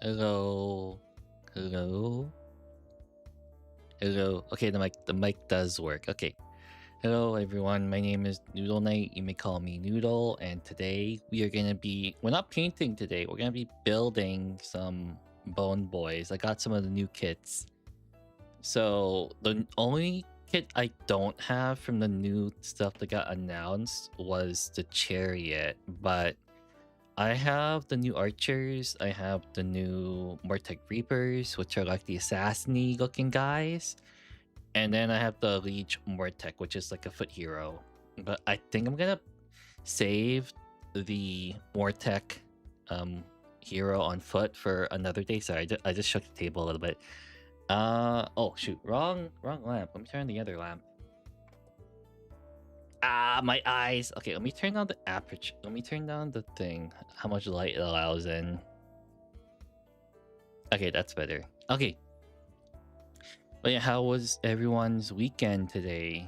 Hello. Hello. Hello. Okay, the mic does work. Okay. Hello everyone. My name is Noodleknite. You may call me Noodle. And today we're not painting today. We're gonna be building some Bone Boys. I got some of the new kits. So the only kit I don't have from the new stuff that got announced was the chariot, but I have the new archers. I have the new Mortec Reapers, which are like the assassin-y looking guys. And then I have the Liege Mortec, which is like a foot hero. But I think I'm gonna save the Mortec hero on foot for another day. Sorry, I just shook the table a little bit. Oh shoot, wrong lamp. Let me turn on the other lamp. Ah, my eyes. Okay, let me turn down the aperture. Let me turn down the thing. How much light it allows in. Okay, that's better. Okay. But yeah, how was everyone's weekend today?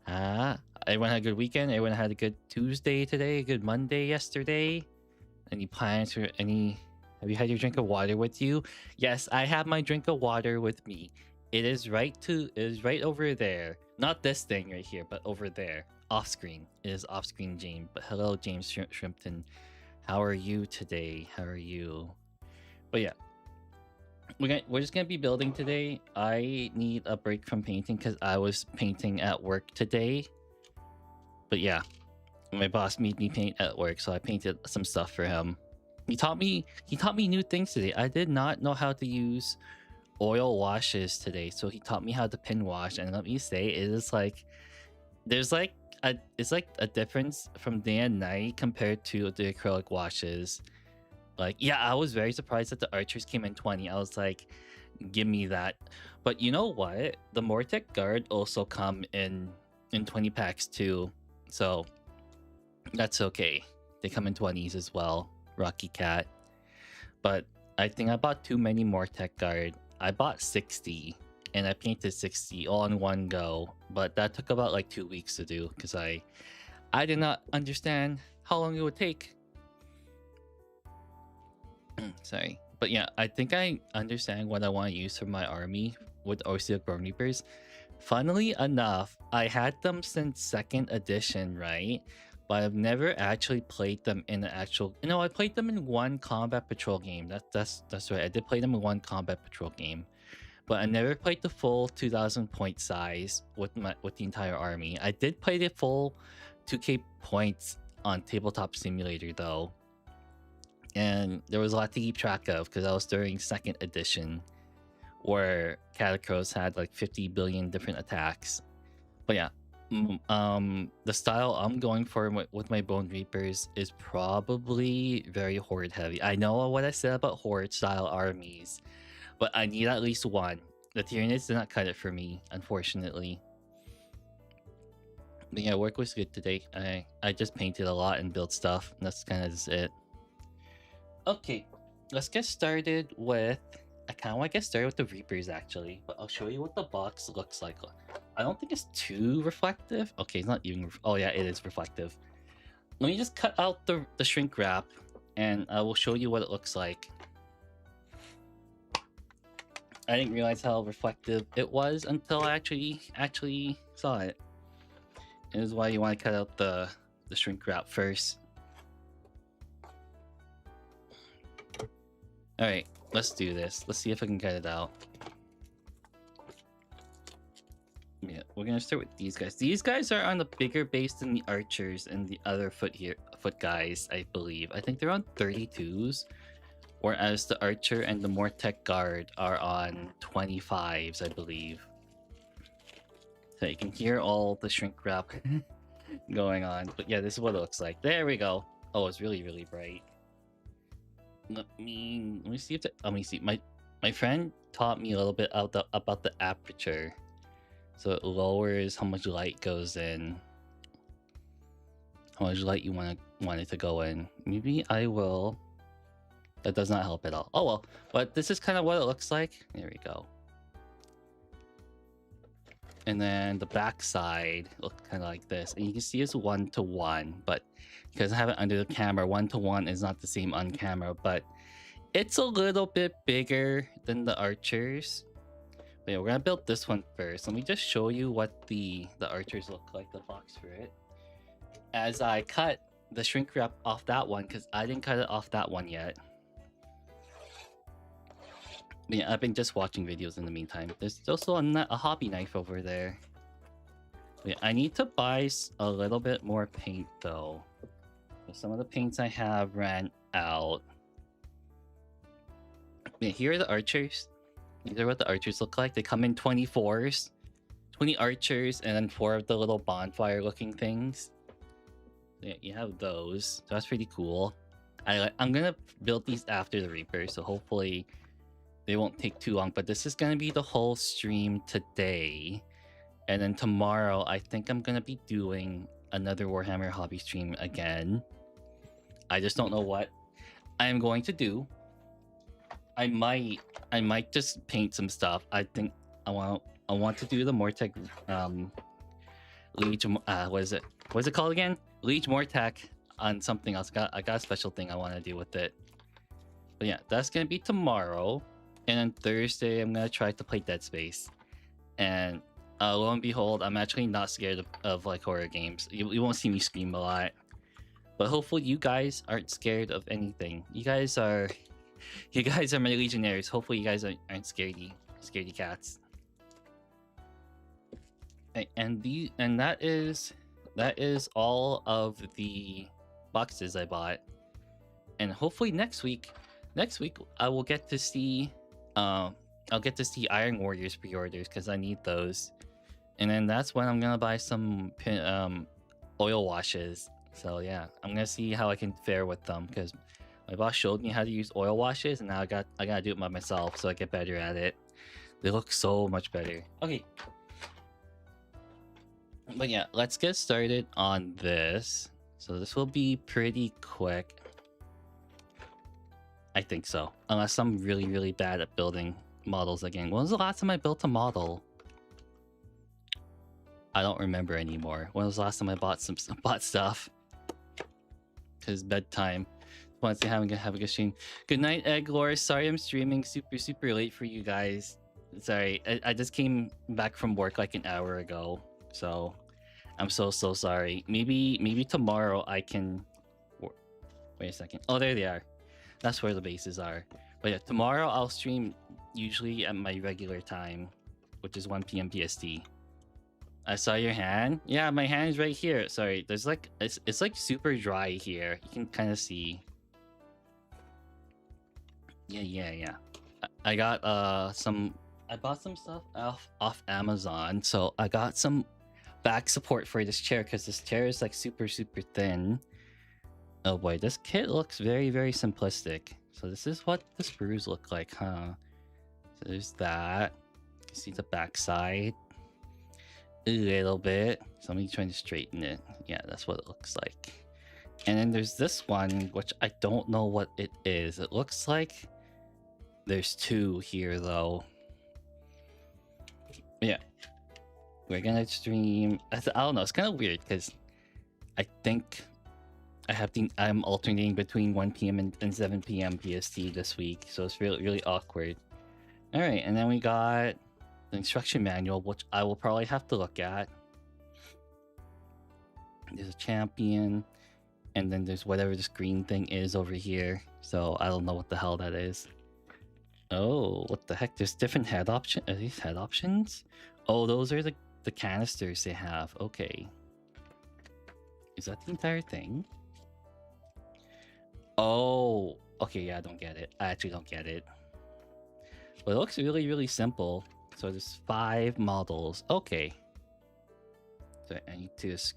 Everyone had a good weekend? Everyone had a good Tuesday today? A good Monday yesterday? Any plans for any... Have you had your drink of water with you? Yes, I have my drink of water with me. It is right over there. Not this thing right here, but over there. Off screen. It is off screen, James. But hello, James Shrimpton. How are you today? How are you? But yeah. We're just gonna be building today. I need a break from painting because I was painting at work today. But yeah. My boss made me paint at work, so I painted some stuff for him. He taught me new things today. I did not know how to use oil washes today, so he taught me how to pin wash, and let me say, it is like it's like a difference from day and night compared to the acrylic washes. Like, yeah, I was very surprised that the archers came in 20. I was like, give me that. But you know what? The Mortec guard also come in 20 packs too, so that's okay. They come in 20s as well. Rocky Cat. But I think I bought too many Mortec guard. I bought 60 and I painted 60 all in one go, but that took about like 2 weeks to do because I did not understand how long it would take. Sorry, but yeah, I think I understand what I want to use for my army with Orsic Bone Reapers. Funnily enough, I had them since 2nd edition, right? But I've never actually played them in an actual... You know, I played them in one combat patrol game. That's right. I did play them in one combat patrol game, but I never played the full 2,000 point size with the entire army. I did play the full 2K points on Tabletop Simulator though, and there was a lot to keep track of because I was during 2nd edition, where Catacrows had like 50 billion different attacks. But yeah. The style I'm going for with my Bone Reapers is probably very horde heavy. I know what I said about horde style armies, but I need at least one. The Tyranids did not cut it for me, unfortunately. But yeah, work was good today. I just painted a lot and built stuff. And that's kind of just it. Okay, let's get started with... I kind of want to get started with the Reapers actually, but I'll show you what the box looks like. I don't think it's too reflective. Okay, it's not even... Oh yeah, it is reflective. Let me just cut out the shrink wrap and I will show you what it looks like. I didn't realize how reflective it was until I actually saw it. And this is why you want to cut out the shrink wrap first. Alright, let's do this. Let's see if I can cut it out. Yeah, we're gonna start with these guys. These guys are on a bigger base than the archers and the other foot guys, I believe. I think they're on 32s, whereas the archer and the Mortec guard are on 25s, I believe. So you can hear all the shrink wrap going on. But yeah, this is what it looks like. There we go. Oh, it's really, really bright. Let me see if let me see. My friend taught me a little bit about the aperture. So it lowers how much light goes in. How much light you want it to go in. Maybe I will. That does not help at all. Oh well, but this is kind of what it looks like. There we go. And then the back side looks kind of like this. And you can see it's 1:1, but because I have it under the camera, 1:1 is not the same on camera, but It's a little bit bigger than the archers. But yeah, we're gonna build this one first. Let me just show you what the archers look like, the box for it. As I cut the shrink wrap off that one, because I didn't cut it off that one yet. Yeah, I've been just watching videos in the meantime. There's also a hobby knife over there. Yeah, I need to buy a little bit more paint though. Some of the paints I have ran out. Yeah, here are the archers. These are what the archers look like. They come in 24s. 20 archers and then 4 of the little bonfire looking things. Yeah, you have those. So that's pretty cool. I'm gonna build these after the Reaper, so hopefully they won't take too long. But this is gonna be the whole stream today. And then tomorrow, I think I'm gonna be doing another Warhammer hobby stream again. I just don't know what I'm going to do. I might just paint some stuff. I think I want to do the Mortec Liege what is it called again? Liege Mortec on something else. I got a special thing I want to do with it. But yeah, that's gonna be tomorrow. And then Thursday I'm gonna try to play Dead Space. And lo and behold, I'm actually not scared of like horror games. You won't see me scream a lot. But hopefully you guys aren't scared of anything. You guys are my legionnaires. Hopefully you guys aren't scaredy cats. And that is all of the boxes I bought. And hopefully next week I will get to see I'll get to see Iron Warriors pre-orders because I need those. And then that's when I'm gonna buy some oil washes. So yeah, I'm gonna see how I can fare with them because my boss showed me how to use oil washes, and now I gotta do it by myself so I get better at it. They look so much better. Okay. But yeah, let's get started on this. So this will be pretty quick. I think so. Unless I'm really, really bad at building models again. When was the last time I built a model? I don't remember anymore. When was the last time I bought stuff? Because bedtime. Want to have a good stream. Good night, Egglor. Sorry I'm streaming super late for you guys. Sorry, I just came back from work like an hour ago. So I'm so sorry. Maybe tomorrow I can... Wait a second. Oh, there they are. That's where the bases are. But yeah, tomorrow I'll stream usually at my regular time, which is 1 p.m. PST. I saw your hand. Yeah, my hand is right here. Sorry, there's like it's like super dry here. You can kind of see. Yeah. I got I bought some stuff off Amazon, so I got some back support for this chair because this chair is like super thin. Oh boy, this kit looks very simplistic. So this is what the sprues look like, huh? So there's that. You can see the back side a little bit. Somebody trying to straighten it. Yeah, that's what it looks like. And then there's this one, which I don't know what it is. It looks like there's 2 here though. Yeah, we're gonna stream. I don't know. It's kind of weird because I think I'm alternating between 1 p.m. and 7 p.m. PST this week, so it's really awkward. All right, and then we got the instruction manual, which I will probably have to look at. There's a champion, and then there's whatever this green thing is over here. So I don't know what the hell that is. Oh, what the heck? There's different head options. Are these head options? Oh, those are the canisters they have. Okay. Is that the entire thing? Oh, okay. Yeah, I don't get it. I actually don't get it. But it looks really simple. So there's 5 models. Okay. So I need to just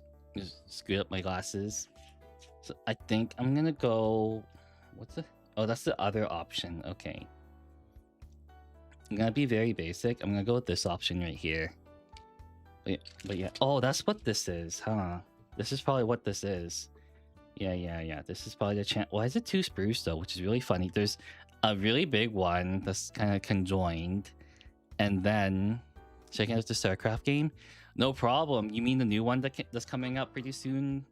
screw up my glasses. So I think I'm gonna go... What's the... Oh, that's the other option. Okay. I'm gonna be very basic. I'm gonna go with this option right here. But yeah. Oh, that's what this is, huh? This is probably what this is. Yeah. This is probably the chance. Why is it 2 sprues though? Which is really funny. There's a really big one that's kind of conjoined. And then checking out the StarCraft game. No problem. You mean the new one that's coming out pretty soon?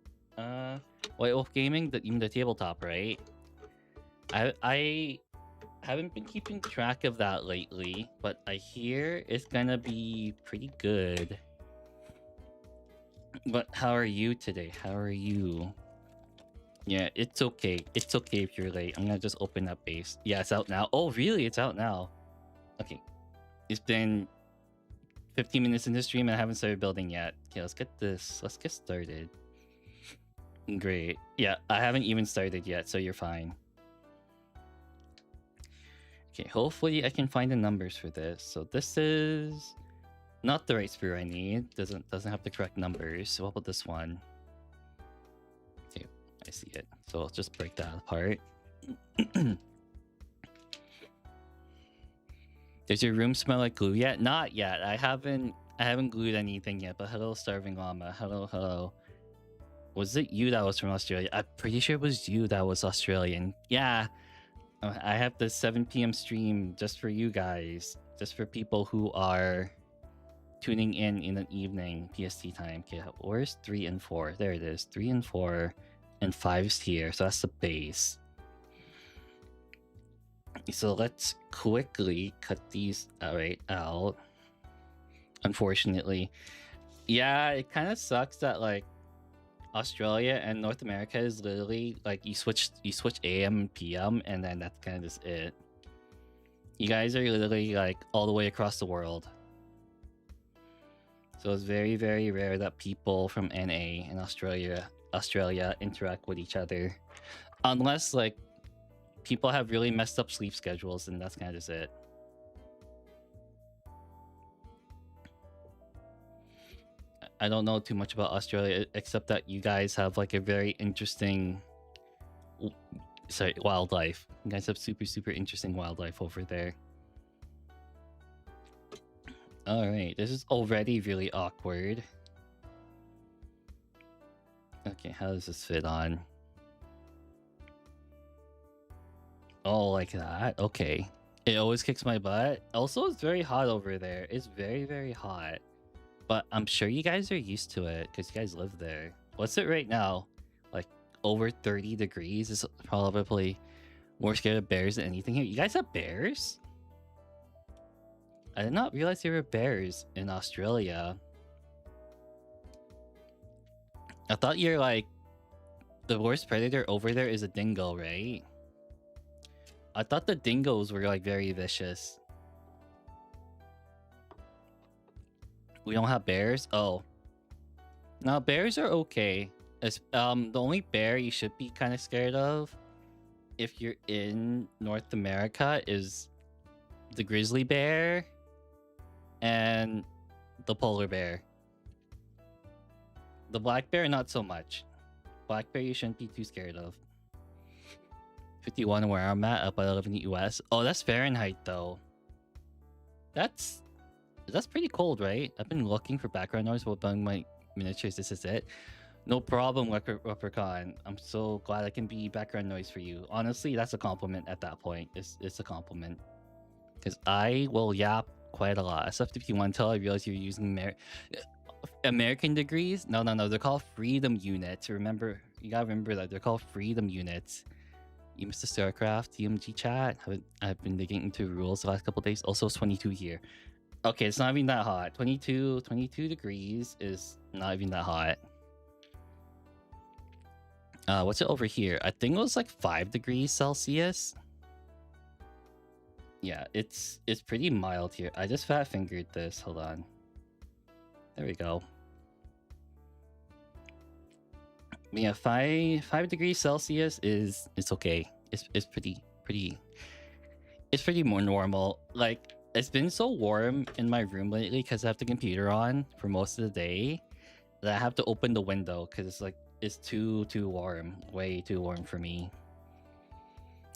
White Wolf Gaming? You mean the tabletop, right? I haven't been keeping track of that lately, but I hear it's gonna be pretty good. But how are you today? How are you? Yeah, it's okay. It's okay if you're late. I'm gonna just open up base. Yeah, it's out now. Oh, really? It's out now. Okay. It's been 15 minutes in the stream and I haven't started building yet. Okay, let's get this. Let's get started. Great. Yeah, I haven't even started yet, so you're fine. Okay, hopefully I can find the numbers for this. So this is not the right spear I need. Doesn't have the correct numbers. So what about this one? Okay, I see it. So I'll just break that apart. Does your room smell like glue yet? Not yet. I haven't glued anything yet. But hello, Starving Llama. Hello. Was it you that was from Australia? I'm pretty sure it was you that was Australian. Yeah. I have the 7 p.m. stream just for you guys. Just for people who are tuning in an evening PST time. Okay, where's 3 and 4? There it is. 3 and 4 and 5's here. So that's the base. So let's quickly cut these right out. Unfortunately. Yeah, it kind of sucks that like Australia and North America is literally like you switch AM and PM and then that's kind of just it. You guys are literally like all the way across the world. So it's very, very rare that people from NA and Australia interact with each other. Unless like people have really messed up sleep schedules and that's kind of just it. I don't know too much about Australia except that you guys have like a very interesting wildlife. You guys have super interesting wildlife over there. All right, this is already really awkward. Okay, how does this fit on? Oh, like that? Okay. It always kicks my butt. Also, it's very hot over there. It's very hot. But I'm sure you guys are used to it because you guys live there. What's it right now? Like over 30 degrees is probably more scared of bears than anything here. You guys have bears? I did not realize there were bears in Australia. I thought you're like the worst predator over there is a dingo, right? I thought the dingoes were like very vicious. We don't have bears? Oh. No, bears are okay. The only bear you should be kind of scared of if you're in North America is the grizzly bear and the polar bear. The black bear, not so much. Black bear you shouldn't be too scared of. 51 where I'm at, up at 11 US. Oh, that's Fahrenheit though. That's pretty cold, right? I've been looking for background noise while building my miniatures. This is it. No problem, Leprechaun. I'm so glad I can be background noise for you. Honestly, that's a compliment at that point. It's a compliment. Because I will yap quite a lot. SF51 until I realize you're using American degrees. No. They're called freedom units. Remember, you gotta remember that they're called freedom units. You Mr. Starcraft, TMG chat. I've been digging into rules the last couple days. Also, it's 22 here. Okay, it's not even that hot. 22 degrees is not even that hot. What's it over here? I think it was like 5 degrees Celsius. Yeah, it's pretty mild here. I just fat fingered this. Hold on. There we go. Yeah, 5 degrees Celsius is okay. It's pretty more normal. Like it's been so warm in my room lately because I have the computer on for most of the day that I have to open the window because it's like it's too warm, way too warm for me.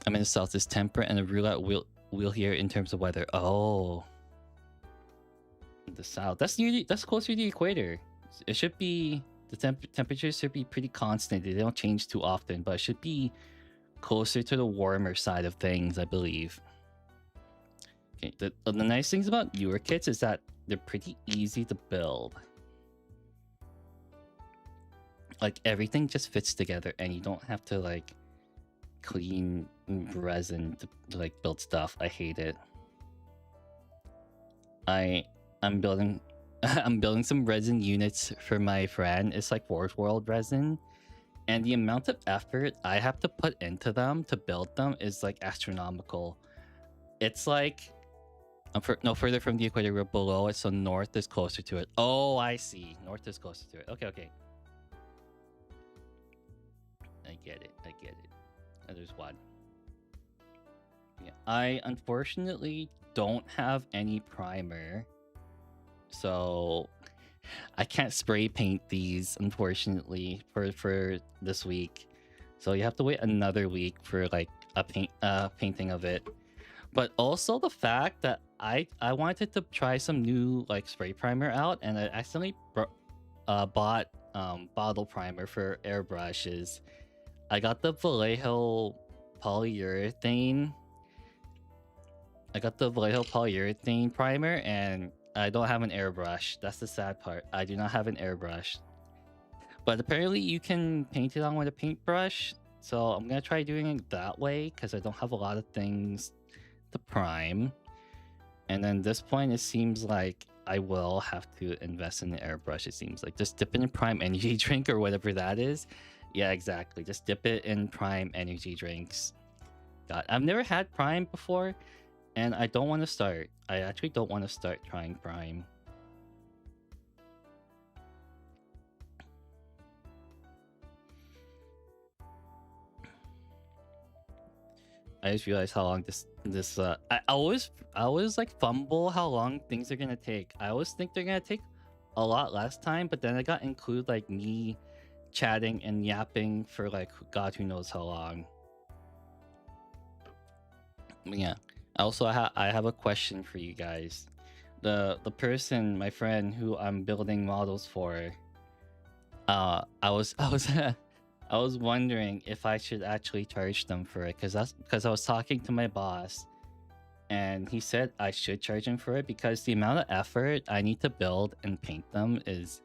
I'm in the south. Is temperate and a roulette wheel here in terms of weather. Oh, the south. That's closer to the equator. It should be the temperatures should be pretty constant. They don't change too often, but it should be closer to the warmer side of things, I believe. Okay, the nice things about newer kits is that they're pretty easy to build. Like everything just fits together and you don't have to like clean resin to like build stuff. I hate it. I'm building I'm building some resin units for my friend. It's like Forge World resin, and the amount of effort I have to put into them to build them is like astronomical. It's like no further from the equator, we're below it, so north is closer to it. Oh, I see. North is closer to it. Okay. I get it. Oh, there's one. Yeah, I unfortunately don't have any primer, so I can't spray paint these, unfortunately, for this week. So you have to wait another week for like a painting of it. But also the fact that I wanted to try some new like spray primer out, and I accidentally bought bottle primer for airbrushes. I got the Vallejo polyurethane. Primer, and I don't have an airbrush. That's the sad part. I do not have an airbrush. But apparently you can paint it on with a paintbrush. So I'm going to try doing it that way because I don't have a lot of things to prime. And then this point, it seems like I will have to invest in the airbrush. It seems like just dip it in prime energy drink or whatever that is. Yeah, exactly. Just dip it in prime energy drinks. God, I've never had prime before, and I don't want to start. I actually don't want to start trying prime. I just realized how long I always like fumble how long things are gonna take. I always think they're gonna take a lot less time, but then I got include like me chatting and yapping for like God who knows how long. Yeah. Also, I have a question for you guys. The person, my friend, who I'm building models for. I was I was wondering if I should actually charge them for it, because I was talking to my boss, and he said I should charge him for it because the amount of effort I need to build and paint them is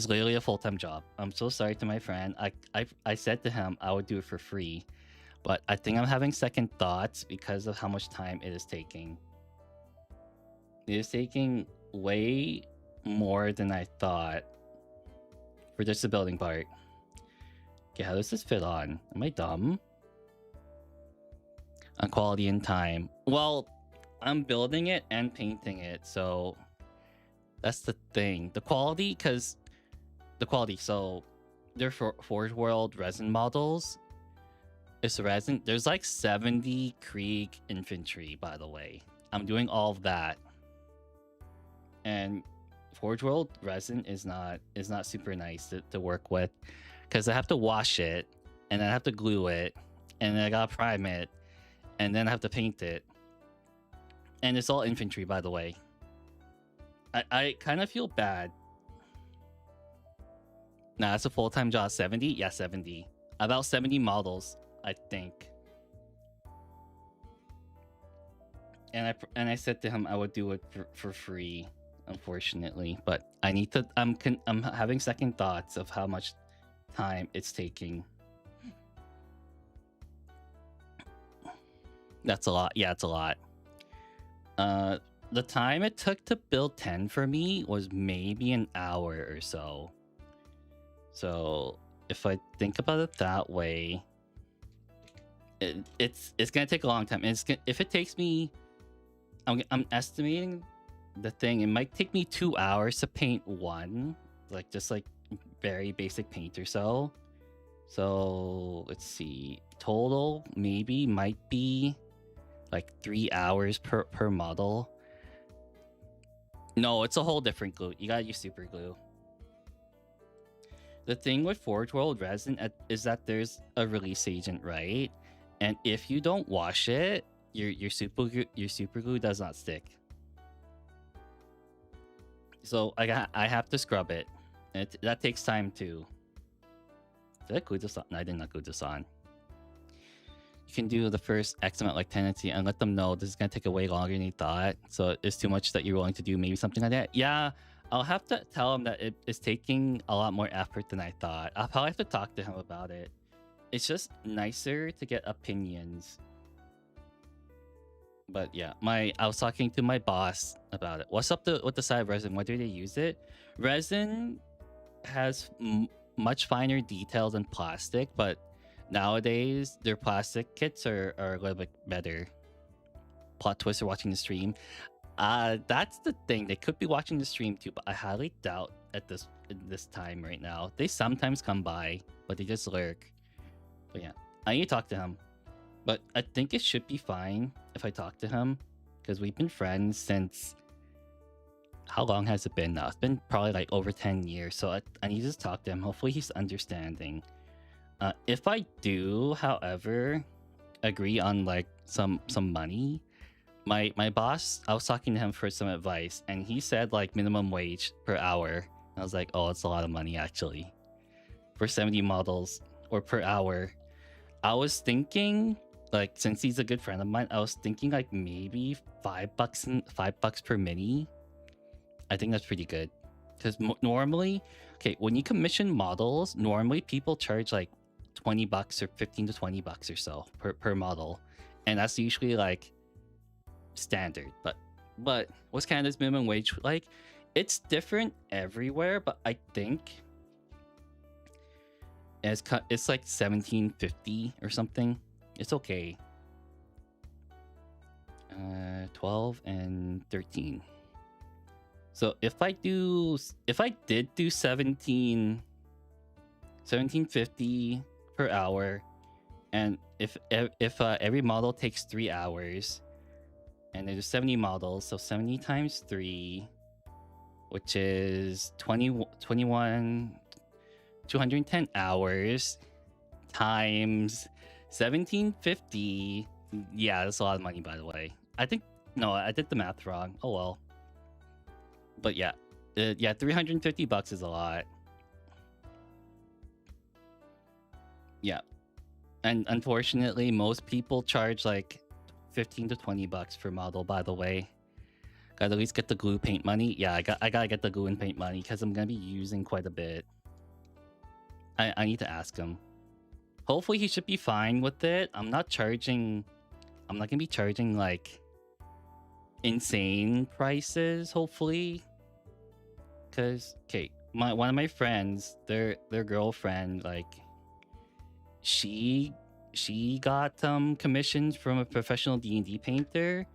literally a full-time job. I'm so sorry to my friend. I said to him I would do it for free, but I think I'm having second thoughts because of how much time it is taking. It is taking way more than I thought for just the building part. Okay, how does this fit on? Am I dumb? On quality and time. Well, I'm building it and painting it, so that's the thing. The quality, so they're for Forge World resin models. It's resin. There's like 70 Krieg infantry, by the way. I'm doing all of that. And Forge World resin is not super nice to work with, because I have to wash it, and then I have to glue it, and then I gotta prime it, and then I have to paint it. And it's all infantry, by the way. I kind of feel bad. Nah, that's a full-time job. 70? Yeah, 70. About 70 models, I think. And I said to him I would do it for free, unfortunately. But I need to. I'm having second thoughts of how much time it's taking. That's a lot. Yeah, it's a lot. The time it took to build 10 for me was maybe an hour or so. So if I think about it that way, it's gonna take a long time. And if it takes me, I'm estimating the thing. It might take me 2 hours to paint one, like just like very basic paint or so. So let's see, total maybe might be like 3 hours per model. No, it's a whole different glue. You gotta use super glue. The thing with Forge World resin is that there's a release agent, right? And if you don't wash it, your super glue does not stick. So I have to scrub it. And that takes time too. Did I glue this on? No, I did not glue this on. You can do the first X amount like tendency and let them know this is gonna take way longer than you thought. So it's too much that you're willing to do, maybe something like that. Yeah, I'll have to tell him that it is taking a lot more effort than I thought. I'll probably have to talk to him about it. it's just nicer to get opinions. But yeah, I was talking to my boss about it. What's up with the side resin? Why do they use it? Resin has much finer detail than plastic, but nowadays their plastic kits are a little bit better. Plot twist, are watching the stream. That's the thing. They could be watching the stream too, but I highly doubt at this time right now. They sometimes come by, but they just lurk. But yeah, I need to talk to him. But I think it should be fine if I talk to him, because we've been friends since... How long has it been now? It's been probably like over 10 years, so I need to talk to him. Hopefully he's understanding. If I do, however, agree on like some money, my boss, I was talking to him for some advice, and he said like minimum wage per hour. I was like, oh, it's a lot of money actually for 70 models or per hour. I was thinking, like, since he's a good friend of mine, I was thinking like maybe $5 per mini. I think that's pretty good, because normally, okay, when you commission models, normally people charge like $20 or 15 to $20 or so per model, and that's usually like standard. But what's Canada's minimum wage like? It's different everywhere, but I think it's like $17.50 or something. It's okay. 12 and 13. So if I did do 17.50 per hour, and if every model takes 3 hours, and there's 70 models, so 70 times 3, which is 210 hours times 17.50. Yeah, that's a lot of money, by the way. I think, no, I did the math wrong. Oh well. But yeah, $350 is a lot. Yeah, and unfortunately, most people charge like 15 to 20 bucks per model. By the way, gotta at least get the glue paint money. Yeah, I gotta get the glue and paint money because I'm gonna be using quite a bit. I need to ask him. Hopefully, he should be fine with it. I'm not gonna be charging like insane prices. Hopefully. Cause okay, one of my friends, their girlfriend, like she got commissions from a professional D&D painter,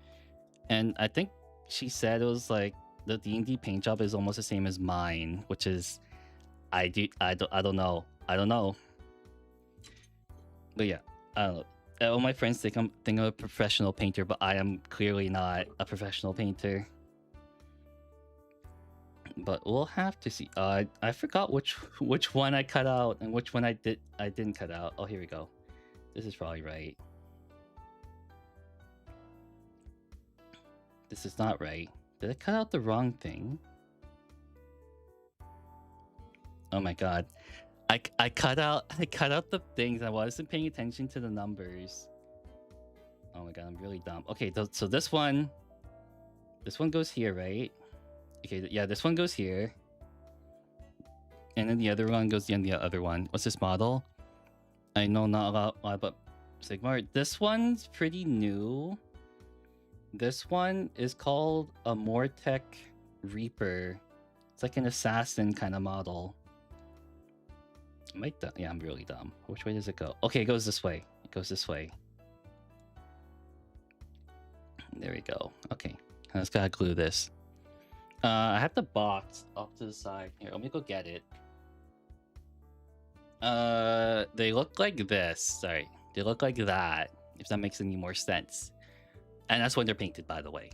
and I think she said it was like the D&D paint job is almost the same as mine, which is I don't know. But yeah, I don't know. All my friends think I'm a professional painter, but I am clearly not a professional painter. But we'll have to see. I forgot which one I cut out and which one I didn't cut out. Oh, here we go. This is probably right. This is not right. Did I cut out the wrong thing? Oh my god. I cut out the things. I wasn't paying attention to the numbers. Oh my god, I'm really dumb. Okay, so this one goes here, right? Okay, yeah, this one goes here. And then the other one goes in the other one. What's this model? I know not a lot about Sigmar. This one's pretty new. This one is called a Mortec Reaper. It's like an assassin kind of model. Yeah, I'm really dumb. Which way does it go? Okay, it goes this way. It goes this way. There we go. Okay, I just gotta glue this. I have the box off to the side. Here, let me go get it. They look like this. Sorry. They look like that, if that makes any more sense. And that's when they're painted, by the way.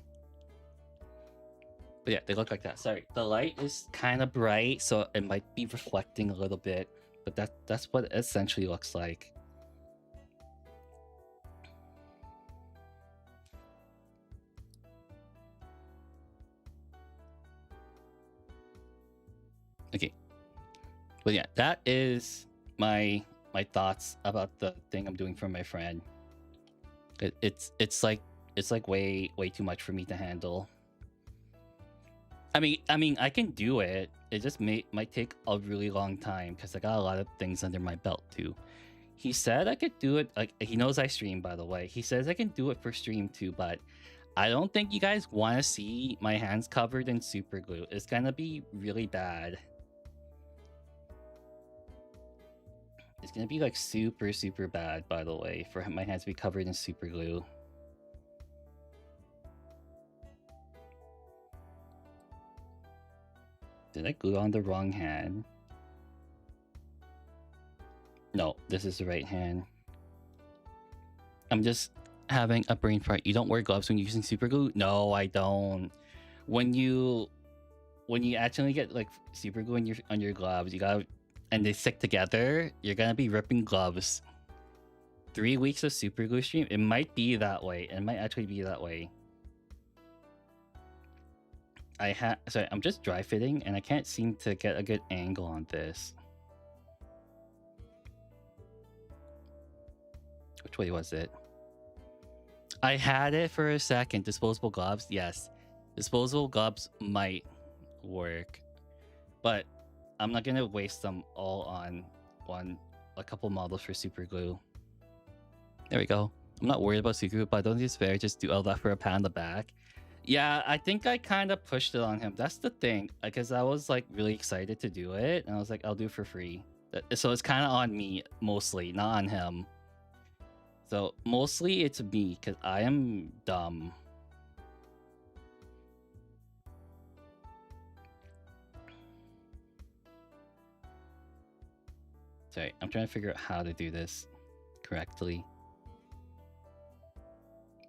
But yeah, they look like that. Sorry. The light is kind of bright, so it might be reflecting a little bit. But that's what it essentially looks like. Okay, but yeah, that is my thoughts about the thing I'm doing for my friend. It's like way too much for me to handle. I mean, I can do it. It just might take a really long time because I got a lot of things under my belt too. He said I could do it. Like, he knows I stream, by the way. He says I can do it for stream too, but I don't think you guys want to see my hands covered in super glue. It's gonna be really bad. It's gonna be like super, super bad, by the way, for my hands to be covered in super glue. Did I glue on the wrong hand? No, this is the right hand. I'm just having a brain fart. You don't wear gloves when you're using super glue? No, I don't. When you actually get like super glue on your gloves, you gotta, and they stick together, you're gonna be ripping gloves. 3 weeks of super glue stream, it might be that way. It might actually be that way. Sorry, I'm just dry fitting and I can't seem to get a good angle on this. Which way was it? I had it for a second. Disposable gloves, yes. Disposable gloves might work, but I'm not gonna waste them all on a couple models for super glue. There we go. I'm not worried about super glue, but I don't think it's fair just do all that for a pat on the back. Yeah, I think I kind of pushed it on him. That's the thing, because I was like really excited to do it, and I was like, I'll do it for free. So it's kind of on me mostly, not on him. So mostly it's me, because I am dumb. Sorry, I'm trying to figure out how to do this correctly.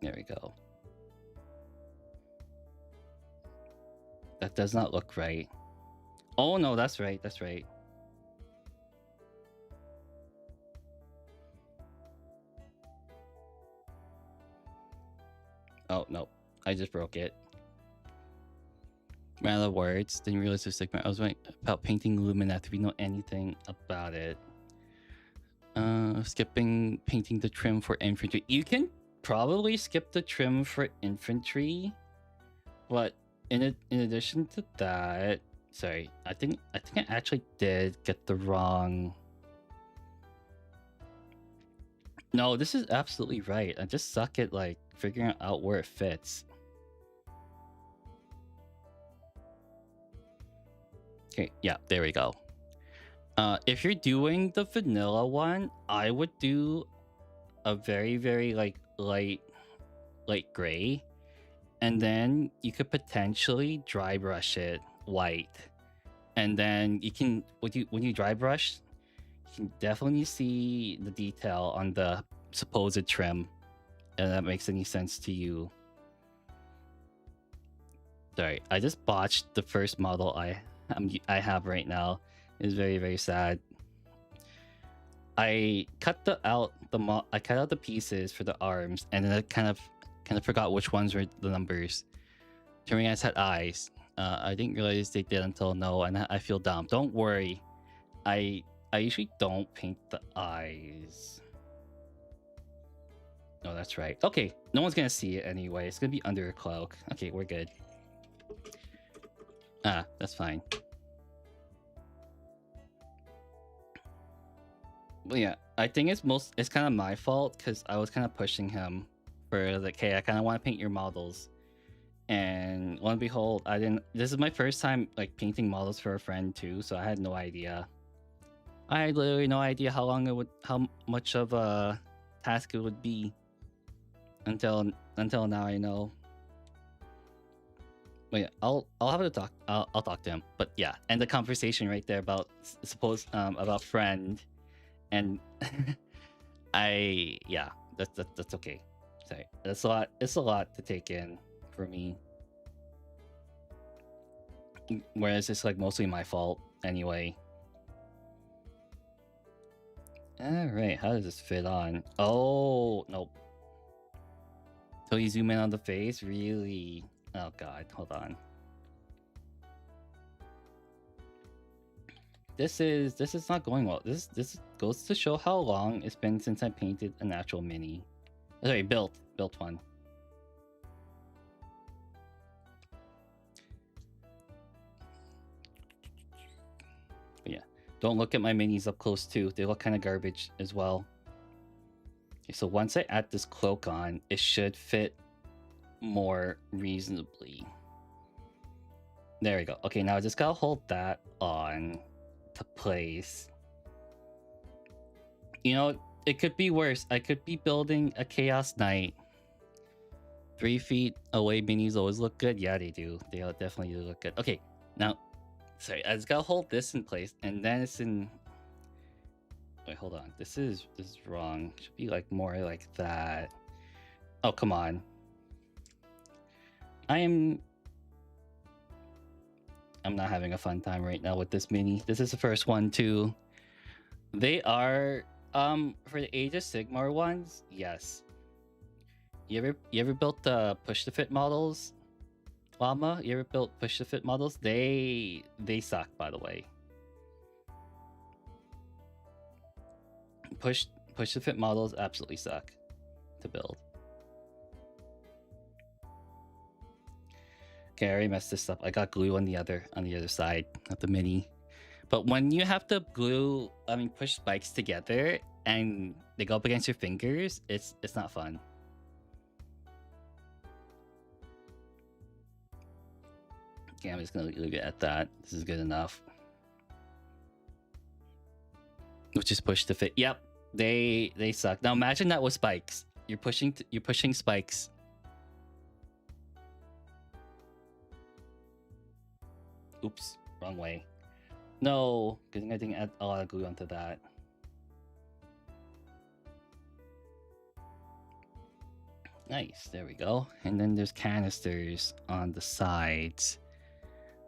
There we go. That does not look right. Oh no, that's right, that's right. Oh no, I just broke it. Ran out of words, didn't realize this segment. I was writing about painting lumen after we know anything about it. Skipping painting the trim for infantry. You can probably skip the trim for infantry, but in addition to that, sorry, I think I actually did get the wrong. No, this is absolutely right. I just suck at like figuring out where it fits. Okay, yeah, there we go. If you're doing the vanilla one, I would do a very, very like light gray, and then you could potentially dry brush it white, and then you can when you dry brush, you can definitely see the detail on the supposed trim, and that makes any sense to you. Sorry, I just botched the first model I have right now. It's very, very sad. I cut out the pieces for the arms, and then I kind of forgot which ones were the numbers. Turning eyes had eyes. I didn't realize they did until no, and I feel dumb. Don't worry, I usually don't paint the eyes. No, that's right. Okay, no one's gonna see it anyway. It's gonna be under a cloak. Okay, we're good. Ah, that's fine. But yeah, I think it's kind of my fault because I was kind of pushing him for like, hey, I kind of want to paint your models, and lo and behold, I didn't. This is my first time like painting models for a friend too, so I had no idea. I had literally no idea how much of a task it would be until now. I know. But yeah, I'll have a talk. I'll talk to him. But yeah, and the conversation right there about about friend. And that's okay. Sorry, that's a lot. It's a lot to take in for me. Whereas it's like mostly my fault anyway. All right, how does this fit on? Oh nope. So you zoom in on the face, really? Oh god, hold on. This is not going well. This goes to show how long it's been since I painted an actual mini. Sorry, built one. But yeah, don't look at my minis up close too. They look kind of garbage as well. Okay, so once I add this cloak on, it should fit more reasonably. There we go. Okay, now I just gotta hold that on to place. You know, it could be worse. I could be building a Chaos Knight. 3 feet away minis always look good. Yeah, they do. They definitely do look good. Okay, now, sorry, I just gotta hold this in place, and then it's in. Wait, hold on. This is wrong. It should be like more like that. Oh, come on. I'm not having a fun time right now with this mini. This is the first one too. They are for the Age of Sigmar ones, yes. You ever built the push to fit models? Llama? You ever built push to fit models? They suck, by the way. Push to fit models absolutely suck to build. Okay, I already messed this up. I got glue on the other side of the mini. But when you have to push spikes together and they go up against your fingers, it's not fun. Okay, I'm just gonna leave it at that. This is good enough. Which is push to fit. Yep, they suck. Now imagine that with spikes. You're pushing spikes. Oops, wrong way. No, good thing I didn't add a lot of glue onto that. Nice, there we go. And then there's canisters on the sides.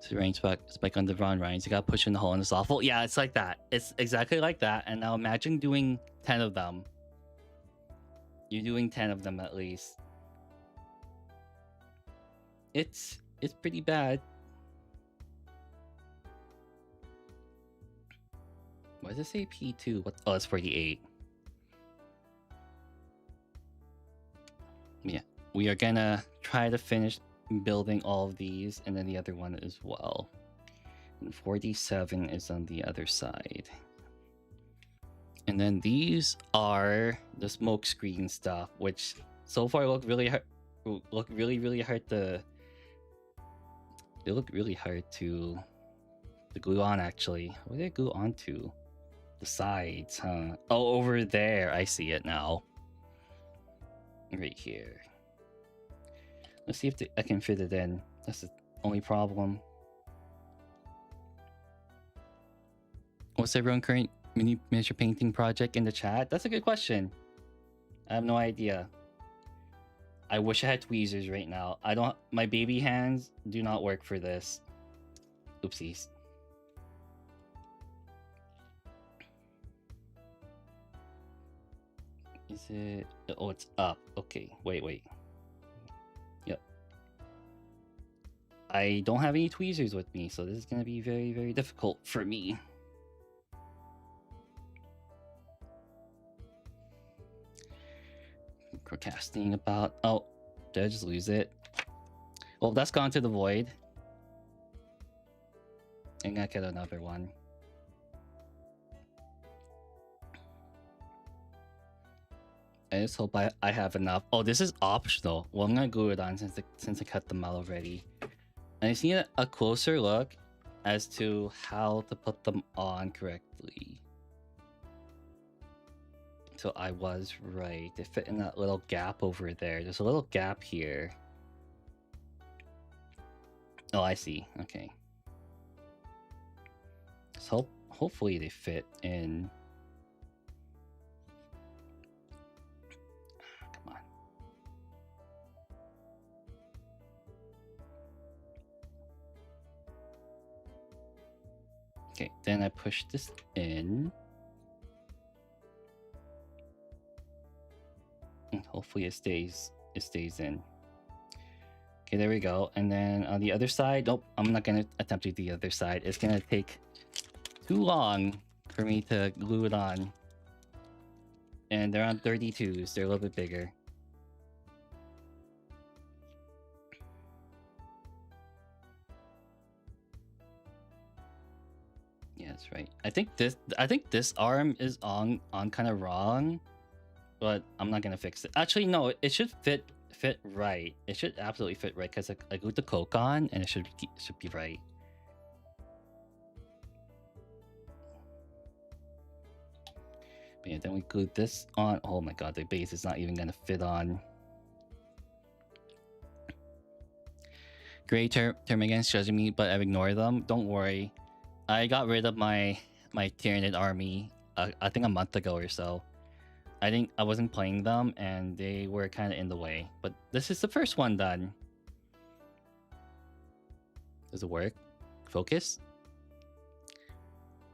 So range spike on the run, Ryan. So you gotta push in the hole in the soft. Yeah, it's like that. It's exactly like that. And now imagine doing 10 of them. You're doing 10 of them at least. It's pretty bad. Why does it say P2? What? Oh, it's 48. Yeah, we are gonna try to finish building all of these, and then the other one as well. And 47 is on the other side. And then these are the smoke screen stuff, which so far look really hard. Look really hard to. They look really hard to glue on. Actually, what did I glue onto? The sides, huh? Oh, over there. I see it now. Right here. Let's see if I can fit it in. That's the only problem. What's everyone's current miniature painting project in the chat? That's a good question. I have no idea. I wish I had tweezers right now. I don't. My baby hands do not work for this. Oopsies. Is it? Oh, it's up. Okay. Wait. Yep. I don't have any tweezers with me, so this is gonna be very difficult for me. Procrastinating about. Oh, did I just lose it? Well, that's gone to the void. I'm gonna get another one. I just hope I have enough. Oh, this is optional. Well, I'm gonna glue it on since I cut them out already. And I just need a closer look as to how to put them on correctly. So I was right. They fit in that little gap over there. There's a little gap here. Oh, I see. Okay. So hopefully they fit in. Come on. Okay, then I push this in. And hopefully it stays in. Okay, there we go. And then on the other side, nope, I'm not gonna attempt to do the other side. It's gonna take too long for me to glue it on. And they're on 32s, they're a little bit bigger. Yeah, that's right. I think this arm is on kind of wrong. but I'm not gonna fix it. Actually, no, it should fit right. It should absolutely fit right because I glued the Coke on, and it should be right. But yeah, then we glued this on. Oh my god, the base is not even gonna fit on. Great Termagants judging me, but I've ignored them. Don't worry, I got rid of my Tyranid army. I think a month ago or so. I wasn't playing them, and they were kind of in the way. But this is the first one done. Does it work? Focus?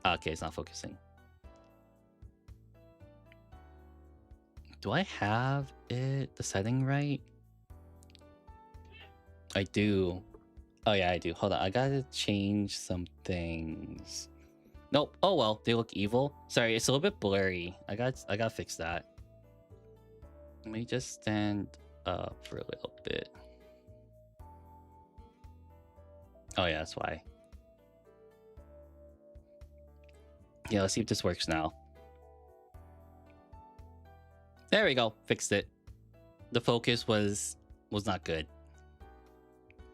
Okay, it's not focusing. Do I have the setting right? I do. Oh yeah, I do. Hold on, I gotta change some things. Nope. Oh well, they look evil. Sorry, it's a little bit blurry. I gotta fix that. Let me just stand up for a little bit. Oh yeah, that's why. Yeah, let's see if this works now. There we go. Fixed it. The focus was not good.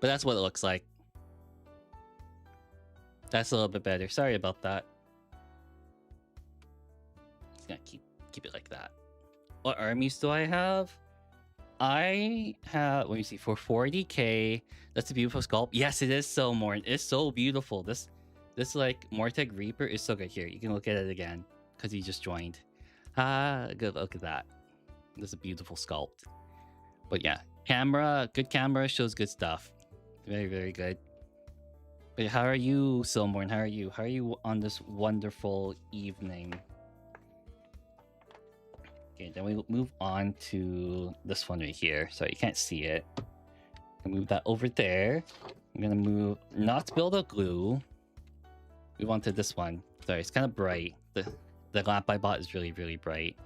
But that's what it looks like. That's a little bit better. Sorry about that. Just gonna keep it like that. What armies do I have? I have, let me see, for 40k. That's a beautiful sculpt. Yes, it is so Morn. It's so beautiful. This like Morteg Reaper is so good. Here, you can look at it again because he just joined. Good look at that. This is a beautiful sculpt. But yeah, good camera shows good stuff. Very, very good. But how are you, Silmorn? How are you? How are you on this wonderful evening? Okay, then we move on to this one right here. Sorry, you can't see it. I'll move that over there. I'm gonna move, not build a glue. We wanted this one. Sorry, it's kind of bright. The lamp I bought is really, really bright.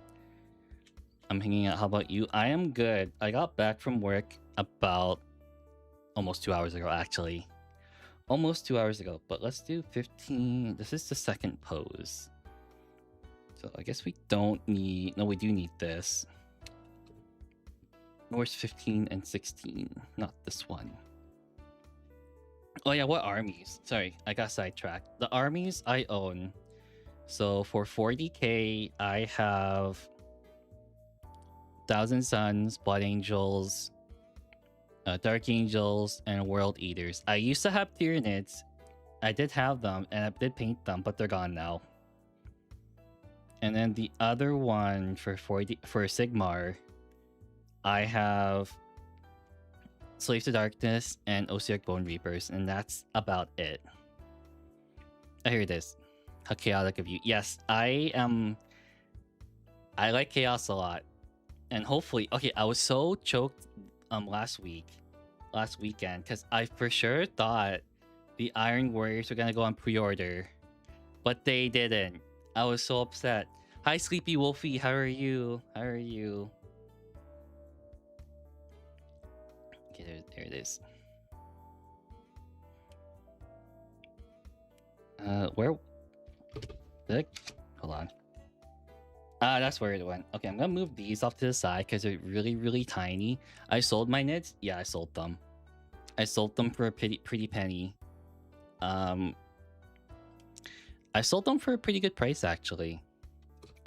I'm hanging out. How about you? I am good. I got back from work about almost 2 hours ago, actually. Almost 2 hours ago. But let's do 15. This is the second pose. So I guess we don't need... No, we do need this. Where's 15 and 16? Not this one. Oh yeah, what armies? Sorry, I got sidetracked. The armies I own. So for 40k, I have... Thousand Suns, Blood Angels, Dark Angels, and World Eaters. I used to have Tyranids. I did have them, and I did paint them, but they're gone now. And then the other one for Sigmar, I have Slaves to Darkness and Osiarch Bone Reapers, and that's about it. Here it is. How chaotic of you. Yes, I like chaos a lot. And hopefully, okay, I was so choked last weekend, because I for sure thought the Iron Warriors were gonna go on pre-order, but they didn't. I was so upset. Hi, Sleepy Wolfie. How are you? How are you? Okay, there it is. Where? Hold on. That's where it went. Okay, I'm gonna move these off to the side because they're really, really tiny. I sold my nids. Yeah, I sold them. I sold them for a pretty penny. I sold them for a pretty good price, actually.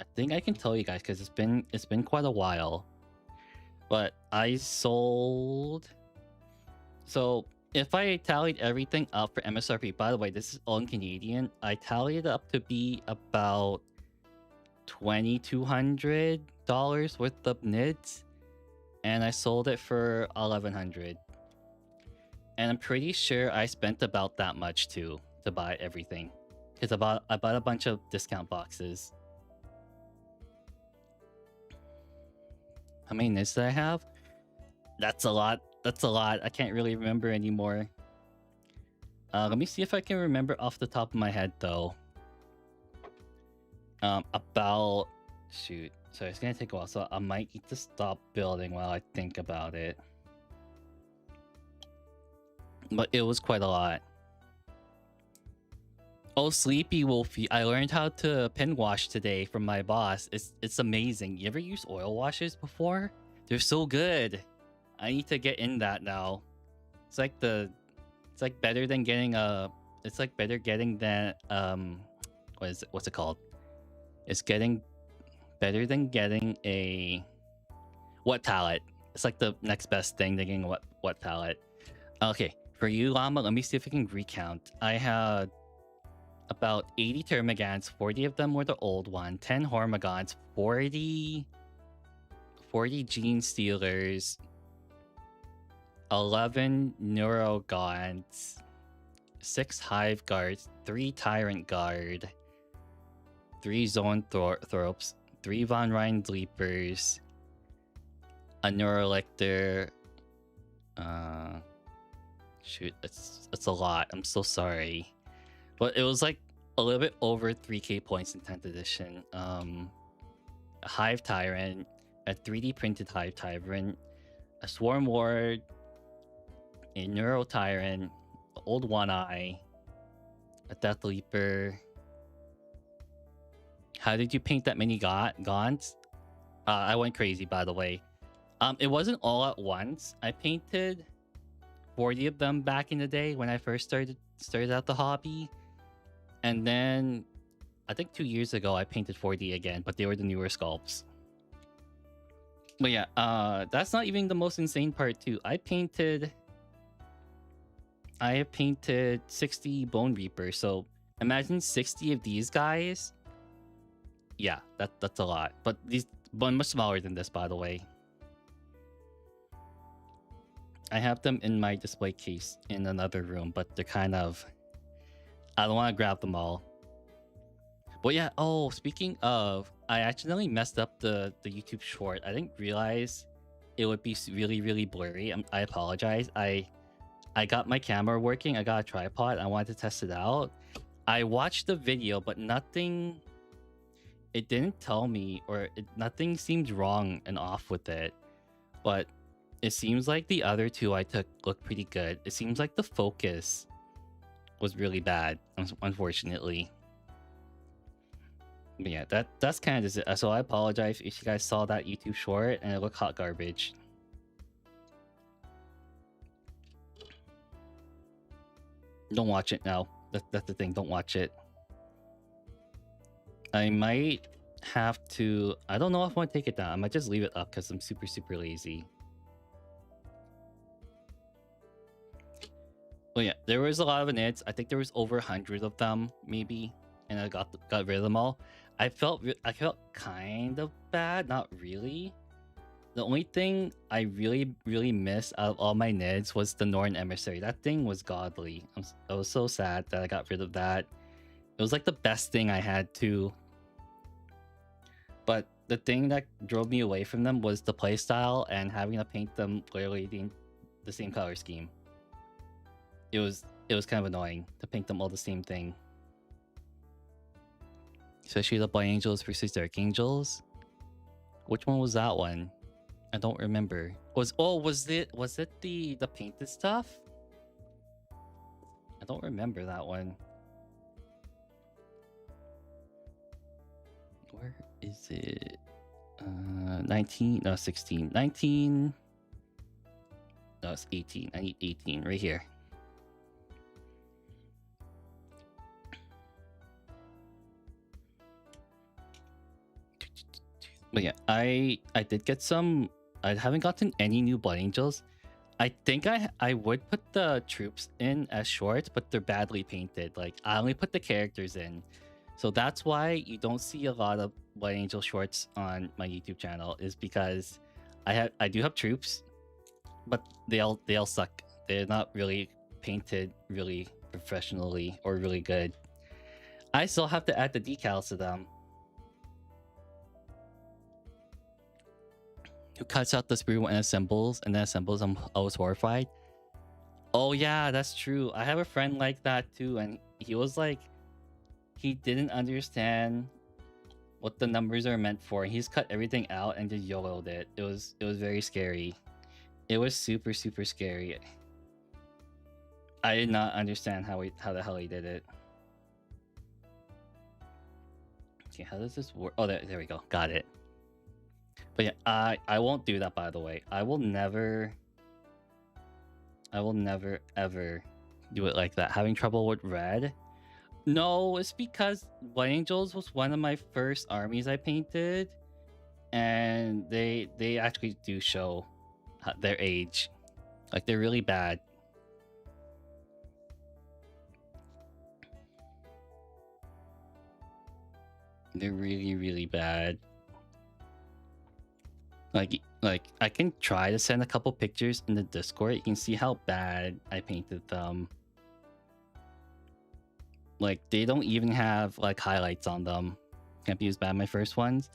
I think I can tell you guys because it's been quite a while. But I sold. So if I tallied everything up for MSRP, by the way, this is all in Canadian. I tallied it up to be about $2,200 worth of nids, and I sold it for $1,100. And I'm pretty sure I spent about that much too to buy everything, because I bought a bunch of discount boxes. How many nids did I have? That's a lot. That's a lot. I can't really remember anymore. Let me see if I can remember off the top of my head though. About... Shoot. So it's gonna take a while, so I might need to stop building while I think about it. But it was quite a lot. Oh, Sleepy Wolfie, I learned how to pin wash today from my boss. It's amazing. You ever used oil washes before? They're so good. I need to get in that now. It's like it's like better than getting it's like better getting than what's it called? It's getting better than getting a wet palette. It's like the next best thing to getting a wet palette. Okay, for you, Llama, let me see if I can recount. I had about 80 Termagants, 40 of them were the old one, 10 Hormagons, 40 Gene Stealers, 11 Neurogons, 6 Hive Guards, 3 Tyrant Guard, 3 Zone Thropes, 3 Von Ryan Leapers, a Neurolector. Shoot, it's a lot. I'm so sorry. But it was like a little bit over 3k points in 10th edition. A Hive Tyrant, a 3D printed Hive Tyrant, a Swarm Ward, a Neuro Tyrant, Old One Eye, a Death Leaper. How did you paint that many Gons? I went crazy, by the way. It wasn't all at once. I painted 40 of them back in the day when I first started out the hobby. And then I think 2 years ago I painted 40 again, but they were the newer sculpts. But yeah, that's not even the most insane part too. I have painted 60 Bone Reapers. So imagine 60 of these guys. Yeah, that's a lot. But these much smaller than this, by the way. I have them in my display case in another room, but they're kind of... I don't want to grab them all. But yeah, oh, speaking of, I accidentally messed up the YouTube short. I didn't realize it would be really, really blurry. I apologize. I got my camera working. I got a tripod. I wanted to test it out. I watched the video, but nothing... It didn't tell me, or nothing seemed wrong and off with it. But it seems like the other two I took looked pretty good. It seems like the focus was really bad, unfortunately. But yeah, that's kind of it. So I apologize if you guys saw that YouTube short and it looked hot garbage. Don't watch it now. That's the thing. Don't watch it. I might have to... I don't know if I want to take it down. I might just leave it up because I'm super, super lazy. Oh yeah, there was a lot of Enids. I think there was over 100 of them, maybe, and I got rid of them all. I felt kind of bad, not really. The only thing I really missed out of all my Nids was the Norn Emissary. That thing was godly. I was so sad that I got rid of that. It was like the best thing I had too. But the thing that drove me away from them was the playstyle and having to paint them literally the same color scheme. It was kind of annoying to paint them all the same thing. Especially the Blind Angels versus Dark Angels. Which one was that one? I don't remember. Was it the painted stuff? I don't remember that one. Where is it? 19, no, 16, 19. No, it's 18. I need 18 right here. But yeah, I did get some. I haven't gotten any new Blood Angels. I think I would put the troops in as shorts, but they're badly painted. Like, I only put the characters in. So that's why you don't see a lot of Blood Angel shorts on my YouTube channel, is because I do have troops, but they all suck. They're not really painted really professionally or really good. I still have to add the decals to them. Who cuts out the sprue and assembles, I was horrified. Oh yeah, that's true. I have a friend like that too, and he was like, he didn't understand what the numbers are meant for. He's cut everything out and just YOLO'd it. It was very scary. It was super scary. I did not understand how the hell he did it. Okay, how does this work? Oh, there we go. Got it. But yeah, I won't do that, by the way. I will never ever do it like that. Having trouble with red? No, it's because White Angels was one of my first armies I painted, and they actually do show their age. Like, they're really bad. They're really, really bad. Like I can try to send a couple pictures in the Discord. You can see how bad I painted them. Like, they don't even have like highlights on them. Can't be as bad my first ones.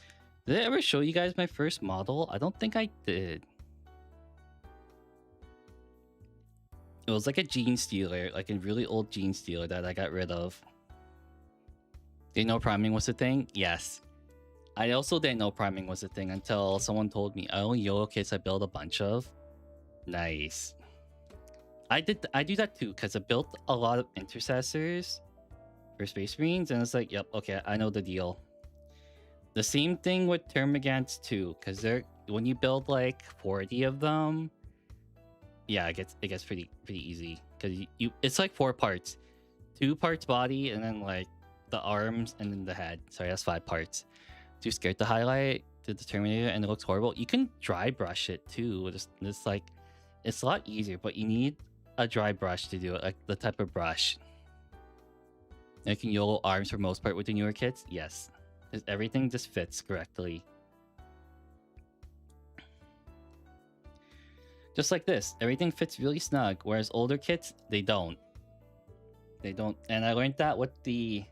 Did I ever show you guys my first model? I don't think I did. It was like a gene stealer, like a really old gene stealer that I got rid of. Did you know priming was a thing? Yes. I also didn't know priming was a thing until someone told me. Oh, YOLO kits I built a bunch of. Nice. I do that too, because I built a lot of intercessors for Space Marines, and it's like, yep, okay, I know the deal. The same thing with Termagants too, because they're when you build like 40 of them, yeah, it gets pretty easy, because you it's like 4 parts, 2 parts body, and then like the arms and then the head. Sorry, that's 5 parts. Too scared to highlight to the Terminator, and it looks horrible. You can dry brush it too. It's like, it's a lot easier, but you need a dry brush to do it, like the type of brush. And you can YOLO arms for most part with the newer kits. Yes, everything just fits correctly. Just like this, everything fits really snug. Whereas older kits, they don't. They don't. And I learned that with the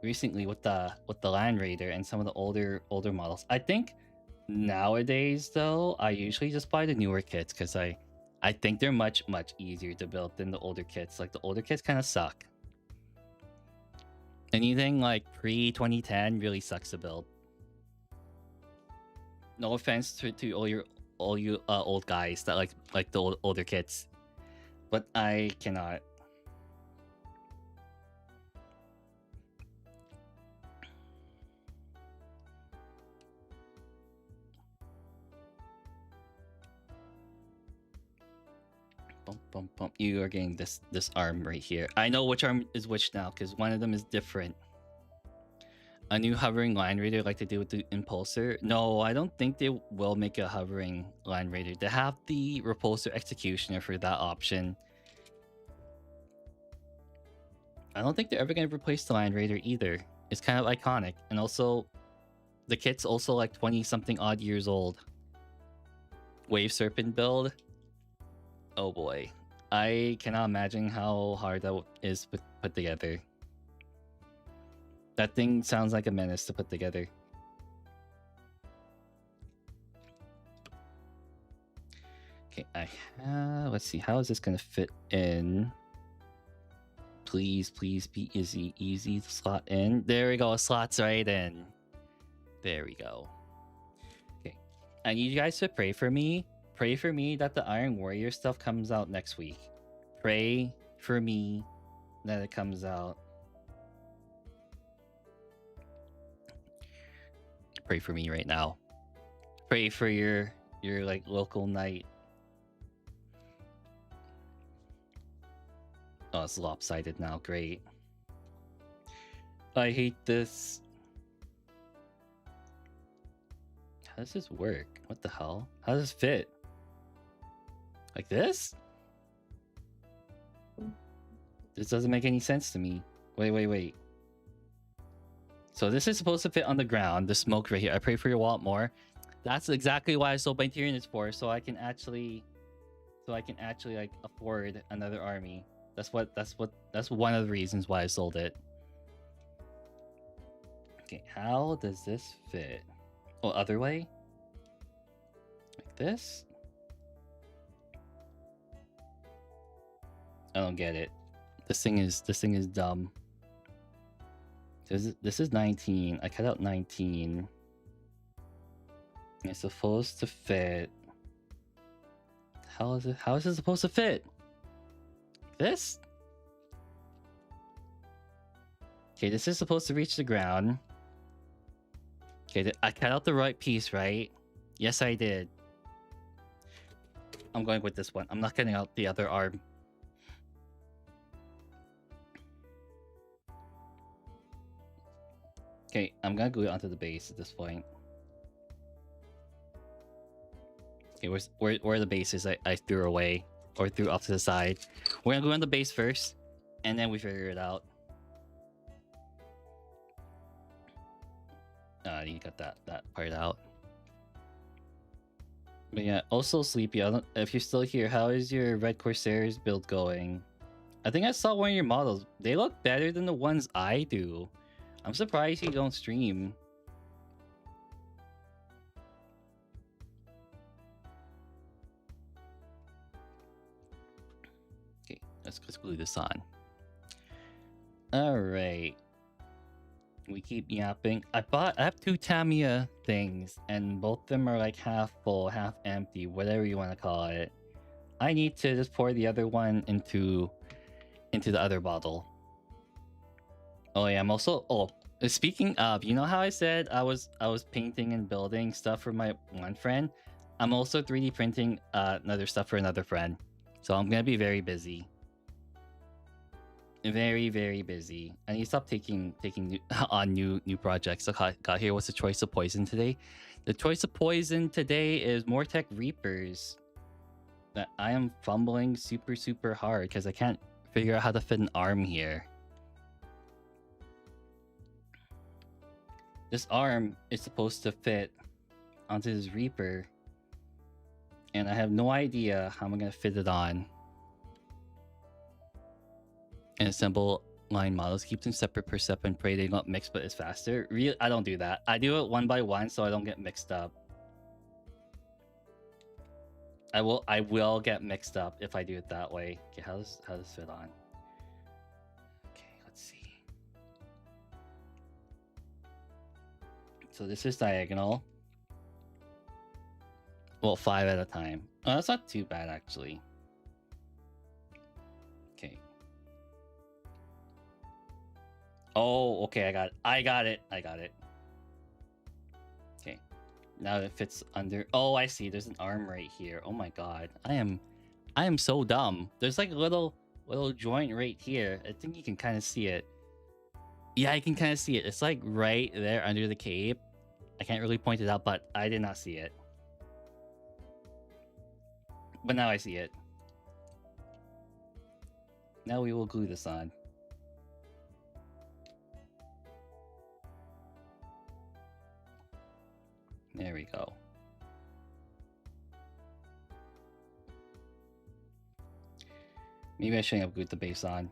recently with the Land Raider and some of the older models. I think nowadays though, I usually just buy the newer kits because I think they're much easier to build than the older kits. Like, the older kits kind of suck. Anything like pre-2010 really sucks to build. No offense to all you old guys that like the older kits, but I cannot. Bump bump. You are getting this arm right here. I know which arm is which now because one of them is different. A new hovering Land Raider like they do with the Impulsor. No, I don't think they will make a hovering Land Raider. They have the Repulsor Executioner for that option. I don't think they're ever going to replace the Land Raider either. It's kind of iconic. And also, the kit's also like 20-something odd years old. Wave Serpent build. Oh boy. I cannot imagine how hard that is put together. That thing sounds like a menace to put together. Okay, let's see. How is this going to fit in? Please be easy to slot in. There we go. It slots right in. There we go. Okay. I need you guys to pray for me. Pray for me that the Iron Warrior stuff comes out next week. Pray for me that it comes out. Pray for me right now. Pray for your like local knight. Oh, it's lopsided now. Great. I hate this. How does this work? What the hell? How does this fit? Like this? This doesn't make any sense to me. Wait. So this is supposed to fit on the ground, the smoke right here. I pray for your wallet more. That's exactly why I sold my Tyranids for, so I can actually like afford another army. That's one of the reasons why I sold it. Okay, how does this fit? Oh, other way? Like this? I don't get it. This thing is dumb. This is 19. I cut out 19. It's supposed to fit. How is it supposed to fit? This? Okay, this is supposed to reach the ground. Okay, I cut out the right piece, right? Yes, I did. I'm going with this one. I'm not cutting out the other arm. Okay, I'm gonna glue it onto the base at this point. Okay, where are the bases I threw away or threw off to the side? We're gonna glue on the base first, and then we figure it out. You got that part out. But yeah, also Sleepy, I don't, if you're still here, how is your Red Corsairs build going? I think I saw one of your models. They look better than the ones I do. I'm surprised you don't stream. Okay, let's glue this on. All right. We keep yapping. I have 2 Tamiya things, and both of them are like half full, half empty, whatever you want to call it. I need to just pour the other one into the other bottle. Oh yeah, I'm also speaking of, you know how I said I was painting and building stuff for my one friend? I'm also 3D printing another stuff for another friend. So I'm gonna be very busy. Very, very busy. I need to stop taking on new projects. So got here. What's the choice of poison today? The choice of poison today is Mortec Reapers. That I am fumbling super hard because I can't figure out how to fit an arm here. This arm is supposed to fit onto this Reaper, and I have no idea how I'm gonna fit it on. And assemble line models, keep them separate per step and pray they don't mix, but it's faster. Really, I don't do that. I do it one by one so I don't get mixed up. I will get mixed up if I do it that way. Okay, how does fit on? Okay, let's see. So this is diagonal. Well, 5 at a time. Oh, that's not too bad actually. Okay. Oh, okay, I got it. Okay. Now it fits under. Oh, I see. There's an arm right here. Oh my god. I am so dumb. There's like a little joint right here. I think you can kind of see it. Yeah, I can kind of see it. It's like right there under the cape. I can't really point it out, but I did not see it. But now I see it. Now we will glue this on. There we go. Maybe I shouldn't have glued the base on.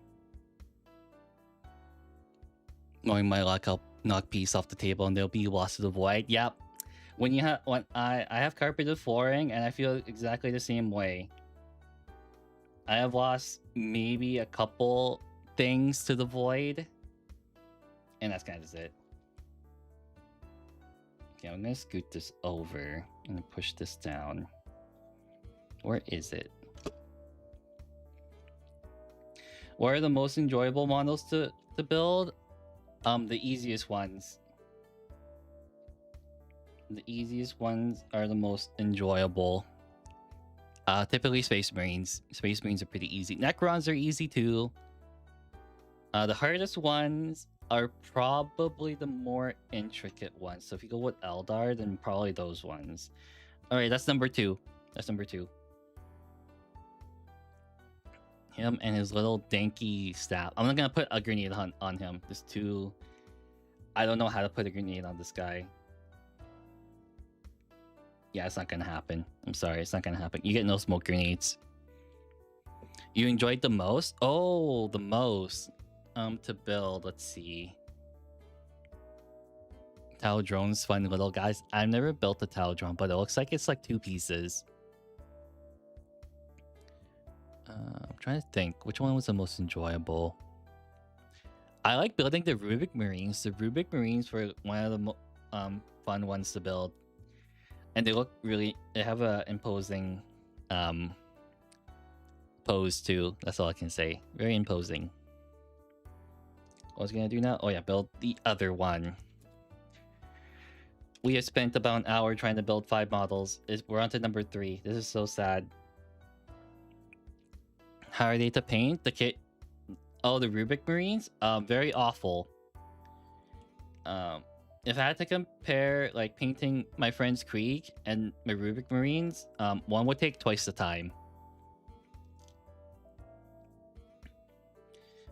Knowing my luck, I'll knock piece off the table and they'll be lost to the void. Yep. When I have carpeted flooring and I feel exactly the same way. I have lost maybe a couple things to the void. And that's kind of just it. Okay, I'm gonna scoot this over and push this down. Where is it? What are the most enjoyable models to build? The easiest ones. The easiest ones are the most enjoyable. Typically Space Marines. Space Marines are pretty easy. Necrons are easy too. The hardest ones are probably the more intricate ones. So if you go with Eldar, then probably those ones. Alright, that's number 2. That's number 2. Him and his little danky staff. I'm not gonna put a grenade on him. There's too... I don't know how to put a grenade on this guy. Yeah, it's not gonna happen. I'm sorry, it's not gonna happen. You get no smoke grenades. You enjoyed the most? Oh, the most. To build, let's see. Tau drone's fun little guys. I've never built a Tau drone, but it looks like it's like 2 pieces. I'm trying to think which one was the most enjoyable. I like building the Rubik Marines. The Rubik Marines were one of the fun ones to build, and they look really. They have a imposing pose too. That's all I can say. Very imposing. What was I gonna do now? Oh yeah, build the other one. We have spent about an hour trying to build 5 models. We're on to number 3. This is so sad. How are they to paint? The kit. Oh, the Rubik Marines? Very awful. If I had to compare like painting my friend's Krieg and my Rubik Marines, one would take twice the time.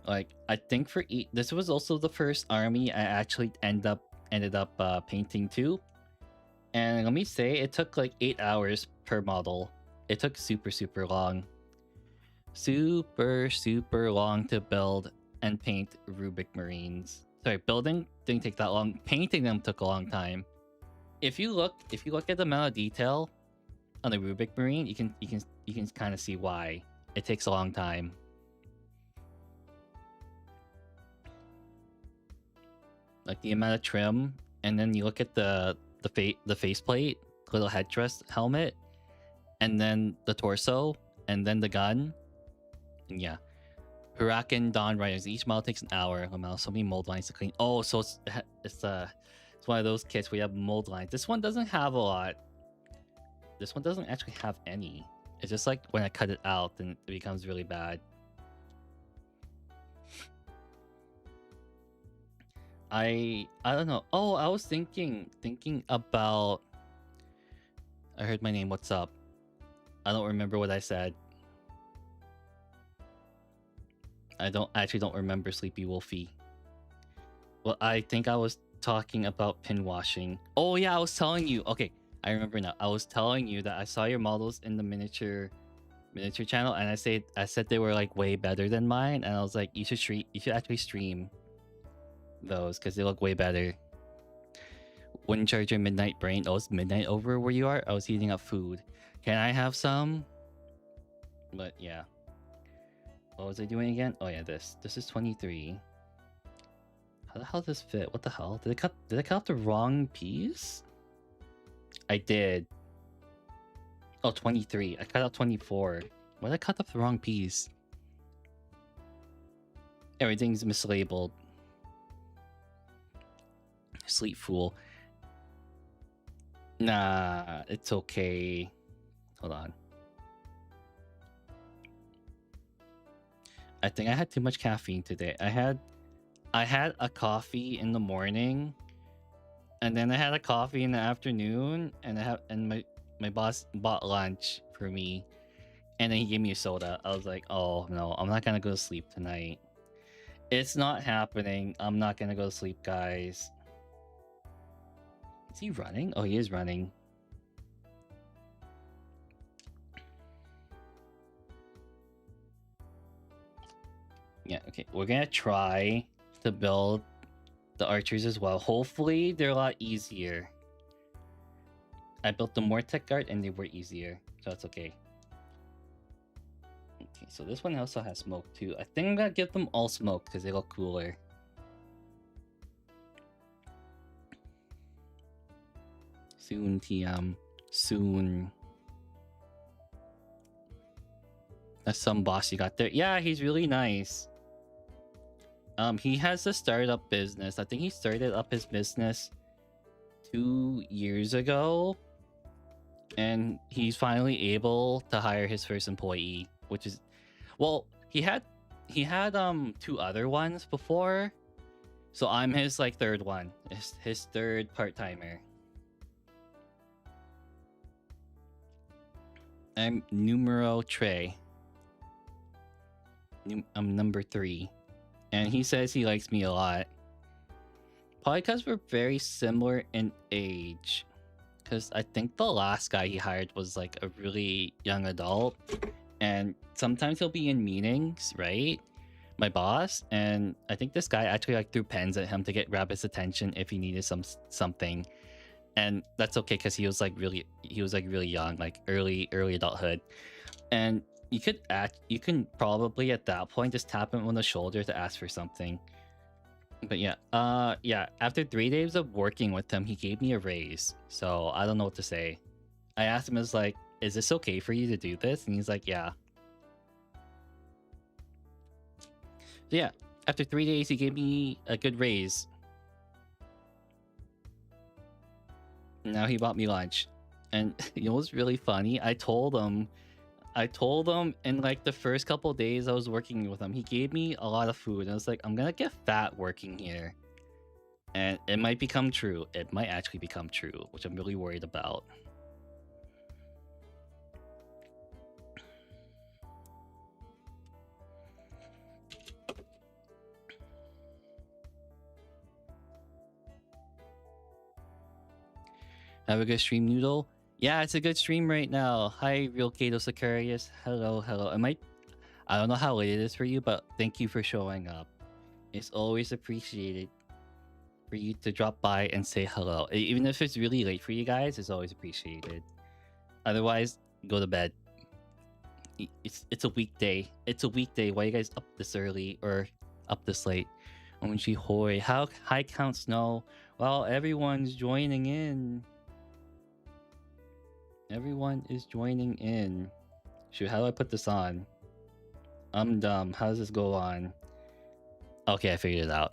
Like, I think for this was also the first army I actually ended up painting too. And let me say, it took like 8 hours per model. It took super long. Super long to build and paint Rubik Marines. Sorry, building didn't take that long. Painting them took a long time. If you look at the amount of detail on the Rubik Marine, you can kind of see why it takes a long time. Like the amount of trim, and then you look at the faceplate, little headdress, helmet, and then the torso, and then the gun. And yeah, Huracan Dawn Riders. Each model takes an hour. So many mold lines to clean. Oh, so it's one of those kits where you have mold lines. This one doesn't have a lot. This one doesn't actually have any. It's just like when I cut it out, then it becomes really bad. I don't know. Oh, I was thinking about. I heard my name. What's up? I don't remember what I said. I don't remember Sleepy Wolfie. Well, I think I was talking about pin washing. Oh yeah, I was telling you. Okay, I remember now. I was telling you that I saw your models in the miniature channel, and I said they were like way better than mine, and I was like, you should actually stream those because they look way better. Wouldn't charge your midnight brain. Oh, it's midnight over where you are? I was heating up food. Can I have some? But yeah. What was I doing again? Oh yeah, this is 23. How the hell does this fit? What the hell? Did I cut off the wrong piece? I did. Oh, 23. I cut out 24. Why did I cut off the wrong piece? Everything's mislabeled. Sleep fool. Nah, it's okay. Hold on. I think I had too much caffeine today. I had a coffee in the morning, and then I had a coffee in the afternoon, and my boss bought lunch for me, and then he gave me a soda. I was like, oh no, I'm not gonna go to sleep tonight. It's not happening. I'm not gonna go to sleep, guys. Is he running? Oh, he is running. Yeah, okay. We're gonna try to build the archers as well. Hopefully, they're a lot easier. I built the Mortec guard and they were easier, so that's okay. Okay, so this one also has smoke too. I think I'm gonna give them all smoke because they look cooler. Soon, TM. Soon. That's some boss you got there. Yeah, he's really nice. He has a startup business. I think he started up his business 2 years ago. And he's finally able to hire his first employee, which is... Well, he had 2 other ones before. So I'm his like 3rd one. His 3rd part-timer. I'm numero 3. I'm number 3. And he says he likes me a lot. Probably because we're very similar in age. Because I think the last guy he hired was like a really young adult. And sometimes he'll be in meetings, right? My boss. And I think this guy actually like threw pens at him to grab his attention if he needed something. And that's okay because he was like really young, like early adulthood. And you can probably at that point just tap him on the shoulder to ask for something. But yeah, after 3 days of working with him, he gave me a raise. So I don't know what to say. I asked him, is this okay for you to do this? And he's like, yeah. So yeah, after 3 days, he gave me a good raise. Now he bought me lunch. And you know what's really funny? I told him in like the first couple days I was working with him, he gave me a lot of food. And I was like, I'm gonna get fat working here. And it might become true. It might actually become true, which I'm really worried about. Have a good stream, Noodle. Yeah, it's a good stream right now. Hi, Real Kato Sicarius. Hello, hello. I don't know how late it is for you, but thank you for showing up. It's always appreciated for you to drop by and say hello. Even if it's really late for you guys, it's always appreciated. Otherwise, go to bed. It's a weekday. It's a weekday. Why are you guys up this early or up this late? OMG hoy. How high count snow? Well, everyone's joining in. Everyone is joining in. Shoot, how do I put this on? I'm dumb. How does this go on? Okay, I figured it out.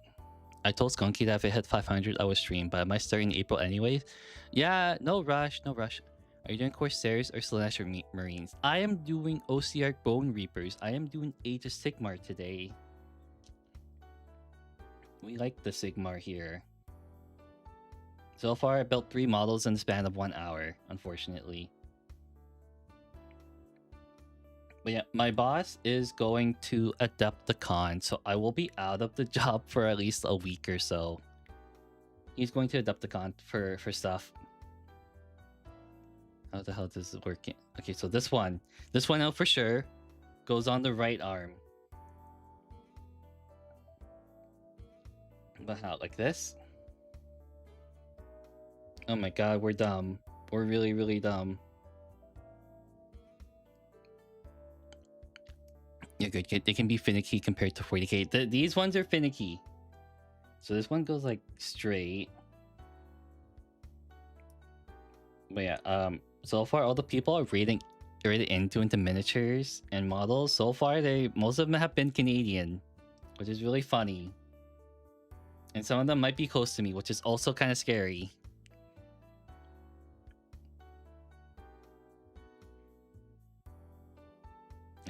I told Skunky that if it hit 500, I would stream, but I might start in April anyways. Yeah, no rush, no rush. Are you doing Corsairs or Slash or Marines? I am doing OCR Bone Reapers. I am doing Age of Sigmar today. We like the Sigmar here. So far, I built 3 models in the span of 1 hour, unfortunately. But yeah, my boss is going to Adepticon, so I will be out of the job for at least a week or so. He's going to Adepticon for stuff. How the hell does it work? Okay, so this one out for sure goes on the right arm. But how? Like this? Oh my god, we're dumb. We're really, really dumb. Yeah, good. They can be finicky compared to 40k. These ones are finicky. So this one goes like straight. But yeah, so far all the people are rating into miniatures and models. So far, most of them have been Canadian, which is really funny. And some of them might be close to me, which is also kind of scary.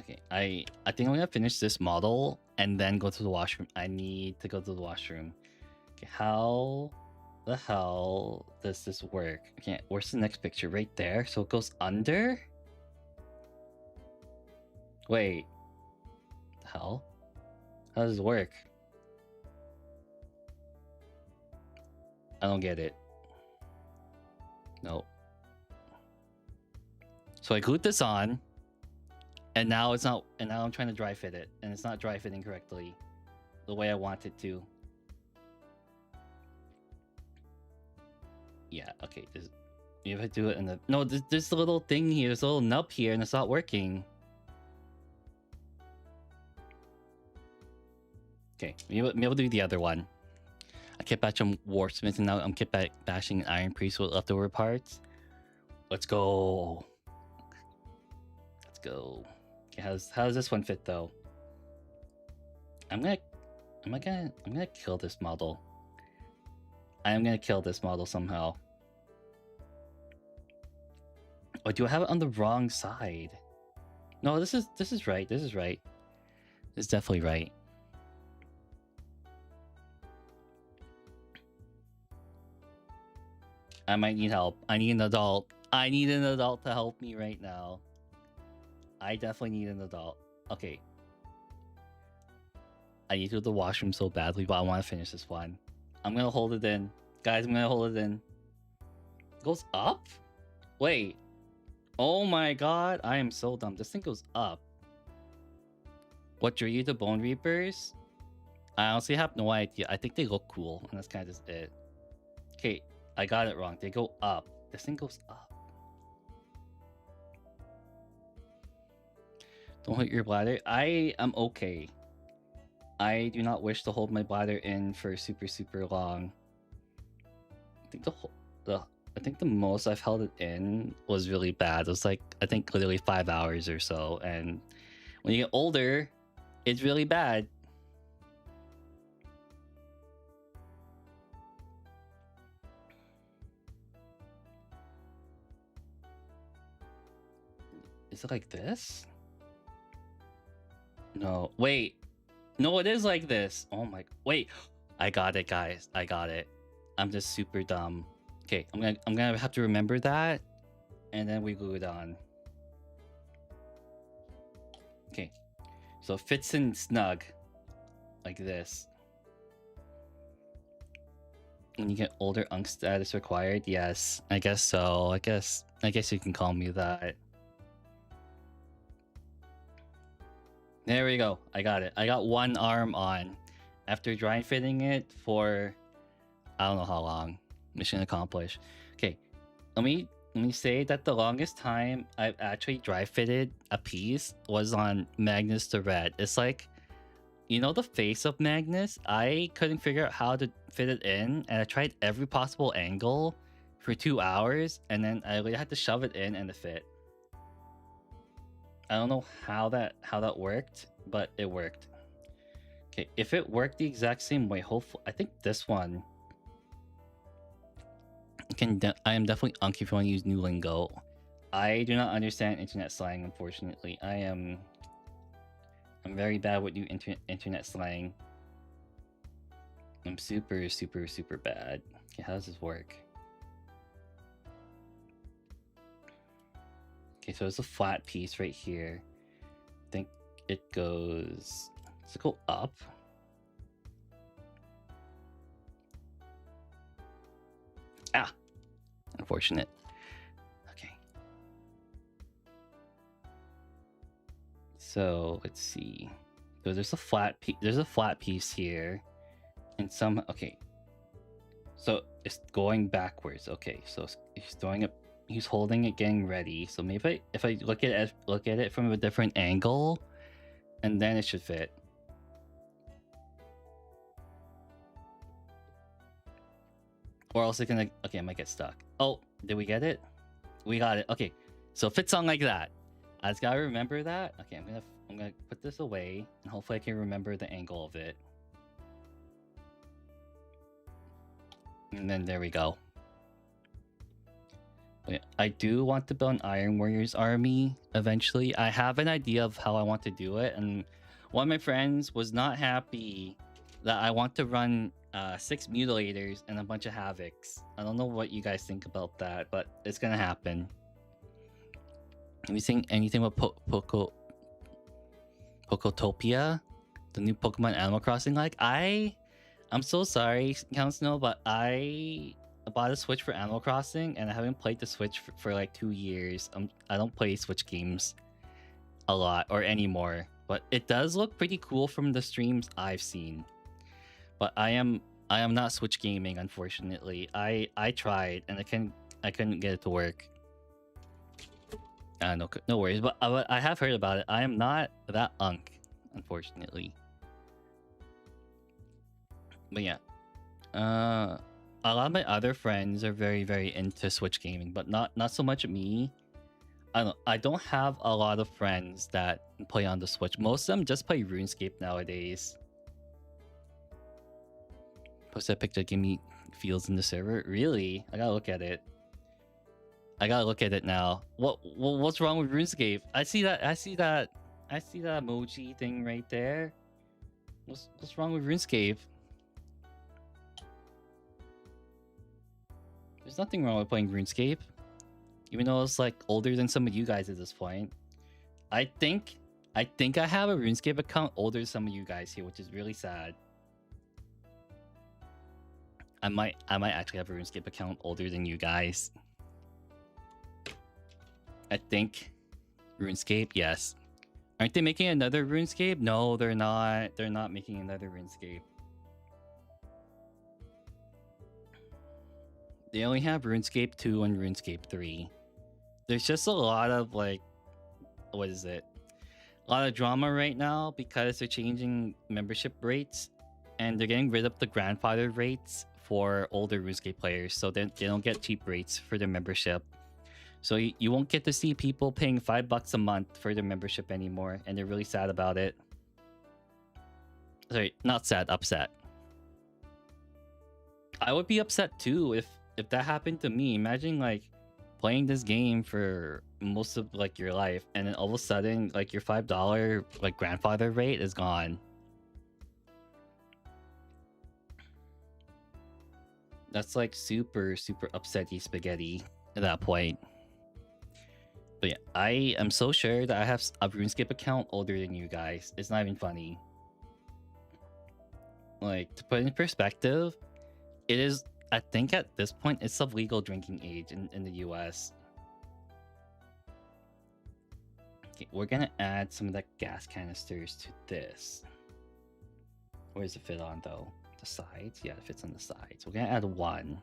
Okay, I think I'm gonna finish this model and then go to the washroom. I need to go to the washroom. Okay, how the hell does this work? Okay, where's the next picture? Right there. So it goes under? Wait. The hell? How does this work? I don't get it. Nope. So I glued this on, and now it's not. And now I'm trying to dry fit it, and it's not dry fitting correctly, the way I want it to. Yeah. Okay. You have to do it in the. No, there's a little thing here. There's a little nub here, and it's not working. Okay. Maybe we'll do the other one. I kept bashing Warpsmith, and now I'm kept bashing Iron Priest with leftover parts. Let's go. Let's go. Okay, how does this one fit though? I'm gonna kill this model. I am gonna kill this model somehow. Oh, do I have it on the wrong side? No, this is right. This is right. This is definitely right. I might need help. I need an adult. I need an adult to help me right now. I definitely need an adult. Okay. I need to go to the washroom so badly, but I want to finish this one. I'm gonna hold it in. Guys, I'm gonna hold it in. It goes up? Wait. Oh my god. I am so dumb. This thing goes up. What drew you to Bone Reapers? I honestly have no idea. I think they look cool, and that's kind of just it. Okay, I got it wrong. They go up. This thing goes up. Don't hit your bladder. I am okay. I do not wish to hold my bladder in for super long. I think the most I've held it in was really bad. It was like, I think literally 5 hours or so. And when you get older, it's really bad. Is it like this? No, wait. No, it is like this. Oh my, wait. I got it, guys. I got it. I'm just super dumb. Okay, I'm gonna have to remember that, and then we glue it on. Okay, so it fits in snug, like this. When you get older, unk status required. Yes, I guess so. I guess you can call me that. There we go. I got it. I got one arm on. After dry fitting it for I don't know how long. Mission accomplished. Okay, let me say that the longest time I've actually dry fitted a piece was on Magnus the Red. It's like, you know, the face of Magnus? I couldn't figure out how to fit it in, and I tried every possible angle for 2 hours, and then I really had to shove it in and it fit. I don't know how that worked, but it worked. Okay, if it worked the exact same way, hopefully, I think this one I am definitely unky if you want to use new lingo. I do not understand internet slang, unfortunately. I'm very bad with new internet slang. I'm super bad. Okay, how does this work? Okay, so it's a flat piece right here. I think it goes... Does it go up? Ah! Unfortunate. Okay. So, let's see. So there's a flat piece here. And some... Okay. So, it's going backwards. Okay, so he's throwing it... He's holding it, getting ready. So maybe if I look at it from a different angle, and then it should fit. Or else it's gonna... Okay, I might get stuck. Oh, did we get it? We got it. Okay, so it fits on like that. I just gotta remember that. Okay, I'm gonna put this away, and hopefully I can remember the angle of it. And then there we go. But I do want to build an Iron Warriors army eventually. I have an idea of how I want to do it, and one of my friends was not happy that I want to run 6 mutilators and a bunch of havocs. I don't know what you guys think about that, but it's gonna happen. Have you seen anything about Pokotopia, the new Pokemon Animal Crossing? Like, I'm so sorry, Count Snow, but I bought a Switch for Animal Crossing, and I haven't played the Switch for like 2 years. I don't play Switch games a lot or anymore, but it does look pretty cool from the streams I've seen. But I am not Switch gaming, unfortunately. I tried, and I couldn't get it to work. No worries. But I have heard about it. I am not that unk, unfortunately. But yeah, a lot of my other friends are very into Switch gaming, but not so much me. I don't have a lot of friends that play on the Switch. Most of them just play RuneScape nowadays. Post that picture, give me feels in the server. Really? I gotta look at it. I gotta look at it now. What's wrong with RuneScape? I see that emoji thing right there. What's wrong with RuneScape? There's nothing wrong with playing RuneScape, even though it's like older than some of you guys at this point. I think I have a RuneScape account older than some of you guys here, which is really sad. I might actually have a RuneScape account older than you guys. I think RuneScape, yes. Aren't they making another RuneScape? No, they're not. They're not making another RuneScape. They only have RuneScape 2 and RuneScape 3. There's just a lot of like, what is it? A lot of drama right now because they're changing membership rates, and they're getting rid of the grandfather rates for older RuneScape players, so they don't get cheap rates for their membership. So you won't get to see people paying $5 a month for their membership anymore, and they're really sad about it. Sorry, not sad, upset. I would be upset too if that happened to me. Imagine like playing this game for most of like your life, and then all of a sudden like your $5 like grandfather rate is gone. That's like super upsetty spaghetti at that point. But yeah, I am so sure that I have a RuneScape account older than you guys. It's not even funny. Like, to put in perspective, it is, I think at this point, it's of legal drinking age in the US. Okay, we're gonna add some of the gas canisters to this. Where does it fit on though? The sides? Yeah, it fits on the sides. We're gonna add one.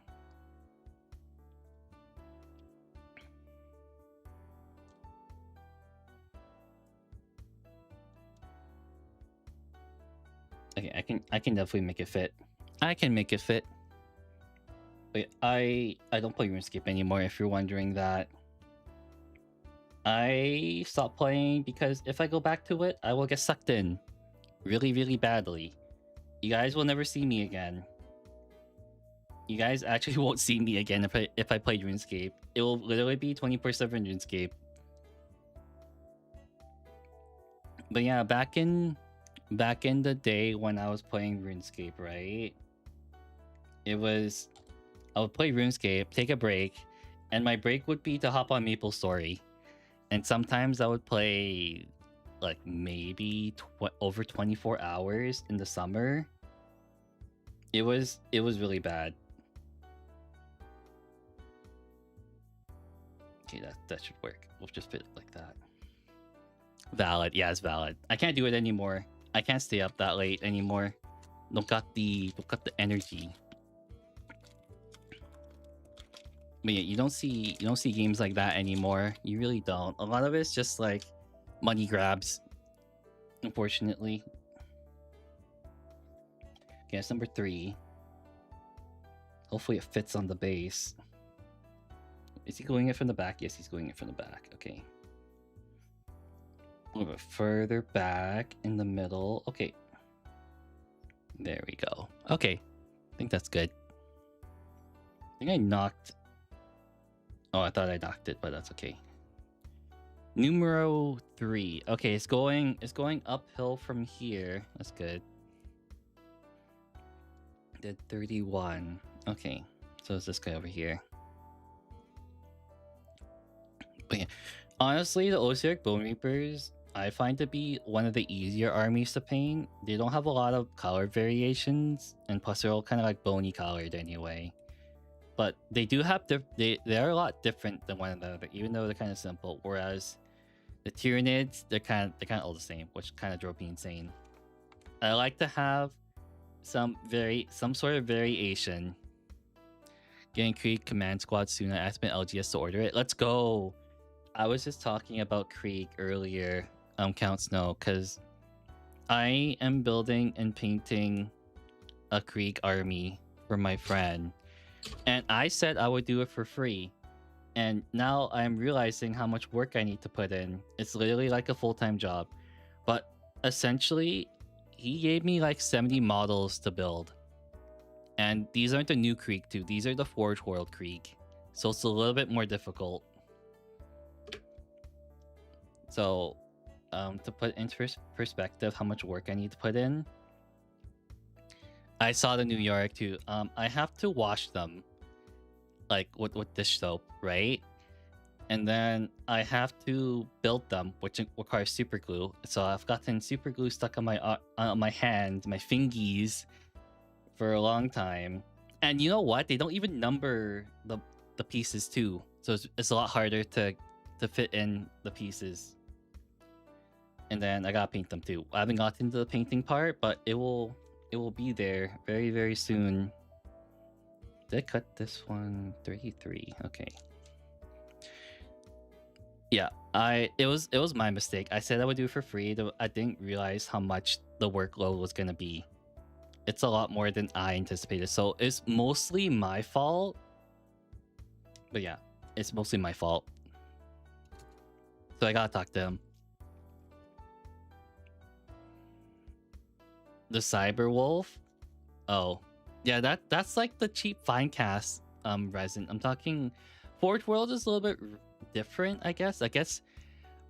Okay, I can definitely make it fit. I can make it fit. But I don't play RuneScape anymore, if you're wondering that. I stopped playing because if I go back to it, I will get sucked in really badly. You guys will never see me again. You guys actually won't see me again if I play RuneScape. It will literally be 24/7 RuneScape. But yeah, back in the day when I was playing RuneScape, right? It was, I would play RuneScape, take a break, and my break would be to hop on MapleStory. And sometimes I would play like maybe over 24 hours in the summer. It was really bad. Okay, that should work. We'll just fit it like that. Valid. Yeah, it's valid. I can't do it anymore. I can't stay up that late anymore. Don't got the energy. But yeah, you don't see games like that anymore. You really don't. A lot of it's just like money grabs, unfortunately. Okay, that's number 3. Hopefully it fits on the base. Is he going it from the back? Yes, he's going it from the back. Okay. A little bit further back in the middle. Okay. There we go. Okay. I think that's good. I think I knocked... Oh, I thought I knocked it, but that's okay. Numero 3. Okay, it's going uphill from here. That's good. Did 31. Okay. So it's this guy over here. But yeah, honestly, the Osieric Bone Reapers, I find to be one of the easier armies to paint. They don't have a lot of color variations, and plus they're all kind of like bony colored anyway. But they do have they're a lot different than one another, even though they're kind of simple. Whereas the Tyranids, they're kind of all the same, which kind of drove me insane. I like to have some sort of variation. Getting Krieg Command Squad soon. I asked my LGS to order it. Let's go. I was just talking about Krieg earlier, Count Snow, because I am building and painting a Krieg army for my friend. And I said I would do it for free. And now I'm realizing how much work I need to put in. It's literally like a full-time job. But essentially, he gave me like 70 models to build. And these aren't the new Krieg too. These are the Forge World Krieg. So it's a little bit more difficult. So, to put into perspective how much work I need to put in, I saw the New York too. I have to wash them, like with dish soap, right? And then I have to build them, which requires super glue. So I've gotten super glue stuck on my hands, my fingies, for a long time. And you know what? They don't even number the pieces too, so it's a lot harder to fit in the pieces. And then I gotta paint them too. I haven't gotten to the painting part, but it will be there very soon. Did I cut this one? 33. Okay. Yeah, it was my mistake. I said I would do it for free, though I didn't realize how much the workload was gonna be. It's a lot more than I anticipated, so it's mostly my fault. But yeah, it's mostly my fault. So I gotta talk to him. The Cyber Wolf? Oh, yeah, that's like the cheap Finecast resin. I'm talking Forge World is a little bit different, I guess. I guess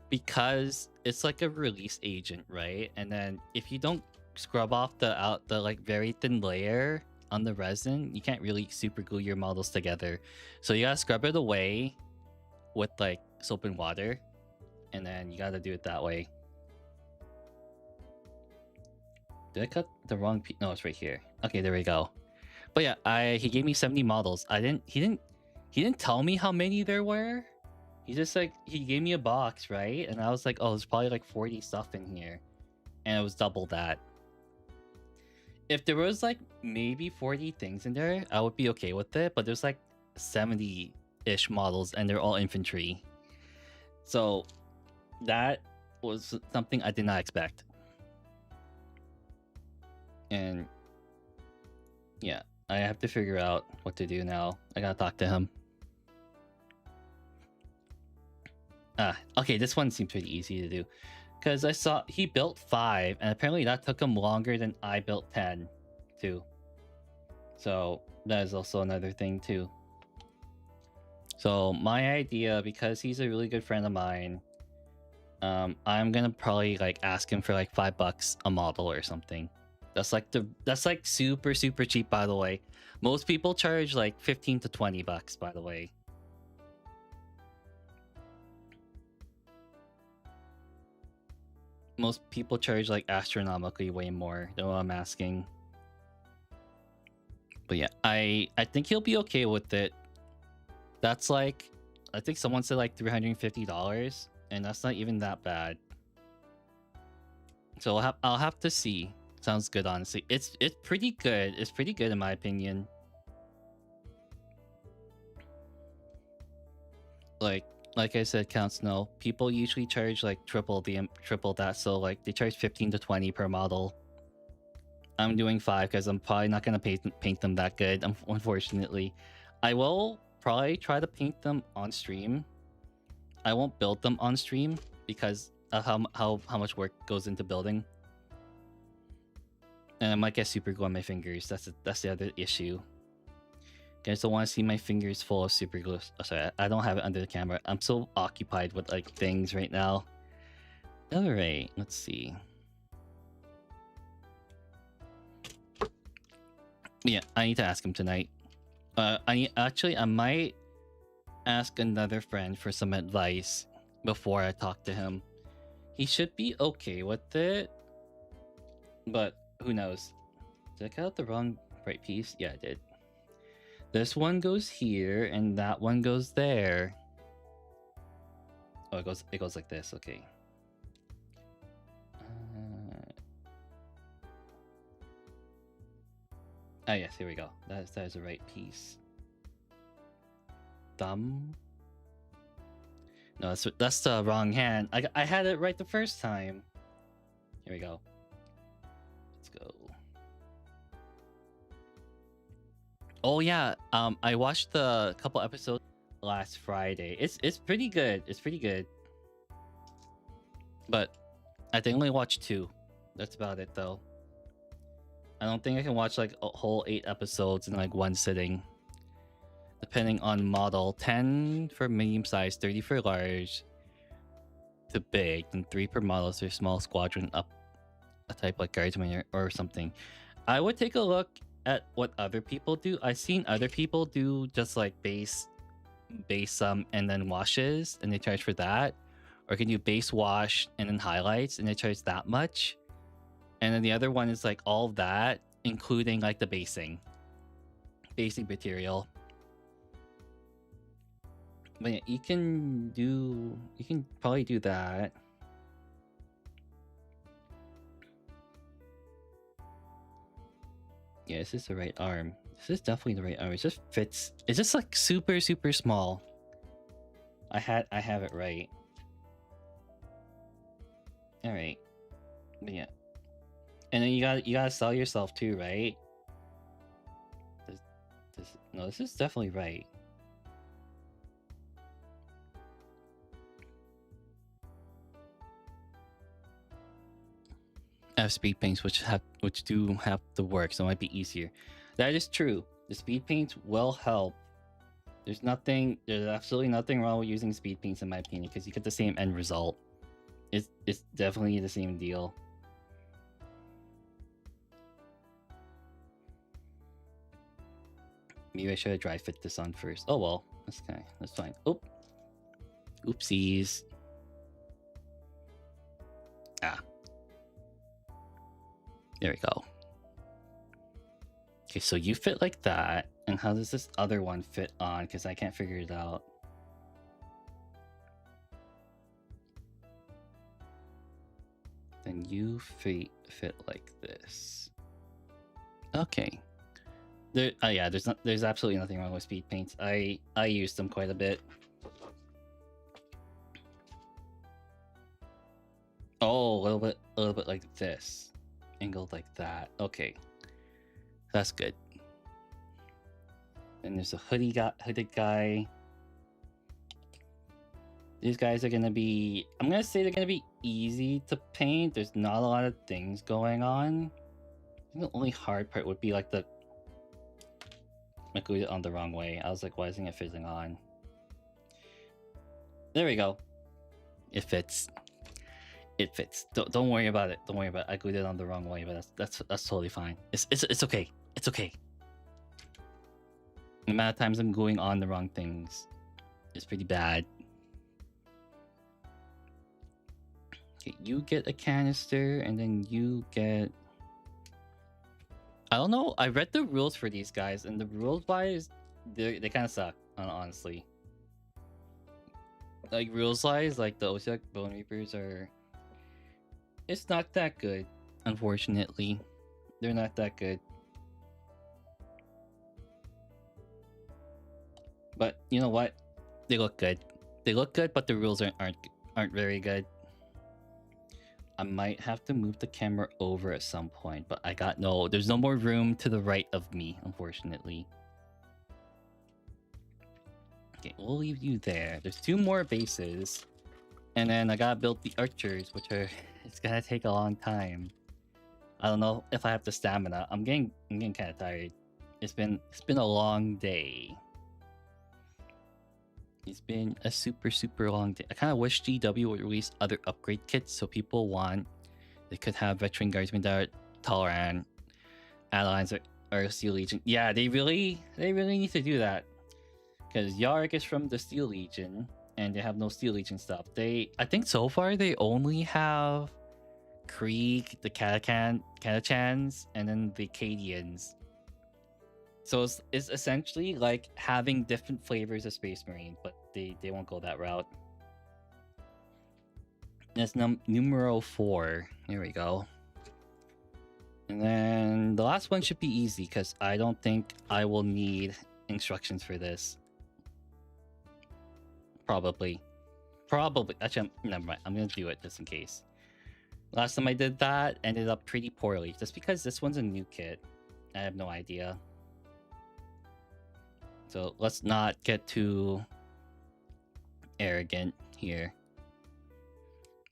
because it's like a release agent, right? And then if you don't scrub off the like very thin layer on the resin, you can't really super glue your models together. So you gotta scrub it away with like soap and water, and then you gotta do it that way. Did I cut the wrong piece? No, it's right here. Okay, there we go. But yeah, he gave me 70 models. He didn't tell me how many there were. He just like he gave me a box, right? And I was like, oh, there's probably like 40 stuff in here. And it was double that. If there was like maybe 40 things in there, I would be okay with it. But there's like 70-ish models and they're all infantry. So that was something I did not expect. And yeah, I have to figure out what to do now. I gotta talk to him. Okay, this one seems pretty easy to do. Because I saw he built 5, and apparently that took him longer than I built 10, too. So that is also another thing, too. So my idea, because he's a really good friend of mine, I'm gonna probably like ask him for like $5 a model or something. That's like super cheap, by the way. Most people charge like 15 to 20 bucks, by the way. Most people charge like astronomically way more than what I'm asking. But yeah, I think he'll be okay with it. That's like, I think someone said like $350, and that's not even that bad. So I'll have to see. Sounds good, honestly. It's pretty good. It's pretty good in my opinion. Like I said, Count Snow, people usually charge like triple that, so like they charge 15 to 20 per model. I'm doing 5 because I'm probably not gonna paint them that good, unfortunately. I will probably try to paint them on stream. I won't build them on stream because of how much work goes into building. And I might get super glue on my fingers. That's the other issue. You guys don't want to see my fingers full of super glue. Oh, sorry, I don't have it under the camera. I'm so occupied with like things right now. All right, let's see. Yeah, I need to ask him tonight. I might ask another friend for some advice before I talk to him. He should be okay with it, but who knows? Did I cut out the wrong right piece? Yeah, I did. This one goes here, and that one goes there. Oh, it goes like this. Okay. Yes, here we go. That is the right piece. Thumb. No, that's the wrong hand. I had it right the first time. Here we go. Let's go. Oh yeah, I watched the couple episodes last Friday. It's pretty good. It's pretty good. But I think I only watched 2. That's about it though. I don't think I can watch like a whole 8 episodes in like one sitting. Depending on model. 10 for medium size, 30 for large to big, and 3 per model so small squadron up a type like guardsman or something. I would take a look at what other people do. I've seen other people do just like base and then washes, and they charge for that. Or can do base wash and then highlights, and they charge that much. And then the other one is like all of that, including like the basing material. But yeah, you can probably do that. Yeah, this is the right arm. This is definitely the right arm. It just fits. It's just like super small. I have it right. All right. But yeah. And then you gotta sell yourself too, right? This is definitely right. I have speed paints which do have to work, so it might be easier. That is true. The speed paints will help There's absolutely nothing wrong with using speed paints in my opinion, because you get the same end result. It's definitely the same deal. Maybe I should have dry fit this on first. Oh well, that's fine. Oh, oopsies. Ah, there we go. Okay, so you fit like that, and how does this other one fit on? Because I can't figure it out. Then you fit like this. Okay. Yeah, there's absolutely nothing wrong with speed paints. I use them quite a bit. Oh, a little bit like this, angled like that. Okay, that's good. And there's a hooded guy. These guys are gonna be, I'm gonna say they're gonna be easy to paint. There's not a lot of things going on. I think the only hard part would be like I glued it on the wrong way. I was like, why isn't it fitting on? There we go. It fits. It fits. Don't worry about it. Don't worry about it. I glued it on the wrong way, but that's totally fine. It's okay. It's okay. The amount of times I'm gluing on the wrong things is pretty bad. Okay, you get a canister, and then you get... I don't know. I read the rules for these guys, and the rules wise, they kind of suck, honestly. Like rules wise, like the Osiak Bone Reapers are... It's not that good, unfortunately. They're not that good. But you know what? They look good. They look good, but the rules aren't very good. I might have to move the camera over at some point, but there's no more room to the right of me, unfortunately. Okay, we'll leave you there. There's 2 more bases. And then I gotta build the archers, which are... It's gonna take a long time. I don't know if I have the stamina. I'm getting kind of tired. It's been a long day. It's been a super long day. I kind of wish GW would release other upgrade kits so people they could have veteran guardsmen that are tolerant, allies or Steel Legion. Yeah, they really need to do that, because Yarick is from the Steel Legion and they have no Steel Legion stuff. I think so far they only have Krieg, the Catachans, and then the Cadians. So it's essentially like having different flavors of Space Marine, but they won't go that route. That's numero 4. There we go. And then the last one should be easy, because I don't think I will need instructions for this. Probably. Actually, never mind. I'm gonna do it just in case. Last time I did that, ended up pretty poorly, just because this one's a new kit. I have no idea. So let's not get too arrogant here.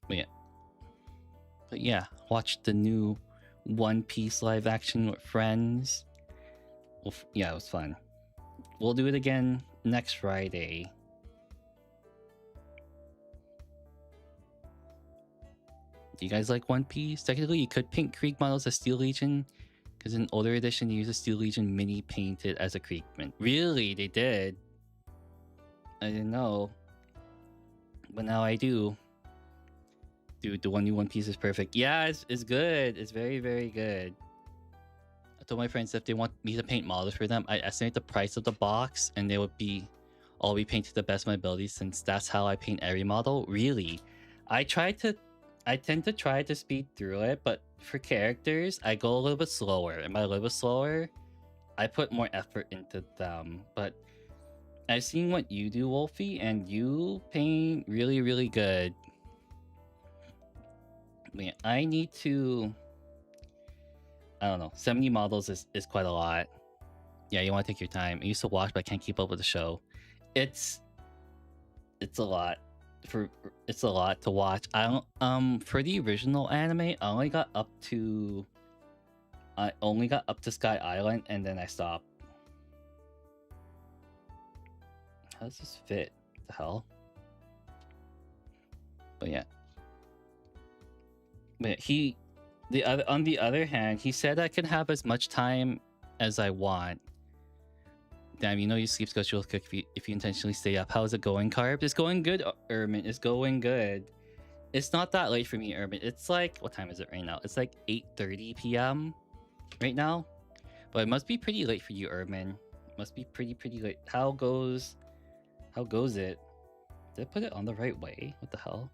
But yeah, watch the new One Piece live action with friends. Well, yeah, it was fun. We'll do it again next Friday. Do you guys like One Piece? Technically, you could paint Krieg models as Steel Legion, because in older edition, you use a Steel Legion mini painted as a Kriegman. Really? They did? I didn't know. But now I do. Dude, the new One Piece is perfect. Yeah, it's good. It's very good. I told my friends if they want me to paint models for them, I estimate the price of the box, and they would all be painted to the best of my abilities, since that's how I paint every model. Really? I tend to try to speed through it, but for characters, I go a little bit slower. And by a little bit slower, I put more effort into them. But I've seen what you do, Wolfie, and you paint really good. Man, I need to... I don't know. 70 models is quite a lot. Yeah, you want to take your time. I used to watch, but I can't keep up with the show. It's a lot. It's a lot to watch. I don't for the original anime, I only got up to Sky Island, and then I stopped. How does this fit? What the hell? But yeah. But on the other hand, he said I can have as much time as I want. Damn, you know your sleep schedule will cook if you intentionally stay up. How is it going, Carb? It's going good, Ermin. It's going good. It's not that late for me, Ermin. It's like, what time is it right now? It's like 8:30 p.m. right now. But it must be pretty late for you, Ermin. Must be pretty late. How goes it? Did I put it on the right way? What the hell?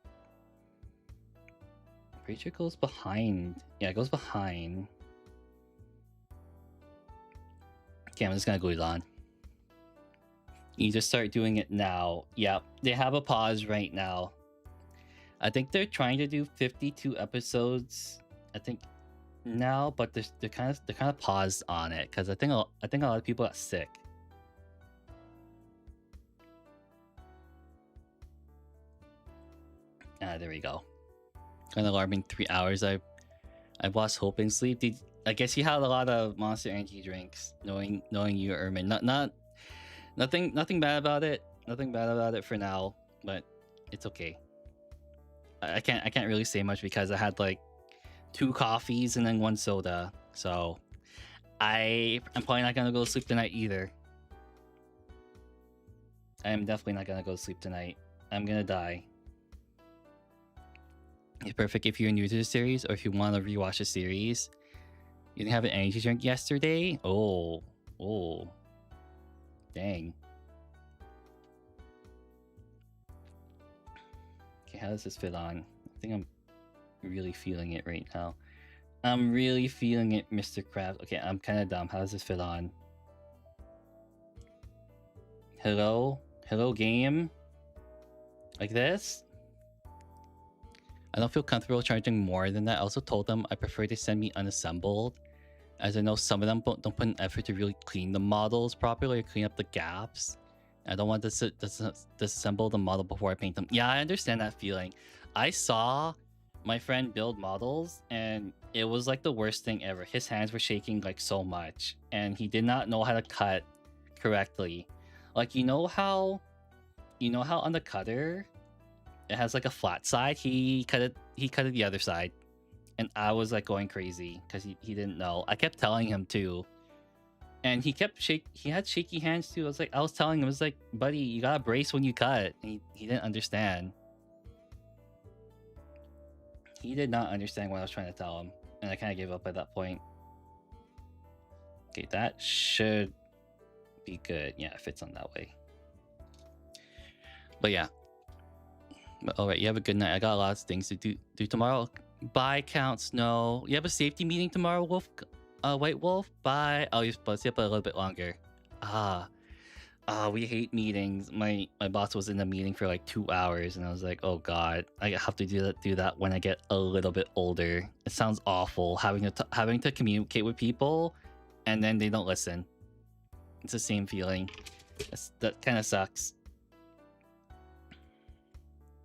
Pretty sure it goes behind. Yeah, it goes behind. Okay, I'm just gonna glue it on. You just start doing it now. Yeah, they have a pause right now. I think they're trying to do 52 episodes. I think now, but they're kind of paused on it because I think a lot of people got sick. There we go. An alarming 3 hours. I've lost hope in sleep. I guess you had a lot of Monster Energy drinks. Knowing you, Ermin. Nothing bad about it. Nothing bad about it for now, but it's okay. I can't really say much because I had like 2 coffees and then 1 soda. So I'm probably not gonna go to sleep tonight either. I am definitely not gonna go to sleep tonight. I'm gonna die. It's perfect if you're new to the series or if you want to rewatch the series. You didn't have an energy drink yesterday? Oh. Dang. Okay, how does this fit on? I think I'm really feeling it right now. I'm really feeling it, Mr. Krabs. Okay, I'm kind of dumb. How does this fit on? Hello? Hello, game? Like this? I don't feel comfortable charging more than that. I also told them I prefer they send me unassembled, as I know some of them don't put an effort to really clean the models properly or clean up the gaps. I don't want to disassemble the model before I paint them. Yeah, I understand that feeling. I saw my friend build models and it was like the worst thing ever. His hands were shaking like so much and he did not know how to cut correctly. Like, you know how on the cutter it has like a flat side? He cut it the other side. And I was like going crazy because he didn't know. I kept telling him too. And he had shaky hands too. I was telling him, I was like, buddy, you gotta brace when you cut. And he didn't understand. He did not understand what I was trying to tell him. And I kind of gave up at that point. Okay, that should be good. Yeah, it fits on that way. But yeah. All right, you have a good night. I got a lot of things to do tomorrow. Bye, Count Snow. You have a safety meeting tomorrow, Wolf? White Wolf? Bye. Oh, you're supposed to stay up a little bit longer. We hate meetings. My boss was in a meeting for like 2 hours, and I was like, oh god, I have to do that when I get a little bit older. It sounds awful having to communicate with people, and then they don't listen. It's the same feeling. That kind of sucks.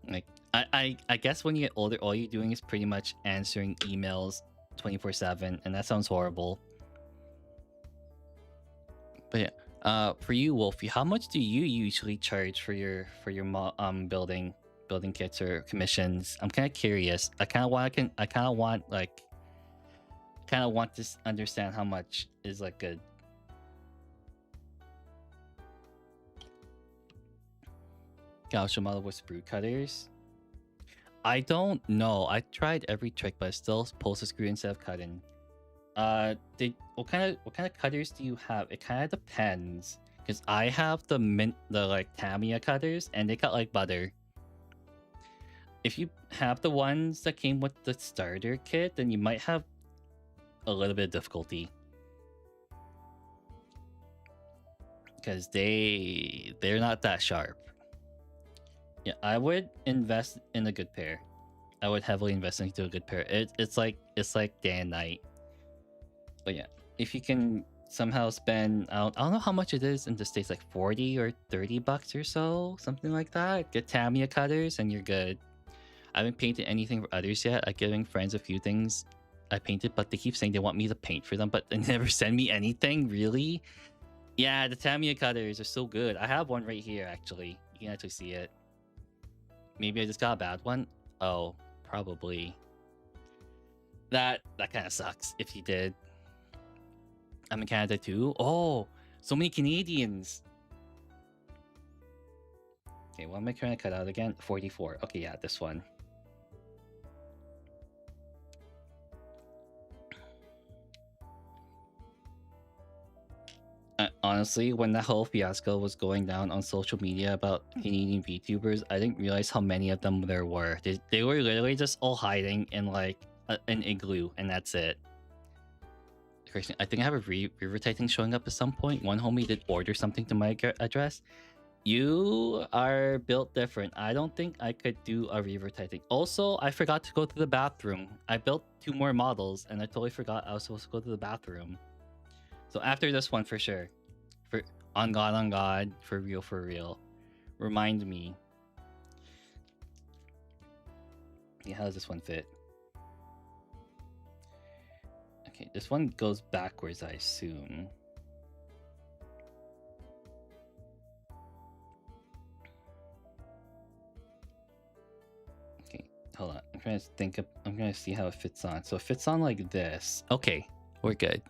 Like I guess when you get older, all you're doing is pretty much answering emails 24/7, and that sounds horrible. But yeah, for you, Wolfie, how much do you usually charge for your building kits or commissions? I'm kind of curious. I kind of want to understand how much is like good. Gaucho model with sprue cutters. I don't know. I tried every trick, but I still pulls the screw instead of cutting. What kind of cutters do you have? It kind of depends, because I have the like Tamiya cutters, and they cut like butter. If you have the ones that came with the starter kit, then you might have a little bit of difficulty, because they're not that sharp. Yeah, I would invest in a good pair. I would heavily invest into a good pair. It's like day and night. But yeah, if you can somehow spend, I don't know how much it is in the States, like 40 or 30 bucks or so, something like that. Get Tamiya cutters and you're good. I haven't painted anything for others yet. I'm giving friends a few things I painted, but they keep saying they want me to paint for them, but they never send me anything, really. Yeah, the Tamiya cutters are so good. I have one right here, actually. You can actually see it. Maybe I just got a bad one. Oh, probably. That kind of sucks if you did. I'm in Canada too. Oh, so many Canadians. Okay, what am I trying to cut out again? 44. Okay, yeah, this one. Honestly, when that whole fiasco was going down on social media about Canadian VTubers, I didn't realize how many of them there were. They were literally just all hiding in like an igloo, and that's it. Christian, I think I have a river titan showing up at some point. One homie did order something to my address. You are built different. I don't think I could do a river titan. Also, I forgot to go to the bathroom. I built 2 more models, and I totally forgot I was supposed to go to the bathroom. So after this one, for sure. For on God, for real. Remind me. Yeah, how does this one fit? Okay, this one goes backwards, I assume. Okay, hold on. I'm trying to think of. I'm gonna see how it fits on. So it fits on like this. Okay, we're good.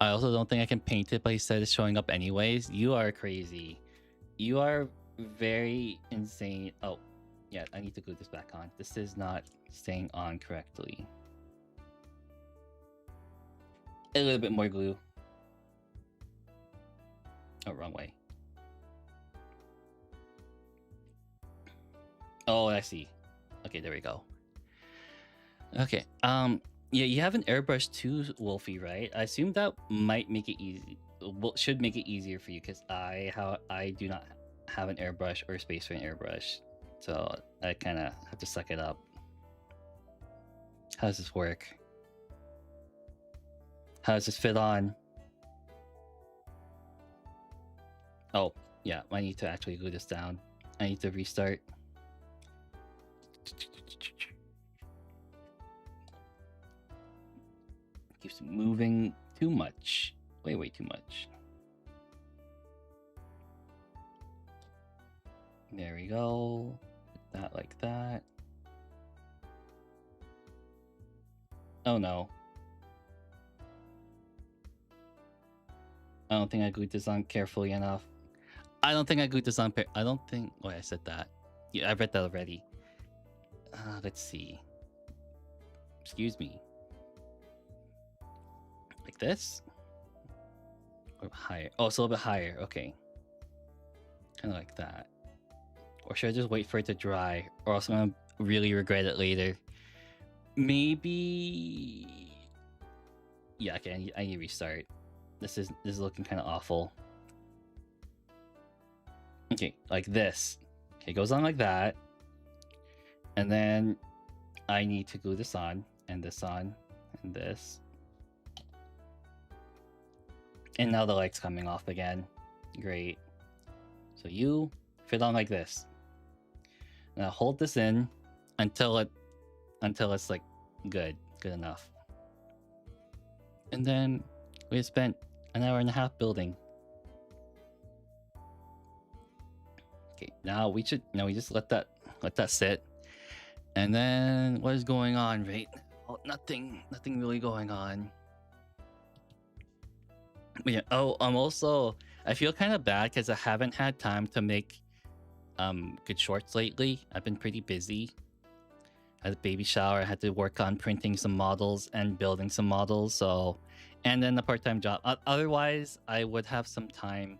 I also don't think I can paint it, but he said it's showing up anyways. You are crazy. You are very insane. Oh, yeah, I need to glue this back on. This is not staying on correctly. A little bit more glue. Oh, wrong way. Oh, I see. Okay, there we go. Okay. Yeah, you have an airbrush too, Wolfie, right? I assume that might make it easy. Well, should make it easier for you because I do not have an airbrush or space for an airbrush, so I kind of have to suck it up. How does this work? How does this fit on? Oh, yeah, I need to actually glue this down. I need to restart. Keeps moving too much. Way too much. There we go. Put that like that. Oh no. I don't think I glued this on carefully enough. I don't think I glued this on. I don't think. Oh, I said that. Yeah, I read that already. Let's see. Excuse me. Like this? Or higher? Oh, it's a little bit higher. Okay. Kind of like that. Or should I just wait for it to dry? Or else I'm gonna really regret it later. Maybe. Yeah. Okay. I need to restart. This is looking kind of awful. Okay, like this. Okay, it goes on like that. And then I need to glue this on, and this on, and this. And now the light's coming off again. Great. So you fit on like this. Now hold this in until it's like good enough. And then we spent an hour and a half building. Okay, now we just let that sit. And then what is going on right now? Oh, nothing really going on. But yeah, I feel kind of bad because I haven't had time to make good shorts lately. I've been pretty busy. I had a baby shower. I had to work on printing some models and building some models. So, and then a part-time job. Otherwise, I would have some time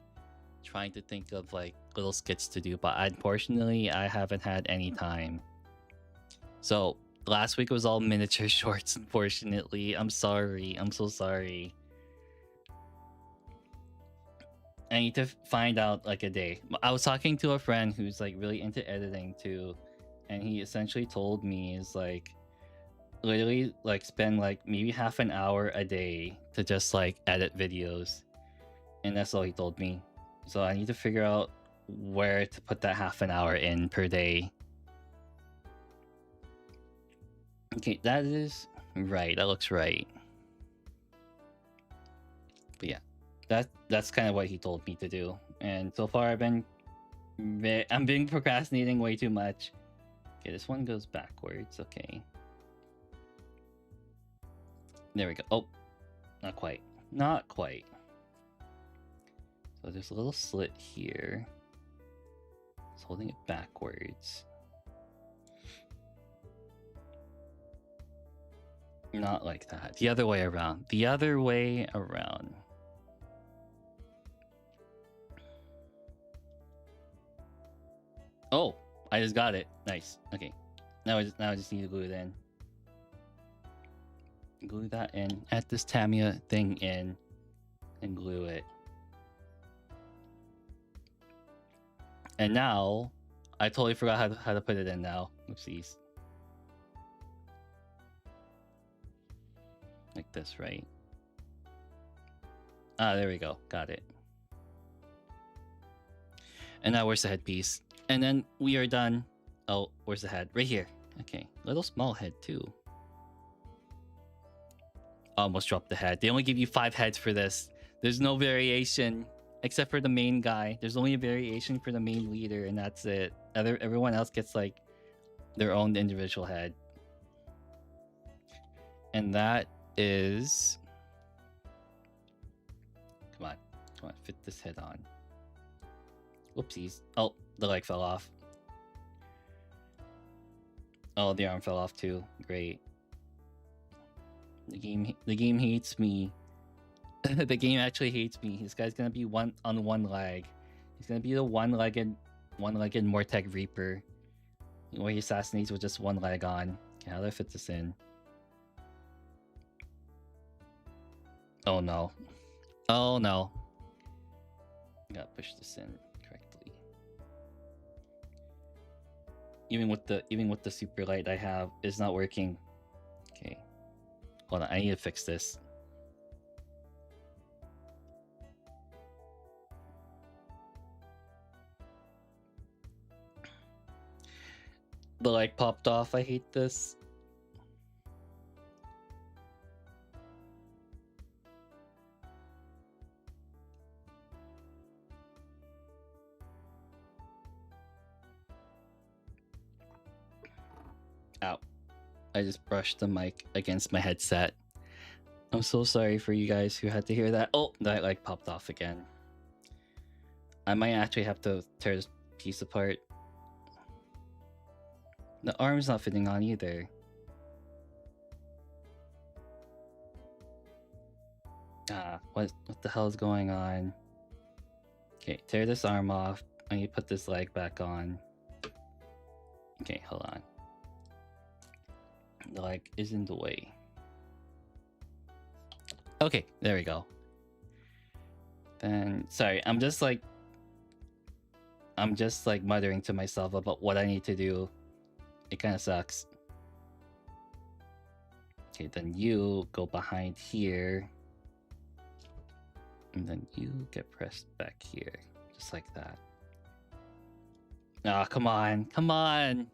trying to think of like little skits to do. But unfortunately, I haven't had any time. So last week was all miniature shorts. Unfortunately, I'm sorry. I'm so sorry. I need to find out like a day. I was talking to a friend who's like really into editing too, and he essentially told me is like literally like spend like maybe half an hour a day to just like edit videos, and that's all he told me. So I need to figure out where to put that half an hour in per day. Okay, that is right. That looks right. But yeah, That's kind of what he told me to do, and so far I'm being procrastinating way too much. Okay, this one goes backwards. Okay, there we go. Oh, not quite. Not quite. So there's a little slit here. It's holding it backwards. Not like that. The other way around. The other way around. Oh, I just got it. Nice. Okay. Now I just need to glue it in. Glue that in. Add this Tamiya thing in. And glue it. And now, I totally forgot how to put it in now. Oopsies. Like this, right? Ah, there we go. Got it. And now where's the headpiece? And then we are done. Oh, where's the head? Right here. Okay. Little small head too. Almost dropped the head. They only give you 5 heads for this. There's no variation except for the main guy. There's only a variation for the main leader, and that's it. Everyone else gets like their own individual head. And that is... Come on, fit this head on. Whoopsies. Oh, the leg fell off. Oh, the arm fell off too. Great. The game hates me. The game actually hates me. This guy's gonna be on one leg. He's gonna be the one-legged Mortec Reaper, where he assassinates with just one leg on. Okay, how do I fit this in? Oh no! Oh no! Gotta push this in correctly. Even with the super light I have, it's not working. Okay, hold on. I need to fix this. The leg popped off. I hate this. Ow. I just brushed the mic against my headset. I'm so sorry for you guys who had to hear that. Oh, that leg popped off again. I might actually have to tear this piece apart. The arm's not fitting on either. Ah, what the hell is going on? Okay, tear this arm off. I need to put this leg back on. Okay, hold on. The leg is in the way. Okay, there we go. Then, sorry, I'm just like muttering to myself about what I need to do. It kind of sucks. Okay, then you go behind here. And then you get pressed back here. Just like that. Ah, oh, come on. Come on.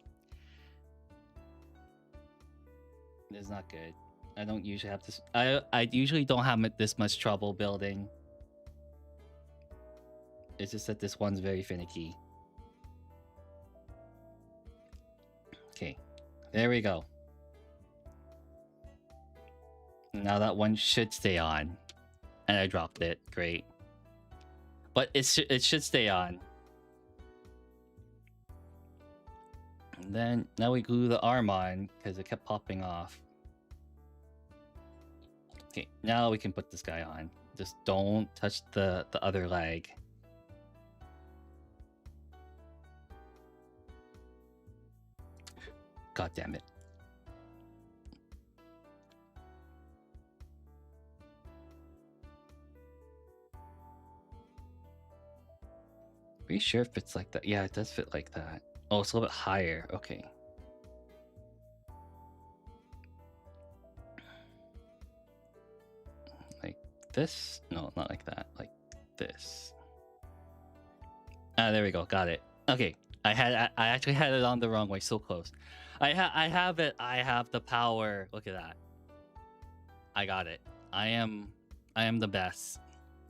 This is not good. I don't usually have this. I usually don't have this much trouble building. It's just that this one's very finicky. Okay, there we go. Now that one should stay on. And I dropped it. Great. But it should stay on. And then now we glue the arm on because it kept popping off. Okay, now we can put this guy on. Just don't touch the other leg. God damn it. Pretty sure it fits like that. Yeah, it does fit like that. Oh, it's a little bit higher. Okay. Like this? No, not like that. Like this. Ah, there we go. Got it. Okay. I actually had it on the wrong way. So close. I have it. I have the power. Look at that. I got it. I am the best.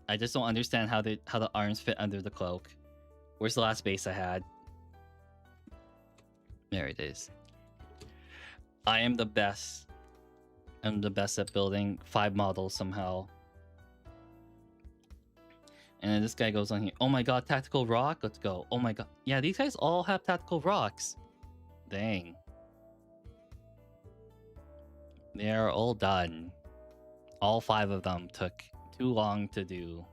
I just don't understand how the arms fit under the cloak. Where's the last base I had? There it is. I am the best. I'm the best at building 5 models somehow. And then this guy goes on here. Oh my god, tactical rock. Let's go. Oh my god. Yeah, these guys all have tactical rocks. Dang. They are all done. All 5 of them took too long to do.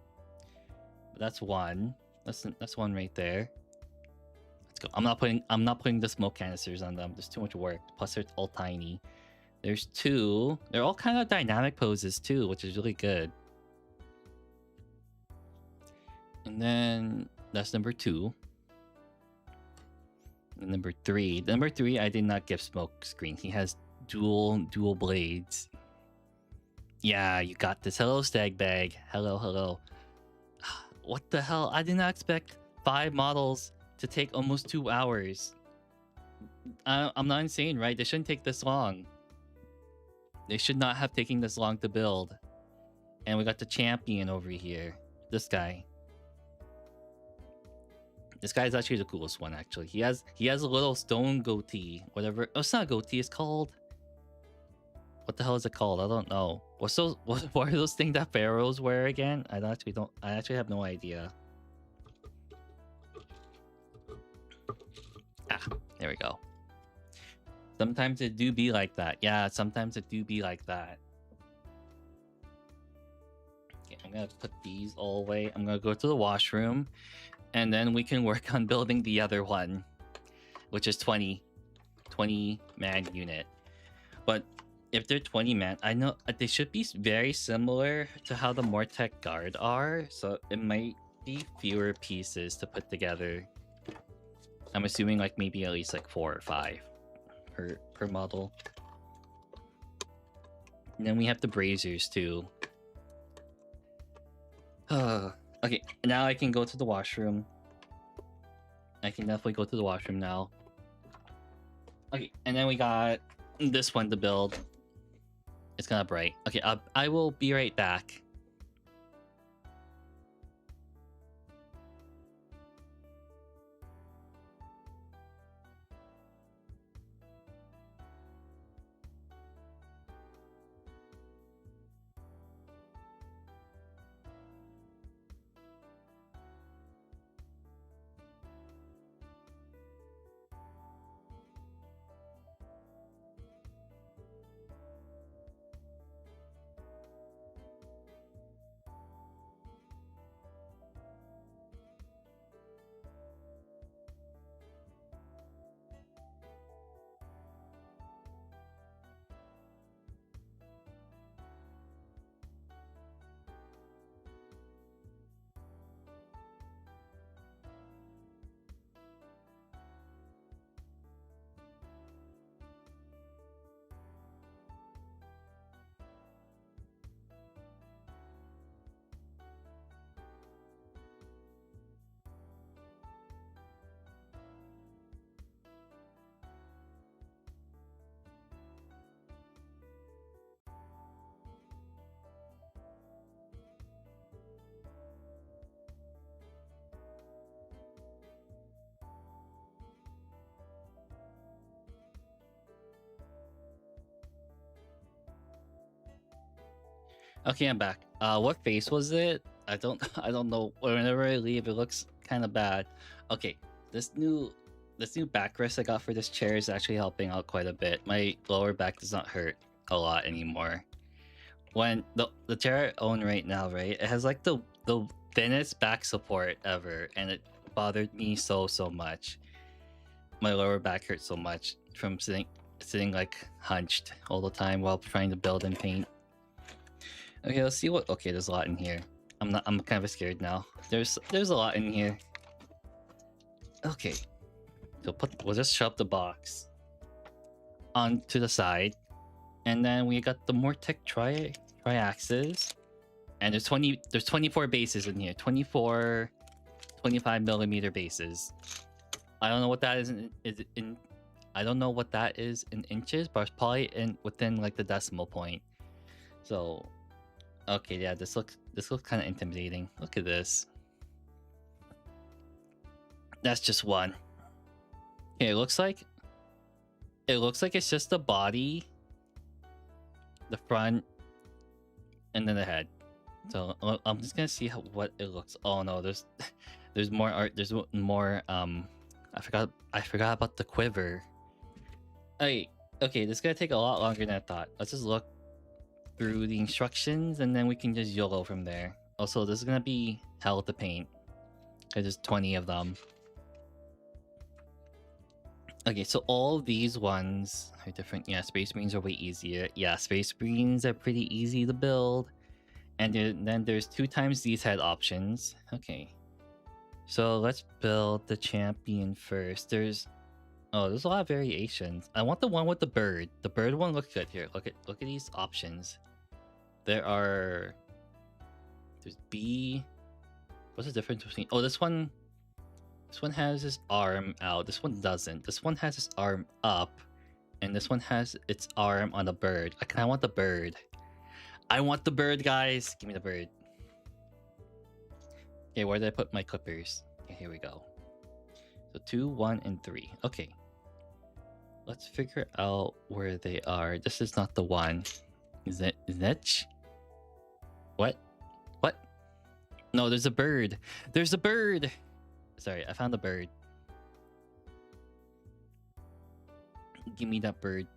But that's one. That's one right there. Let's go. I'm not putting the smoke canisters on them. There's too much work. Plus they're all tiny. There's 2. They're all kind of dynamic poses too, which is really good. And then that's number 2. And number 3. Number 3, I did not give smoke screen. He has dual blades. Yeah, you got this. Hello, Stag Bag. Hello. What the hell? I did not expect 5 models to take almost 2 hours. I'm not insane, right? They shouldn't take this long. They should not have taken this long to build. And we got the champion over here. This guy. This guy is actually the coolest one, actually. He has a little stone goatee. Whatever. Oh, it's not a goatee. It's called... What the hell is it called? I don't know. What are those things that pharaohs wear again? I actually have no idea. Ah, there we go. Sometimes it do be like that. Yeah, sometimes it do be like that. Okay, I'm gonna put these all away. I'm gonna go to the washroom, and then we can work on building the other one, which is 20 man unit. But if they're 20 man, I know they should be very similar to how the Mortec guard are, so it might be fewer pieces to put together. I'm assuming like maybe at least like 4 or 5 per model. And then we have the braziers too. Okay, now I can go to the washroom. I can definitely go to the washroom now. Okay, and then we got this one to build. It's kind of bright. Okay, I will be right back. Okay, I'm back. What face was it? I don't know. Whenever I leave, it looks kind of bad. Okay, this new backrest I got for this chair is actually helping out quite a bit. My lower back does not hurt a lot anymore. When the chair I own right now, right, it has like the thinnest back support ever, and it bothered me so much. My lower back hurt so much from sitting like hunched all the time while trying to build and paint. Okay, let's see what. Okay, there's a lot in here. I'm kind of scared now. There's a lot in here. Okay, so we'll just shove the box onto the side, and then we got the Mortec tri-axis, and there's 24 bases in here. 24 25mm bases. I don't know what that is in I don't know what that is in inches, but it's probably within like the decimal point. So Okay, yeah, this looks kind of intimidating. Look at this. That's just one. Okay, it looks like it's just the body, the front, and then the head. So I'm just gonna see what it looks. Oh no, there's there's more art. There's more. I forgot about the quiver. Okay, this is gonna take a lot longer than I thought. Let's just look through the instructions and then we can just YOLO from there. Also, this is gonna be hell to paint because there's 20 of them. Okay, so all these ones are different. Yeah, Space Marines are way easier. Yeah, Space Marines are pretty easy to build. And then there's 2 times these head options. Okay. So let's build the champion first. There's a lot of variations. I want the one with the bird. The bird one looks good here. Look at these options. There's B. What's the difference between? Oh, this one has his arm out. This one doesn't. This one has his arm up, and this one has its arm on the bird. I kind of want the bird. I want the bird, guys. Give me the bird. Okay, where did I put my clippers? Okay, here we go. So 2, 1, and 3. Okay. Let's figure out where they are. This is not the one. Is it? What? No, there's a bird. There's a bird. Sorry, I found the bird. Give me that bird.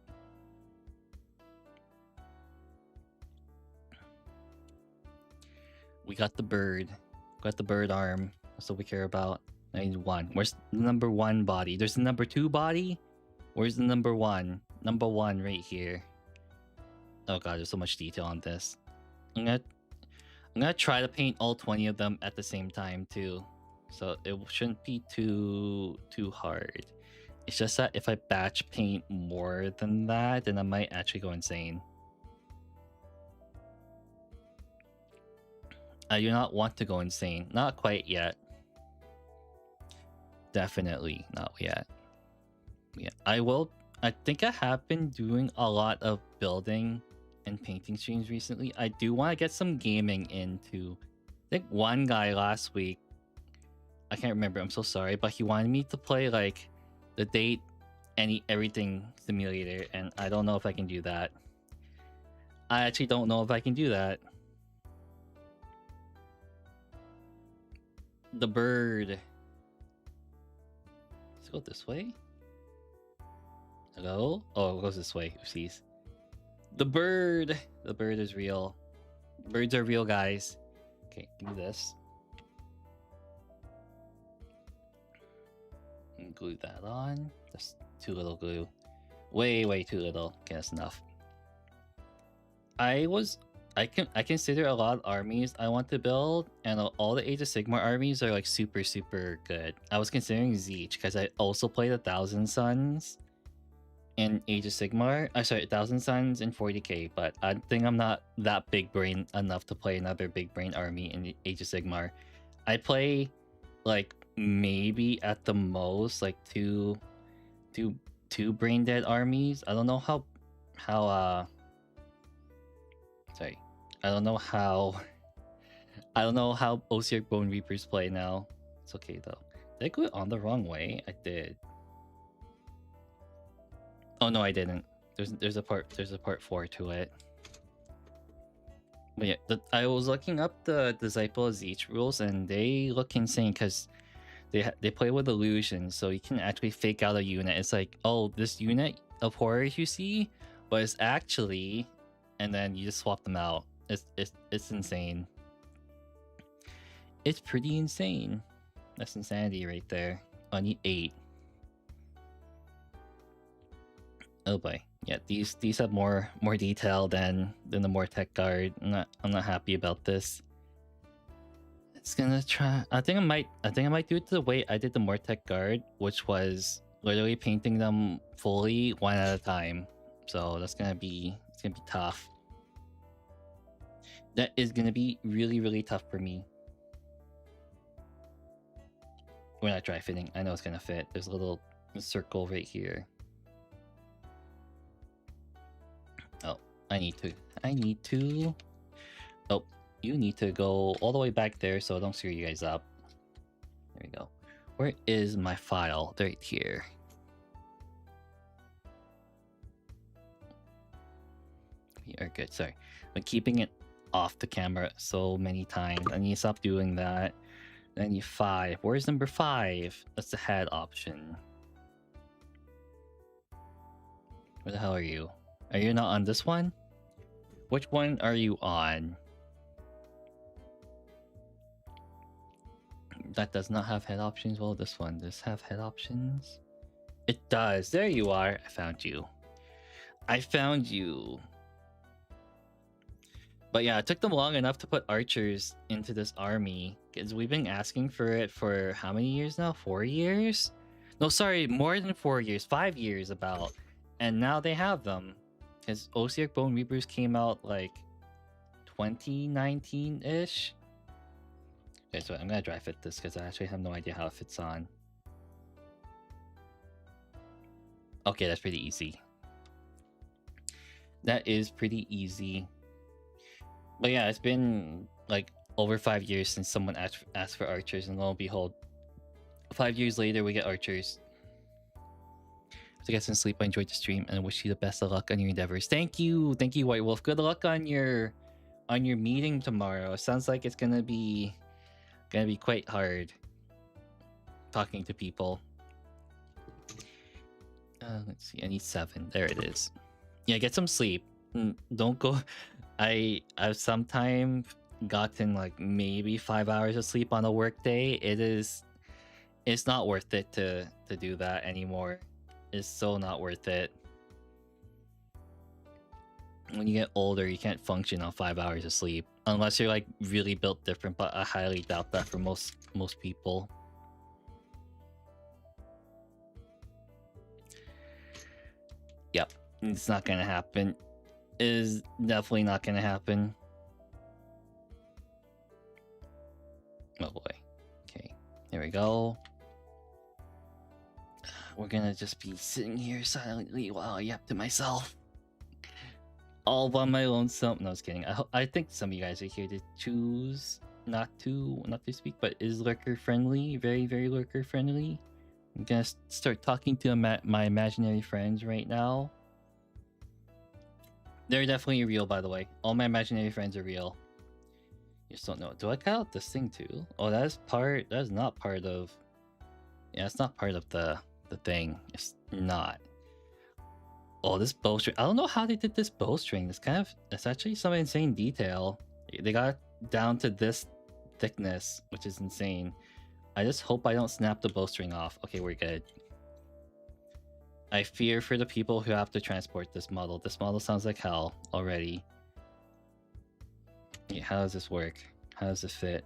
We got the bird. Got the bird arm. That's what we care about. I need 1. Where's the number 1 body? There's the number 2 body? Where's the number 1? Number 1 right here. Oh god, there's so much detail on this. I'm gonna try to paint all 20 of them at the same time too. So it shouldn't be too hard. It's just that if I batch paint more than that, then I might actually go insane. I do not want to go insane. Not quite yet. Definitely not yet. Yeah, I think I have been doing a lot of building and painting streams recently. I do want to get some gaming into. I think one guy last week, I can't remember, I'm so sorry, but he wanted me to play like the date everything simulator, and I don't know if I can do that. I actually don't know if I can do that. The bird. Let's go this way. Hello? Oh, it goes this way. Oopsies. The bird. The bird is real. Birds are real, guys. Okay, give me this. And glue that on. That's too little glue. Way too little. Okay, that's enough. I consider a lot of armies I want to build, and all the Age of Sigmar armies are like super good. I was considering Zeech because I also played 1,000 Suns in Age of Sigmar. Sorry, 1,000 Suns in 40k, but I think I'm not that big brain enough to play another big brain army in Age of Sigmar. I play like maybe at the most like two brain dead armies. I don't know how sorry. I don't know how Osiark Bone Reapers play now. It's okay though. Did I go on the wrong way? I did. Oh no, I didn't. There's a part 4 to it. But yeah, I was looking up the Disciple of Zeech rules, and they look insane because they play with illusions, so you can actually fake out a unit. It's like, oh, this unit of horrors you see, but it's actually, and then you just swap them out. It's insane. It's pretty insane. That's insanity right there. I need 8. Oh boy, yeah, these have more detail than the Mortec guard. I'm not happy about this. It's gonna try. I think I might do it the way I did the Mortec guard, which was literally painting them fully one at a time. So it's gonna be tough. That is gonna be really tough for me. We're not dry fitting. I know it's gonna fit. There's a little circle right here. Oh, I need to Oh, you need to go all the way back there so I don't screw you guys up. There we go. Where is my file? Right here. We are good. Sorry. I'm keeping it off the camera so many times. I need to stop doing that. 95. Where's number 5? That's the head option. Where the hell are you? Are you not on this one? Which one are you on? That does not have head options. Well, this one does have head options. It does. There you are. I found you. I found you. But yeah, it took them long enough to put archers into this army. Because we've been asking for it for how many years now? 4 years? No, sorry, more than 4 years. 5 years about. And now they have them. Because Osiarch Bone Reapers came out like 2019-ish. Okay, so I'm going to dry fit this because I actually have no idea how it fits on. Okay, that's pretty easy. That is pretty easy. But yeah, it's been like over 5 years since someone asked for archers, and lo and behold, 5 years later we get archers. To get some sleep, I enjoyed the stream and I wish you the best of luck on your endeavors. Thank you, White Wolf. Good luck on your meeting tomorrow. It sounds like it's gonna be quite hard talking to people. Let's see, I need 7. There it is. Yeah, get some sleep. Don't go. I've sometimes gotten like maybe 5 hours of sleep on a work day. It's not worth it to do that anymore. It's so not worth it. When you get older, you can't function on 5 hours of sleep unless you're like really built different, but I highly doubt that for most people. Yep, it's not gonna happen. It is definitely not gonna happen. Oh boy. Okay, there we go. We're gonna just be sitting here silently while I yap to myself. All by my lonesome. No, I was kidding. I think some of you guys are here to choose not to speak, but is lurker friendly. Very, very lurker friendly. I'm gonna start talking to my imaginary friends right now. They're definitely real, by the way. All my imaginary friends are real. You just don't know. Do I cut out this thing too? Oh, that is not part of... Yeah, it's not part of the thing. It's not. Oh, this bowstring. I don't know how they did this bowstring. It's actually some insane detail. They got down to this thickness, which is insane. I just hope I don't snap the bowstring off. Okay, we're good. I fear for the people who have to transport this model. This model sounds like hell already. Yeah, how does this work? How does it fit?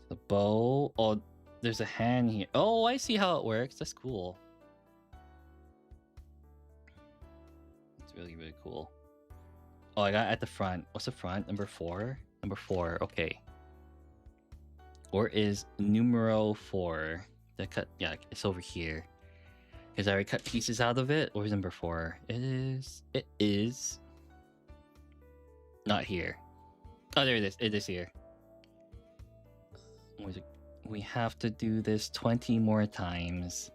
The bow. Oh, there's a hand here. Oh, I see how it works. That's cool. It's really, really cool. Oh, I got it at the front. What's the front? Number 4? Number 4. Okay. Or is numero 4? That cut. Yeah, it's over here. Because I already cut pieces out of it. Or is number 4? It is. Not here. Oh, there it is. It is here. We have to do this 20 more times.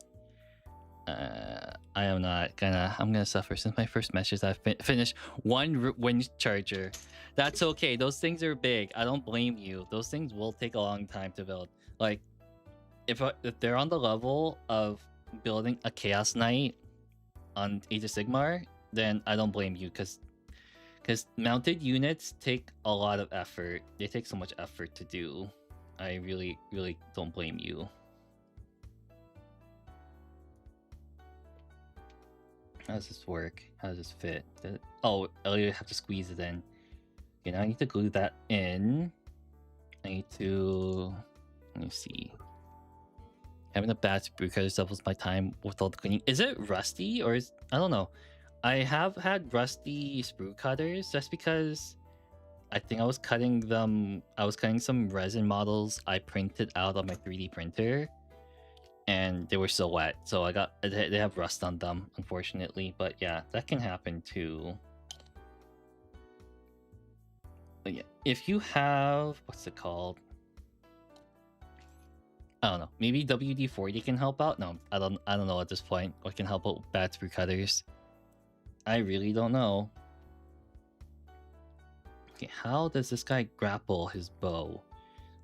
I am not gonna. I'm gonna suffer since my first message. I've finished one wind charger. That's okay. Those things are big. I don't blame you. Those things will take a long time to build. Like, if they're on the level of building a Chaos Knight on Age of Sigmar, then I don't blame you, because mounted units take a lot of effort. They take so much effort to do. I really, really don't blame you. How does this work? How does this fit? Oh, I have to squeeze it in. Okay, now I need to glue that in. I need to... Let me see. Having a bad sprue cutter doubles my time with all the cleaning. Is it rusty or is... I don't know. I have had rusty sprue cutters just because I think I was cutting them... I was cutting some resin models I printed out on my 3D printer. And they were so wet, so they have rust on them, unfortunately. But yeah, that can happen too. But yeah, if you have, what's it called? I don't know. Maybe WD-40 can help out. No, I don't know at this point. What can help out with bad sprue cutters? I really don't know. Okay, how does this guy grapple his bow?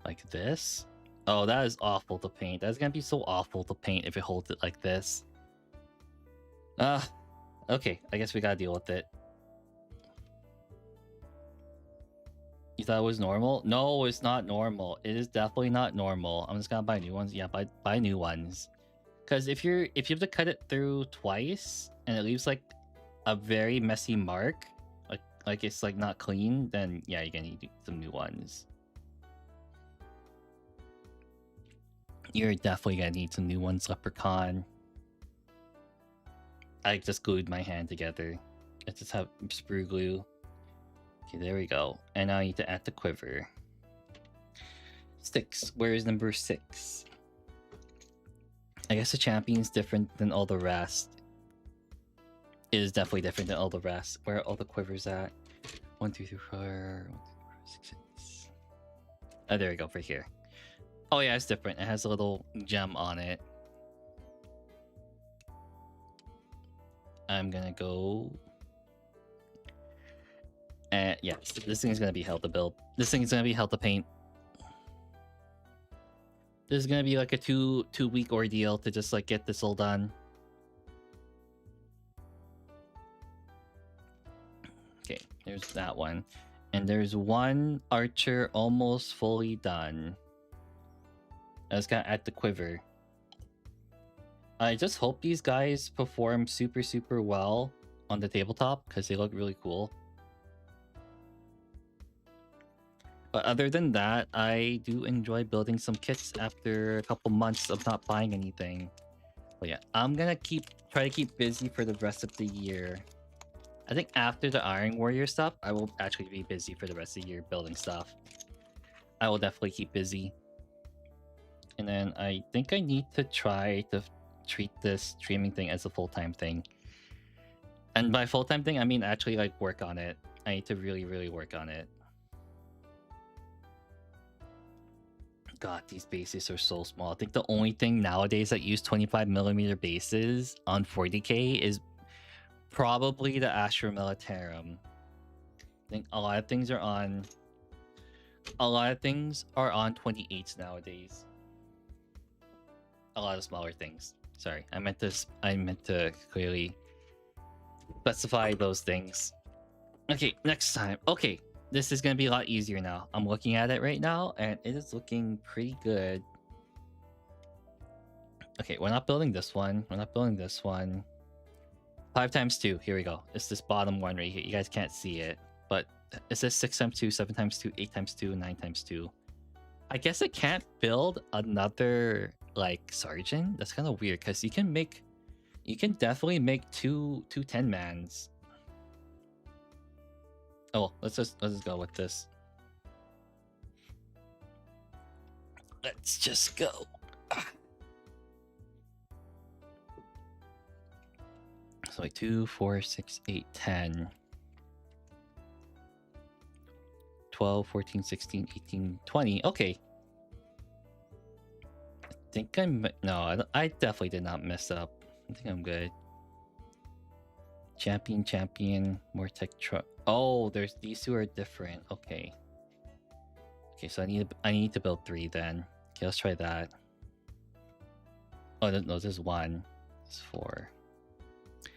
Like this? Oh, that is awful to paint. That's gonna be so awful to paint if it holds it like this. Okay. I guess we gotta deal with it. You thought it was normal? No, it's not normal. It is definitely not normal. I'm just gonna buy new ones. Yeah, buy new ones. Because if you have to cut it through twice and it leaves like a very messy mark, like it's like not clean, then yeah, you're gonna need some new ones. You're definitely gonna need some new ones, Leprechaun. I just glued my hand together. I just have sprue glue. Okay, there we go. And now I need to add the quiver. 6. Where is number 6? I guess the champion's different than all the rest. It is definitely different than all the rest. Where are all the quivers at? 1, 2, 3, 4, 1, 2, 3, 4, 6, 6. Oh, there we go, for here. Oh yeah, it's different. It has a little gem on it. I'm gonna go... And yeah, this thing is gonna be hell to build. This thing is gonna be hell to paint. This is gonna be like a two-week ordeal to just like get this all done. Okay, there's that one. And there's one archer almost fully done. I just gotta add the quiver. I just hope these guys perform super, super well on the tabletop because they look really cool. But other than that, I do enjoy building some kits after a couple months of not buying anything. But yeah, I'm gonna try to keep busy for the rest of the year. I think after the Iron Warrior stuff, I will actually be busy for the rest of the year building stuff. I will definitely keep busy. And then I think I need to try to treat this streaming thing as a full-time thing. And by full-time thing, I mean actually like work on it. I need to really, really work on it. God, these bases are so small. I think the only thing nowadays that use 25mm bases on 40k is probably the Astra Militarum. I think a lot of things are on 28s nowadays. A lot of smaller things. Sorry, I meant to clearly specify those things. Okay, next time. Okay, this is gonna be a lot easier now. I'm looking at it right now, and it is looking pretty good. Okay, we're not building this one. We're not building this one. 5 times 2. Here we go. It's this bottom one right here. You guys can't see it, but it says 6 times 2, 7 times 2, 8 times 2, 9 times 2. I guess I can't build another like sergeant. That's kind of weird because you can definitely make two 10-mans. Oh, let's just go with this. Let's just go. So like 2, 4, 6, 8, 10. 12, 14, 16, 18, 20. Okay. I think I definitely did not mess up. I think I'm good. Champion, more tech truck. Oh, these two are different. Okay. Okay, so I need to build 3 then. Okay, let's try that. Oh no, there's 1. There's 4. I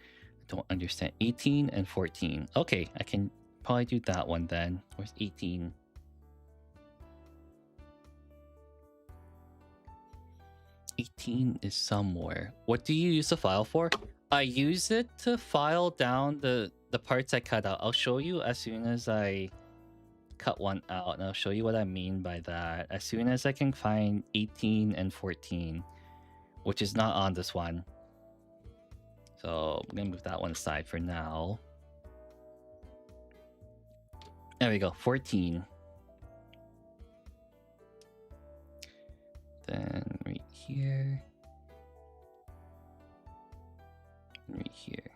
don't understand. 18 and 14. Okay, I can probably do that one then. Where's 18? 18 is somewhere. What do you use the file for? I use it to file down the parts I cut out. I'll show you as soon as I cut one out, and I'll show you what I mean by that as soon as I can find 18 and 14, which is not on this one. So I'm gonna move that one aside for now. There we go, 14. Then right here. Right here.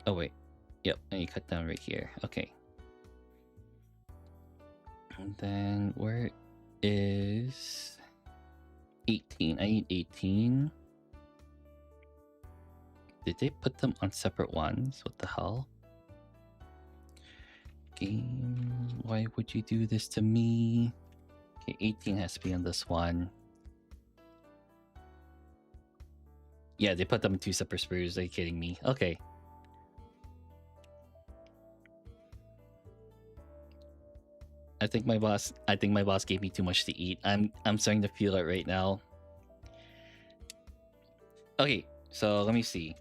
Oh wait. Yep, and you cut down right here. Okay. And then where is 18? I need 18. Did they put them on separate ones? What the hell? Game, why would you do this to me? Okay, 18 has to be on this one. Yeah, they put them in 2 separate sprues. Are you kidding me? Okay. I think my boss gave me too much to eat. I'm starting to feel it right now. Okay, so let me see.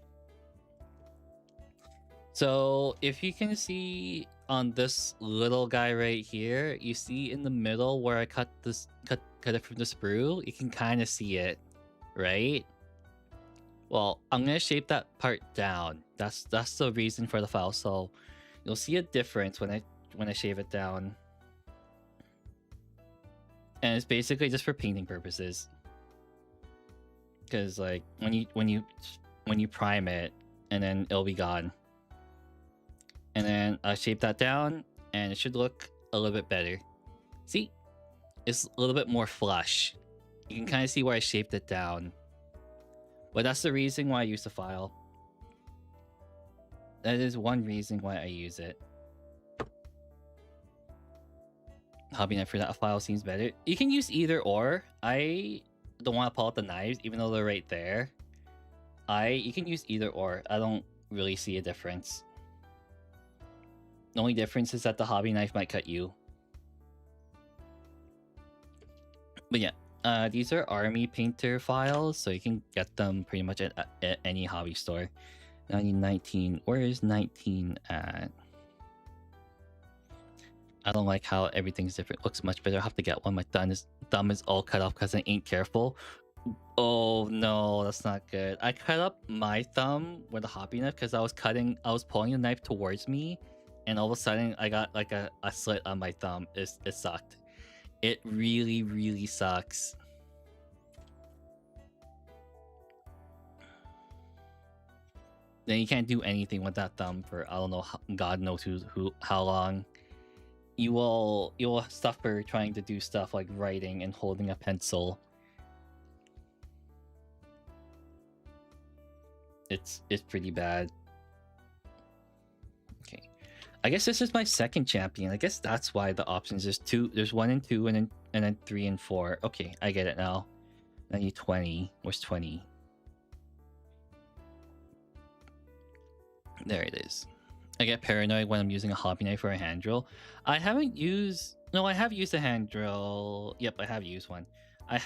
So if you can see on this little guy right here, you see in the middle where I cut it from the sprue, you can kind of see it, right? Well, I'm gonna shape that part down. That's the reason for the file. So you'll see a difference when I shave it down. And it's basically just for painting purposes. Because like when you prime it, and then it'll be gone. And then I shape that down, and it should look a little bit better. See, it's a little bit more flush. You can kind of see where I shaped it down. But that's the reason why I use the file. That is one reason why I use it. Hobby knife for that file seems better. You can use either or. I don't want to pull out the knives, even though they're right there. You can use either or. I don't really see a difference. The only difference is that the hobby knife might cut you. But yeah, these are army painter files, so you can get them pretty much at any hobby store. Now I need 19. Where is 19 at? I don't like how everything's different. Looks much better. I have to get one. My thumb is all cut off because I ain't careful. Oh no, that's not good. I cut up my thumb with a hobby knife because I was pulling the knife towards me, and all of a sudden I got like a slit on my thumb. It sucked. It really, really sucks. Then you can't do anything with that thumb for I don't know, God knows how long. You will suffer trying to do stuff like writing and holding a pencil. It's pretty bad. Okay, I guess this is my second champion. I guess that's why the options is 2. There's 1 and 2, and then 3 and 4. Okay, I get it now. I need 20. Where's 20? There it is. I get paranoid when I'm using a hobby knife or a hand drill. I haven't used... No, I have used a hand drill. Yep, I have used one. I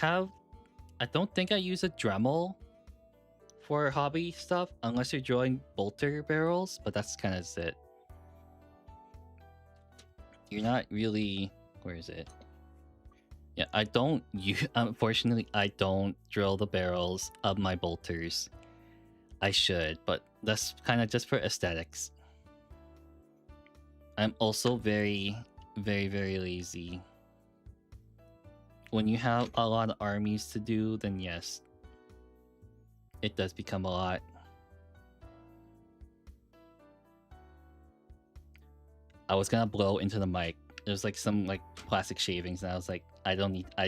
don't think I use a Dremel for hobby stuff, unless you're drilling bolter barrels, but that's kind of it. You're not really... Where is it? Yeah, I don't use... Unfortunately, I don't drill the barrels of my bolters. I should, but that's kind of just for aesthetics. I'm also very, very, very lazy. When you have a lot of armies to do, then yes, it does become a lot. I was gonna blow into the mic. There's like some like plastic shavings, and I was like, I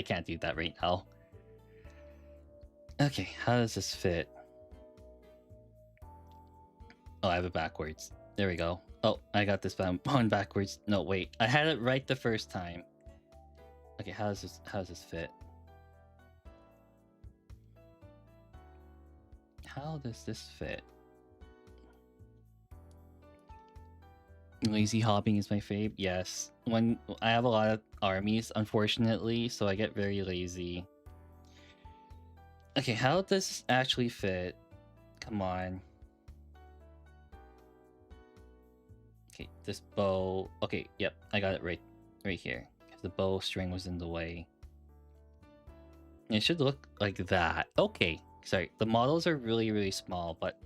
can't do that right now. Okay, how does this fit? Oh, I have it backwards. There we go. Oh, I got this one backwards. No, wait. I had it right the first time. Okay, how does this fit? How does this fit? Lazy hobbing is my fave. Yes. When I have a lot of armies, unfortunately, so I get very lazy. Okay, how does this actually fit? Come on. Okay, this bow. Okay, yep, I got it right here. Because the bow string was in the way. It should look like that. Okay, sorry. The models are really, really small, but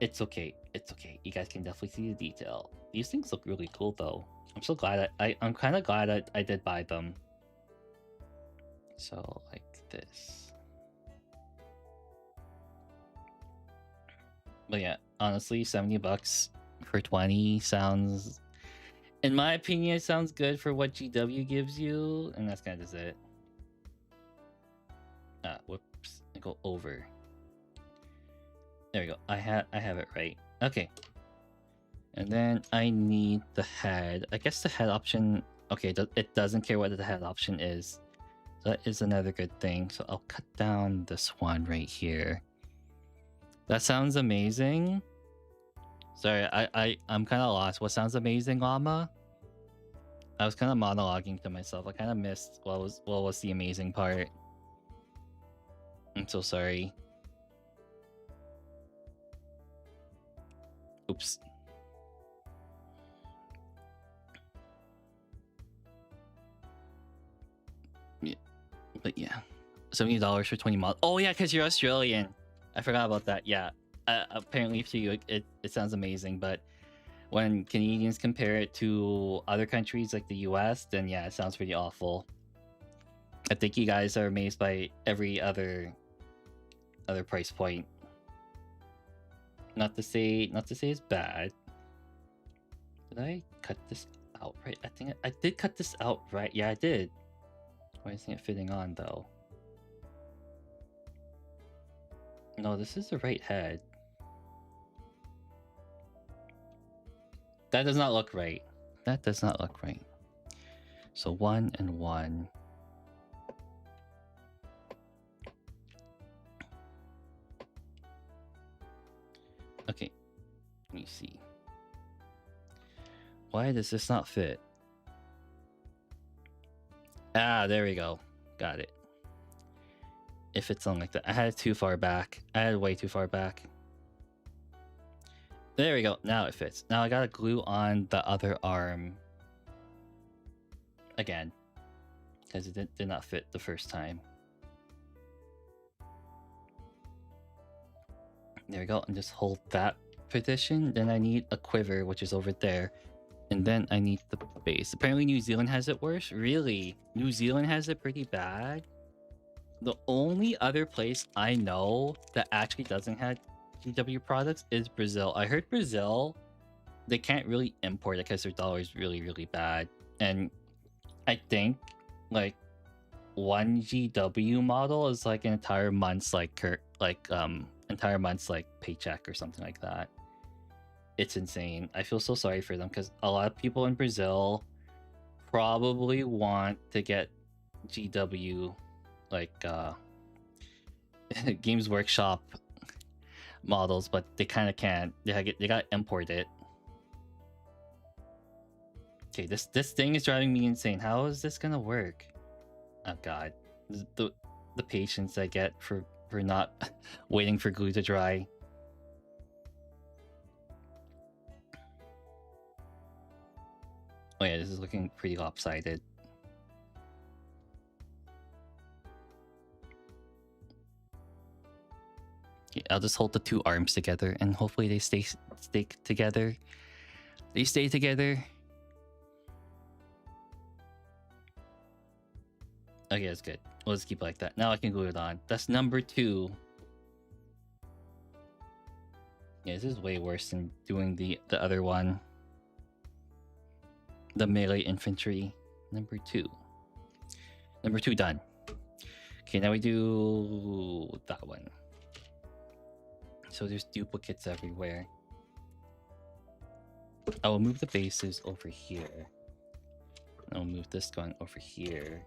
it's okay. It's okay. You guys can definitely see the detail. These things look really cool, though. I'm so glad I'm kind of glad I did buy them. So like this. But yeah, honestly, $70 for 20 sounds... In my opinion, it sounds good for what GW gives you, and that's kind of just it. Whoops. I go over. There we go. I have it right. Okay. And then I need the head. I guess the head option. Okay, it doesn't care what the head option is. So that is another good thing. So I'll cut down this one right here. That sounds amazing. Sorry, I'm kind of lost. What sounds amazing, Llama? I was kind of monologuing to myself. I kind of missed what was the amazing part. I'm so sorry. Oops. Yeah, but yeah, $70 for 20 mods. Oh yeah, because you're Australian. I forgot about that. Yeah. Apparently to you it sounds amazing, but when Canadians compare it to other countries like the US, then yeah, it sounds pretty awful. I think you guys are amazed by every other price point. Not to say it's bad. Did I cut this out right? I think I did cut this out right. Yeah, I did. Why isn't it fitting on though? No, this is the right head. That does not look right. That does not look right. So 1 and 1. Okay, let me see. Why does this not fit? Ah, there we go. Got it. If it's on like that. I had it too far back. I had it way too far back. There we go. Now it fits. Now I gotta glue on the other arm again, because it did not fit the first time. There we go. And just hold that position. Then I need a quiver, which is over there. And then I need the base. Apparently New Zealand has it worse. Really? New Zealand has it pretty bad? The only other place I know that actually doesn't have GW products is Brazil. I heard Brazil, they can't really import it because their dollar is really, really bad. And I think like one GW model is like an entire month's entire month's like paycheck or something like that. It's insane. I feel so sorry for them because a lot of people in Brazil probably want to get GW like Games Workshop models, but they kind of can't. They got to import it. Okay, this thing is driving me insane. How is this gonna work? Oh god, the patience I get for not waiting for glue to dry. Oh yeah, this is looking pretty lopsided. Okay, I'll just hold the two arms together and hopefully they stay together. They stay together. Okay, that's good. We'll just keep it like that. Now I can glue it on. That's number 2. Yeah, this is way worse than doing the other one. The melee infantry. Number 2. Number 2 done. Okay, now we do that one. So there's duplicates everywhere. I will move the bases over here. I'll move this gun over here.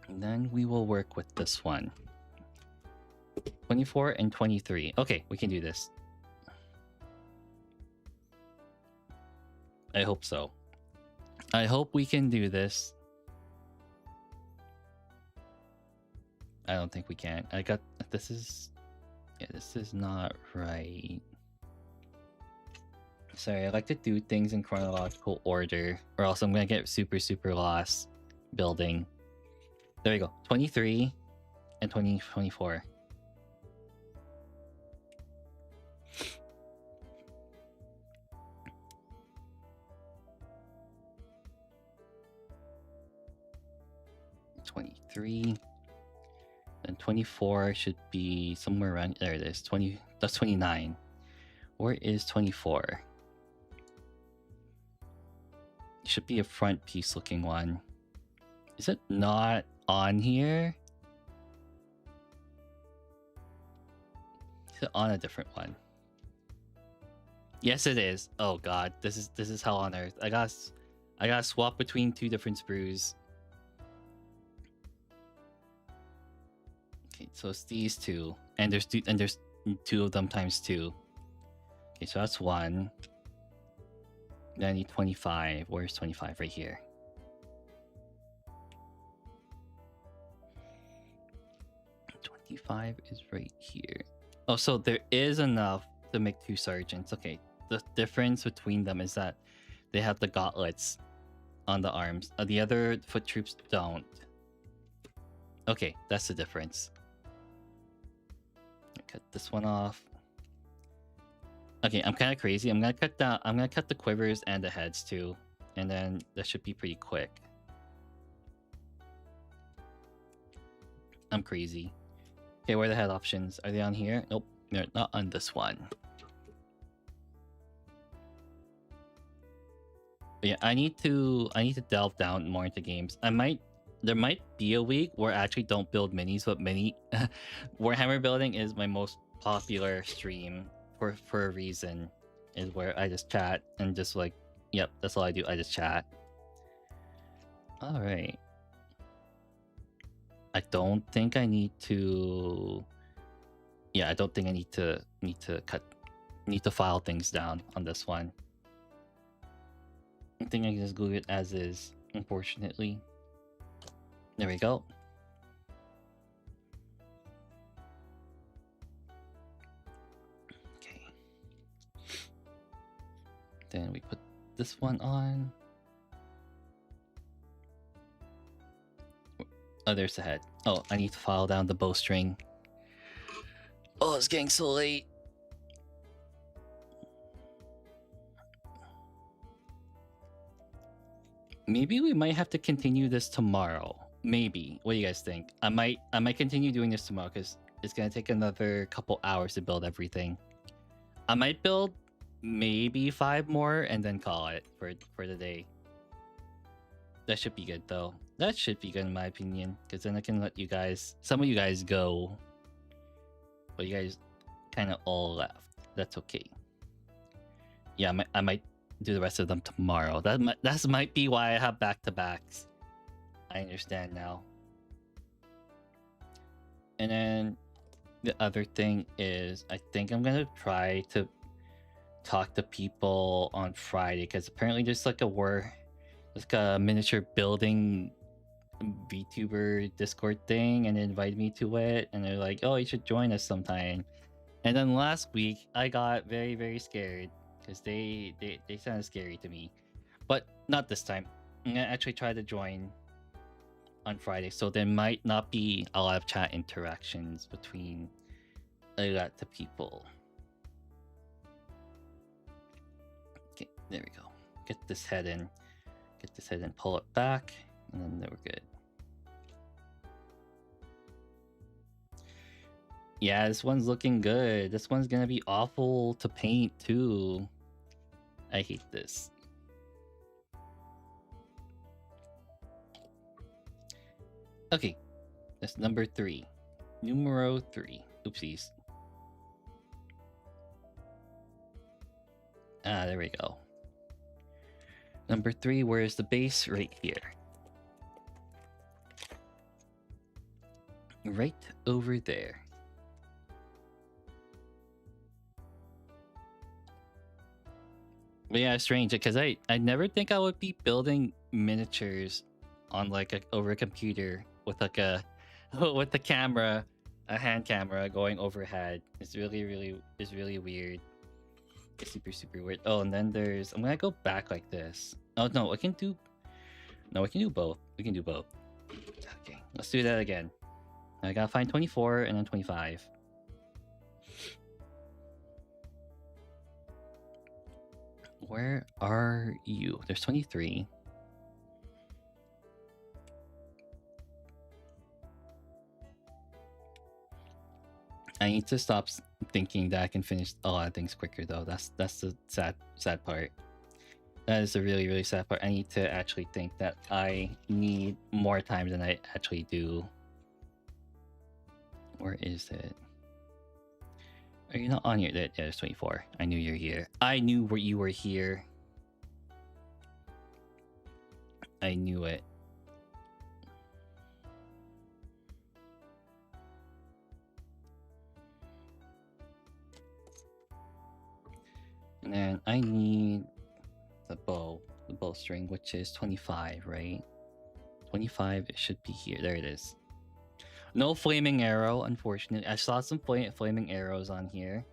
And then we will work with this one. 24 and 23. Okay, we can do this. I hope so. I hope we can do this. I don't think we can. This is not right. Sorry, I like to do things in chronological order, or else I'm gonna get super lost building. There we go. 23 and 24. And 24 should be somewhere around there. It is 20. That's 29. Where is 24? Should be a front piece looking one. Is it not on here? Is it on a different one? Yes, it is. Oh god, this is hell on earth. I got swap between two different sprues. Okay, so it's these two, and there's two of them times two. Okay, so that's one. Then I need 25. Where's 25? Right here. Is right here. Oh, so there is enough to make two sergeants. Okay, the difference between them is that they have the gauntlets on the arms. The other foot troops don't. Okay, that's the difference. Cut this one off. Okay, I'm kind of crazy. I'm gonna cut the quivers and the heads too, and then that should be pretty quick. I'm crazy. Okay, where are the head options? Are they on here? Nope, they're not on this one. But yeah, I need to delve down more into games. There might be a week where I actually don't build minis, but Warhammer building is my most popular stream for a reason. Is where I just chat and just like, yep, that's all I do. I just chat. All right. I don't think I need to. Yeah, I don't think I need to file things down on this one. I think I can just glue it as is, unfortunately. There we go. Okay. Then we put this one on. Oh, there's the head. Oh, I need to file down the bowstring. Oh, it's getting so late. Maybe we might have to continue this tomorrow. Maybe. What do you guys think? I might continue doing this tomorrow because it's gonna take another couple hours to build everything. I might build maybe 5 more and then call it for the day. That should be good though. That should be good in my opinion, because then I can let you guys, some of you guys go, but you guys kind of all left. That's okay. Yeah, I might do the rest of them tomorrow. That might be why I have back-to-backs. I understand now. And then the other thing is, I think I'm gonna try to talk to people on Friday, because apparently there's like a miniature building VTuber Discord thing, and they invited me to it, and they're like, oh, you should join us sometime. And then last week I got very, very scared because they sounded scary to me, but not this time. I'm gonna actually try to join on Friday, so there might not be a lot of chat interactions between a lot of people. Okay, there we go. Get this head in, pull it back, and then we're good. Yeah, this one's looking good. This one's gonna be awful to paint too. I hate this. Okay, that's number 3. Numero 3. Oopsies. Ah, there we go. Number 3, where's the base? Right here. Right over there. But yeah, it's strange because I never think I would be building miniatures on like over a computer with like a with the camera, a hand camera going overhead. It's really weird. It's super weird. Oh, and then there's, I'm gonna go back like this. Oh no, we can do both. We can do both. Okay, let's do that again. I gotta find 24 and then 25. Where are you? There's 23. I need to stop thinking that I can finish a lot of things quicker though. That's the sad part. That is a really sad part. I need to actually think that I need more time than I actually do. Where is it? Are you not on here? Yeah, it's 24. I knew you're here. I knew where you were here. I knew it. And then I need the bowstring, which is 25, right? 25, it should be here. There it is. No flaming arrow, unfortunately. I saw some flaming arrows on here.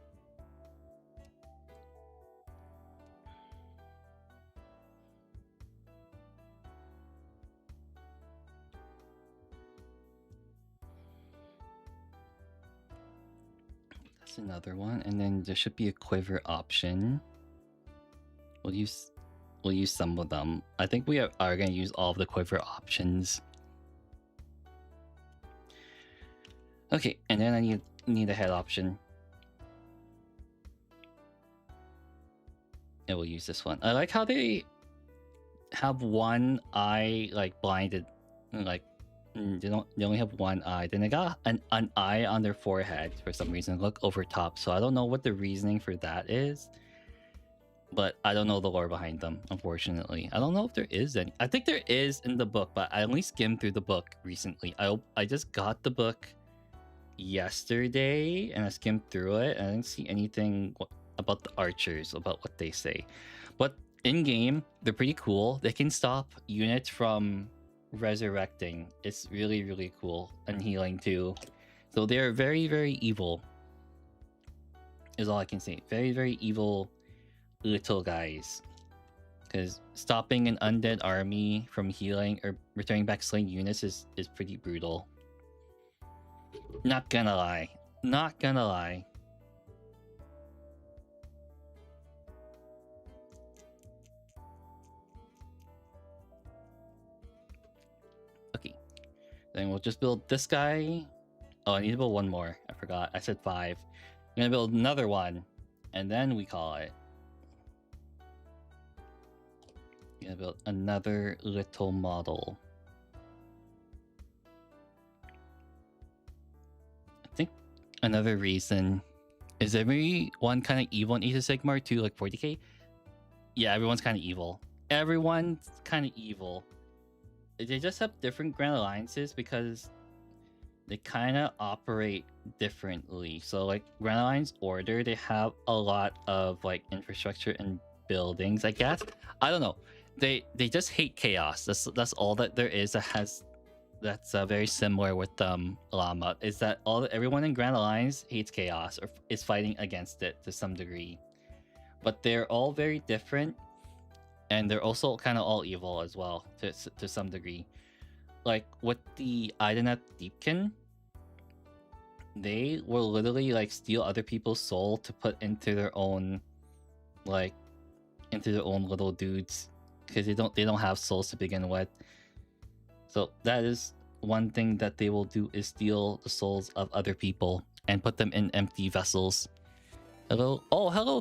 That's another one. And then there should be a quiver option. We'll use some of them. I think we are going to use all of the quiver options. Okay, and then I need a head option. And we'll use this one. I like how they have one eye like blinded, like they only have one eye. Then they got an eye on their forehead for some reason. Look over top. So I don't know what the reasoning for that is. But I don't know the lore behind them, unfortunately. I don't know if there is any. I think there is in the book, but I only skimmed through the book recently. I just got the book yesterday and I skimmed through it and I didn't see anything about the archers, about what they say. But in game, they're pretty cool. They can stop units from resurrecting. It's really cool, and healing too. So they're very evil, is all I can say. Very evil little guys, because stopping an undead army from healing or returning back slain units is pretty brutal. Not gonna lie. Okay, then we'll just build this guy. Oh, I need to build one more. I forgot. I said 5. I'm gonna build another one, and then we call it. Gonna build another little model. I think another reason is everyone kind of evil in Age of Sigmar too, like 40k. Yeah, everyone's kind of evil. Everyone's kind of evil. They just have different Grand Alliances because they kind of operate differently. So like Grand Alliance Order, they have a lot of like infrastructure and buildings, I guess. I don't know. They just hate chaos. That's all that there is that's very similar with Llama, is that everyone in Grand Alliance hates chaos or is fighting against it to some degree. But they're all very different, and they're also kind of all evil as well to some degree. Like with the Idenat Deepkin, they will literally like steal other people's soul to put into their own little dudes, because they don't have souls to begin with. So that is one thing that they will do, is steal the souls of other people and put them in empty vessels. Hello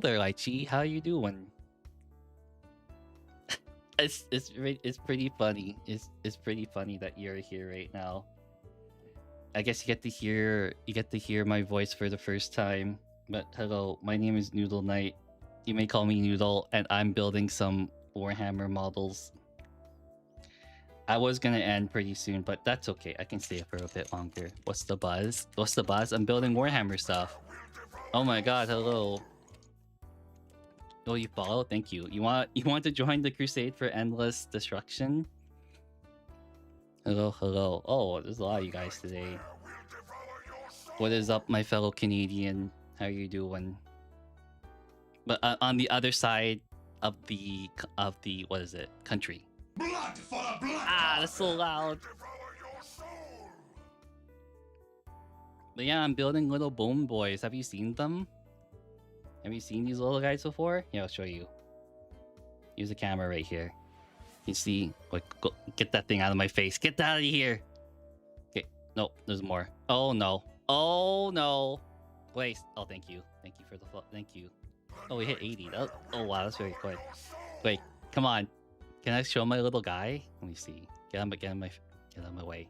there, Lychee. How you doing? It's pretty funny. It's pretty funny that you're here right now. I guess you get to hear my voice for the first time. But hello, my name is Noodleknite. You may call me Noodle, and I'm building some Warhammer models. I was gonna end pretty soon, but that's okay. I can stay for a bit longer. What's the buzz? I'm building Warhammer stuff. Oh my god, hello. Oh, you follow? Thank you. You want to join the crusade for endless destruction? Hello. Oh, there's a lot of you guys today. What is up, my fellow Canadian? How are you doing? But on the other side of the what is it? Country. Blood for the blood. That's so loud. But yeah, I'm building little bone boys. Have you seen them? Have you seen these little guys before? Yeah, I'll show you. Use the camera right here. You see, like, get that thing out of my face. Get that out of here. Okay, no, there's more. Oh no. Wait. Oh, thank you. Thank you for the thank you. Oh, we hit 80. Oh, wow, that's very quick. Wait, come on. Can I show my little guy? Let me see. Get out of my way.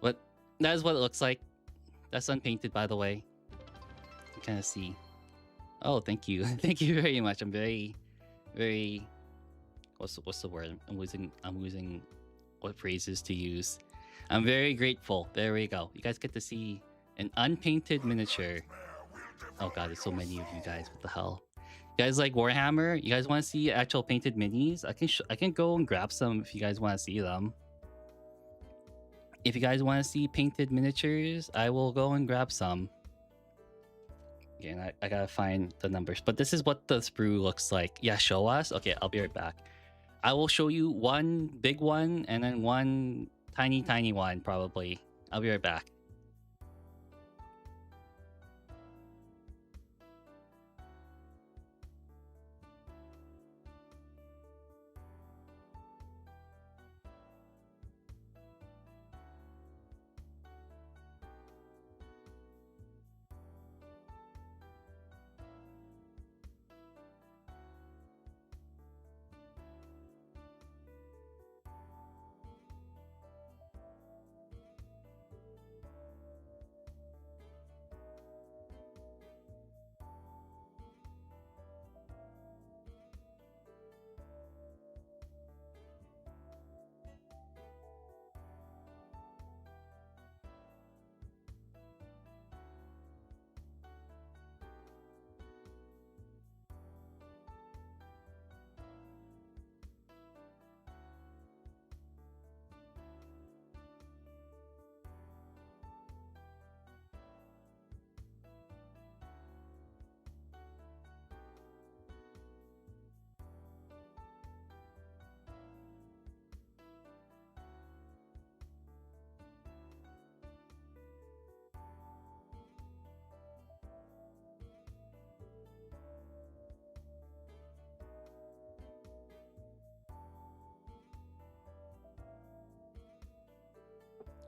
What? That is what it looks like. That's unpainted, by the way. You kind of see. Oh, thank you. Thank you very much. I'm very, very. What's the word? I'm losing what phrases to use. I'm very grateful. There we go. You guys get to see an unpainted miniature. Oh god, there's so many of you guys. What the hell? You guys like Warhammer? You guys want to see actual painted minis? I can go and grab some if you guys want to see them. If you guys want to see painted miniatures, I will go and grab some. Yeah, and I gotta find the numbers. But this is what the sprue looks like. Yeah, show us? Okay, I'll be right back. I will show you one big one and then one tiny one, probably. I'll be right back.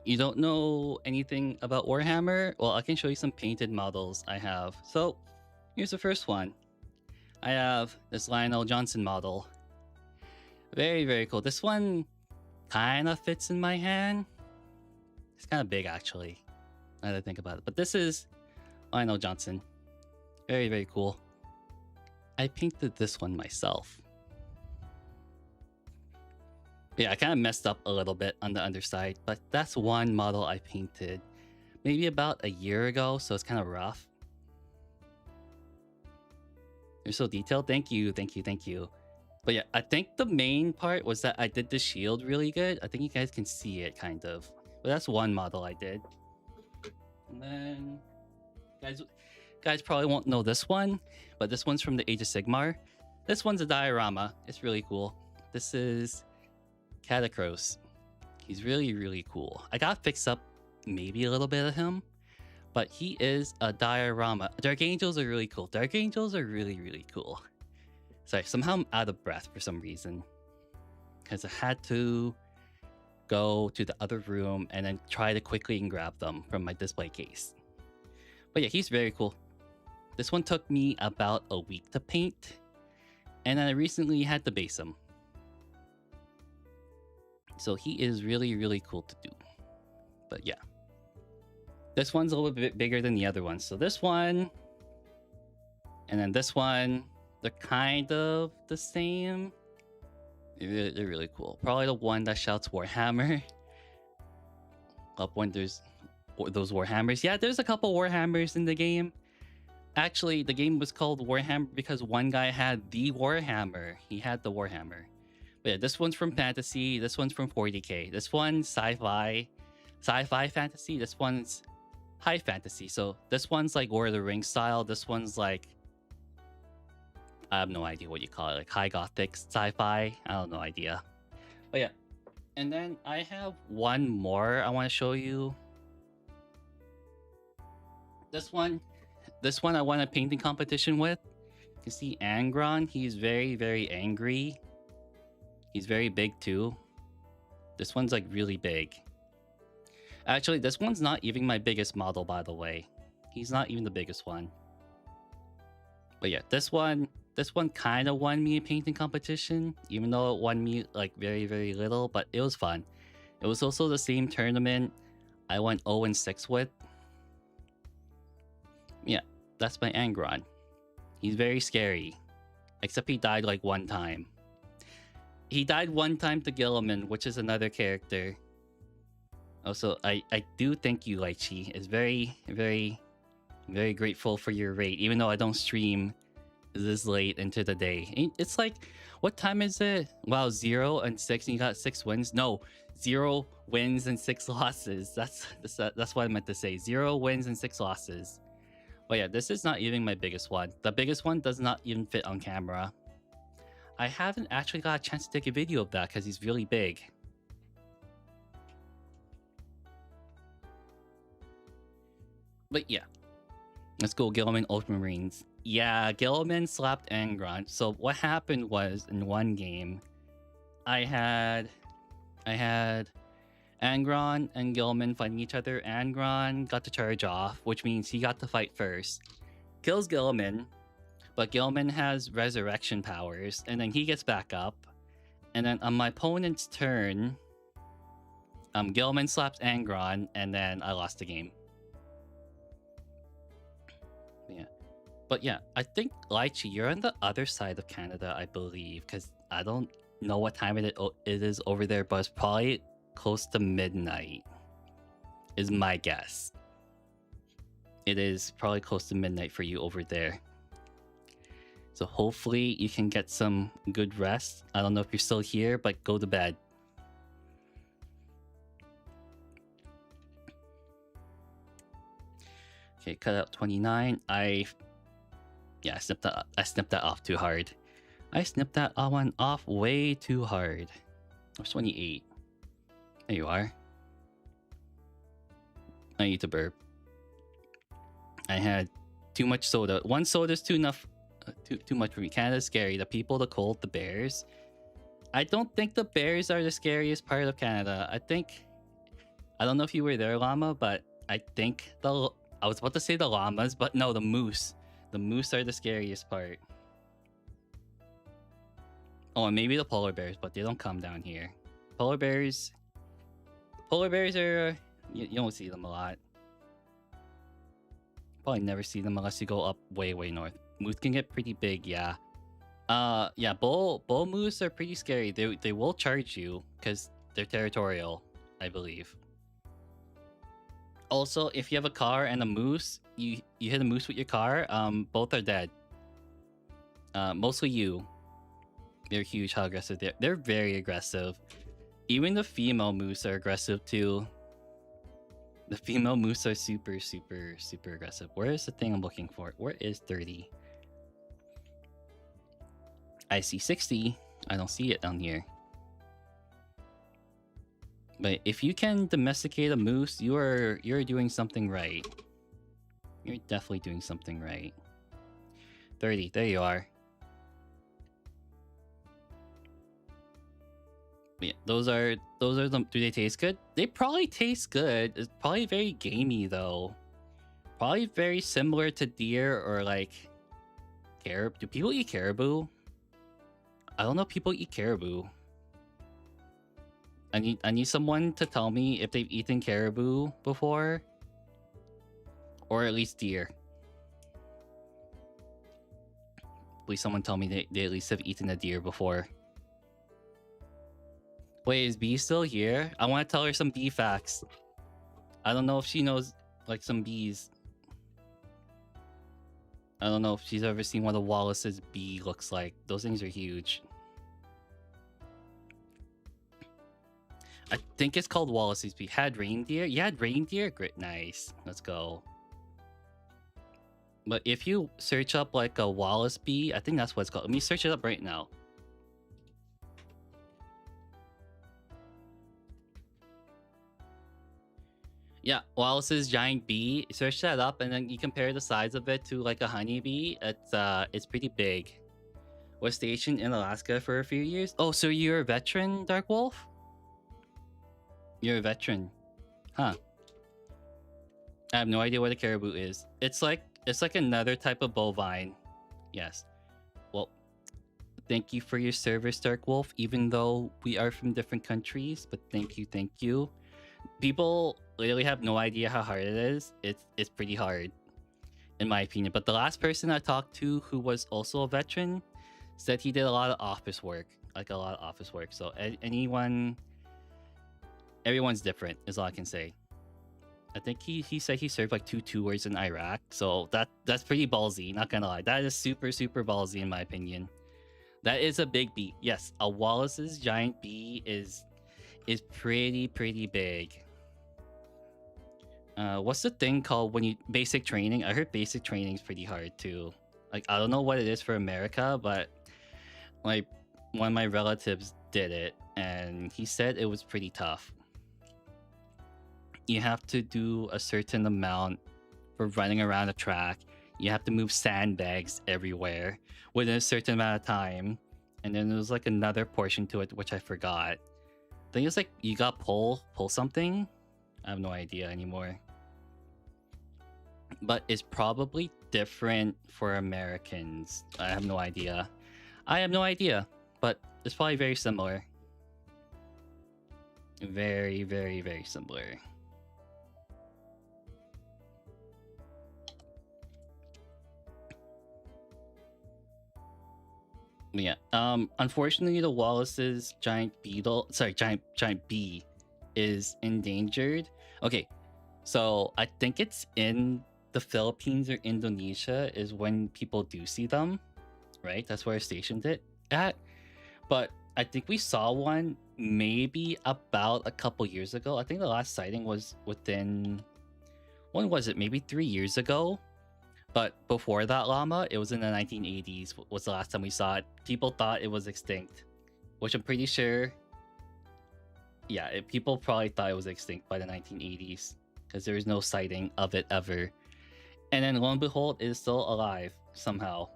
You don't know anything about Warhammer? Well, I can show you some painted models I have. So, here's the first one. I have this Lionel Johnson model. Very, very cool. This one kind of fits in my hand. It's kind of big, actually, now that I think about it. But this is Lionel Johnson. Very, very cool. I painted this one myself. Yeah, I kind of messed up a little bit on the underside, but that's one model I painted maybe about a year ago, so it's kind of rough. You're so detailed. Thank you, thank you, thank you. But yeah, I think the main part was that I did the shield really good. I think you guys can see it, kind of. But that's one model I did. And then, guys probably won't know this one, but this one's from the Age of Sigmar. This one's a diorama. It's really cool. This is Catacross. He's really, really cool. I gotta fix up maybe a little bit of him, but he is a diorama. Dark Angels are really cool. Dark Angels are really, really cool. Sorry, somehow I'm out of breath for some reason, because I had to go to the other room and then try to quickly and grab them from my display case. But yeah, he's very cool. This one took me about a week to paint, and I recently had to base him. So he is really, really cool to do. But yeah. This one's a little bit bigger than the other ones. So this one, and then this one, they're kind of the same. They're really cool. Probably the one that shouts Warhammer. Up when there's those Warhammers. Yeah, there's a couple Warhammers in the game. Actually, the game was called Warhammer because one guy had the Warhammer. He had the Warhammer. But yeah, this one's from fantasy. This one's from 40k. This one's sci-fi fantasy. This one's high fantasy. So this one's like Lord of the Rings style. This one's like, I have no idea what you call it, like high gothic sci-fi. I have no idea. But yeah, and then I have one more I want to show you. This one I won a painting competition with. You can see Angron. He's very, very angry. He's very big too. This one's like really big. Actually, this one's not even my biggest model, by the way. He's not even the biggest one. But yeah, this one kind of won me a painting competition, even though it won me like very, very little, but it was fun. It was also the same tournament I went 0-6 with. Yeah, that's my Angron. He's very scary. Except he died like one time. He died one time to Gilliman, which is another character. Also, I do thank you, Lychee. It's very, very, very grateful for your raid, even though I don't stream this late into the day. It's like, what time is it? Wow, 0 and 6, and you got 6 wins? No, 0 wins and 6 losses. That's what I meant to say. 0 wins and 6 losses. But yeah, this is not even my biggest one. The biggest one does not even fit on camera. I haven't actually got a chance to take a video of that because he's really big. But yeah, let's go Gilliman Ultramarines. Yeah, Gilliman slapped Angron. So what happened was, in one game, I had Angron and Gilliman fighting each other. Angron got to charge off, which means he got to fight first. Kills Gilliman, but Gilliman has resurrection powers, and then he gets back up. And then on my opponent's turn, Gilliman slaps Angron, and then I lost the game. Yeah. But yeah, I think, Lychee, you're on the other side of Canada, I believe, because I don't know what time it is over there, but it's probably close to midnight, is my guess. It is probably close to midnight for you over there. So hopefully you can get some good rest. I don't know if you're still here, but go to bed. Okay, cut out 29. I snipped that off too hard. I snipped that one off way too hard. Where's 28? There you are. I need to burp. I had too much soda. One soda's too enough. Too much for me. Canada's scary. The people, the cold, the bears. I don't think the bears are the scariest part of Canada. I don't know if you were there, Llama, but I think I was about to say the llamas, but no, the moose. The moose are the scariest part. Oh, and maybe the polar bears, but they don't come down here. Polar bears are... You don't see them a lot. Probably never see them unless you go up way, way north. Moose can get pretty big, yeah. Yeah, bull moose are pretty scary. They will charge you because they're territorial, I believe. Also, if you have a car and a moose, you hit a moose with your car, both are dead. Mostly you. They're huge how aggressive they're. They're very aggressive. Even the female moose are aggressive too. The female moose are super, super, super aggressive. Where is the thing I'm looking for? Where is 30? I see 60. I don't see it down here. But if you can domesticate a moose, you're doing something right. You're definitely doing something right. 30. There you are. Yeah, those are the. Do they taste good? They probably taste good. It's probably very gamey though. Probably very similar to deer or like caribou. Do people eat caribou? I don't know if people eat caribou. I need someone to tell me if they've eaten caribou before, or at least deer. Please, someone tell me they at least have eaten a deer before. Wait, is Bee still here? I want to tell her some bee facts. I don't know if she knows, like, some bees. I don't know if she's ever seen what a Wallace's bee looks like. Those things are huge. I think it's called Wallace's bee. Had reindeer? You had reindeer? Great, nice. Let's go. But if you search up, like, a Wallace bee, I think that's what it's called. Let me search it up right now. Yeah, Wallace's giant bee. Search that up, and then you compare the size of it to like a honeybee. It's pretty big. Was stationed in Alaska for a few years. Oh, so you're a veteran, Dark Wolf? You're a veteran, huh? I have no idea what a caribou is. It's like another type of bovine. Yes. Well, thank you for your service, Dark Wolf. Even though we are from different countries, but thank you. People literally have no idea how hard it is. It's pretty hard, in my opinion. But the last person I talked to, who was also a veteran, said he did a lot of office work, like a lot of office work. So everyone's different, is all I can say. I think he said he served like 2 tours in Iraq, so that's pretty ballsy. Not gonna lie, that is super ballsy in my opinion. That is a big bee. Yes, a Wallace's giant bee is pretty big. What's the thing called when you basic training? I heard basic training is pretty hard too. Like, I don't know what it is for America, but like one of my relatives did it and he said it was pretty tough. You have to do a certain amount for running around a track. You have to move sandbags everywhere within a certain amount of time. And then there was like another portion to it, which I forgot. I think it's like you got pull something. I have no idea anymore. But it's probably different for Americans. I have no idea. But it's probably very similar. Very similar. Yeah. Unfortunately, the Wallace's giant bee is endangered. Okay, so I think it's in the Philippines or Indonesia is when people do see them, right? That's where I stationed it at. But I think we saw one maybe about a couple years ago. I think the last sighting was within, when was it? Maybe 3 years ago. But before that llama, it was in the 1980s was the last time we saw it. People thought it was extinct, which I'm pretty sure, yeah, people probably thought it was extinct by the 1980s because there was no sighting of it ever. And then lo and behold, it is still alive somehow.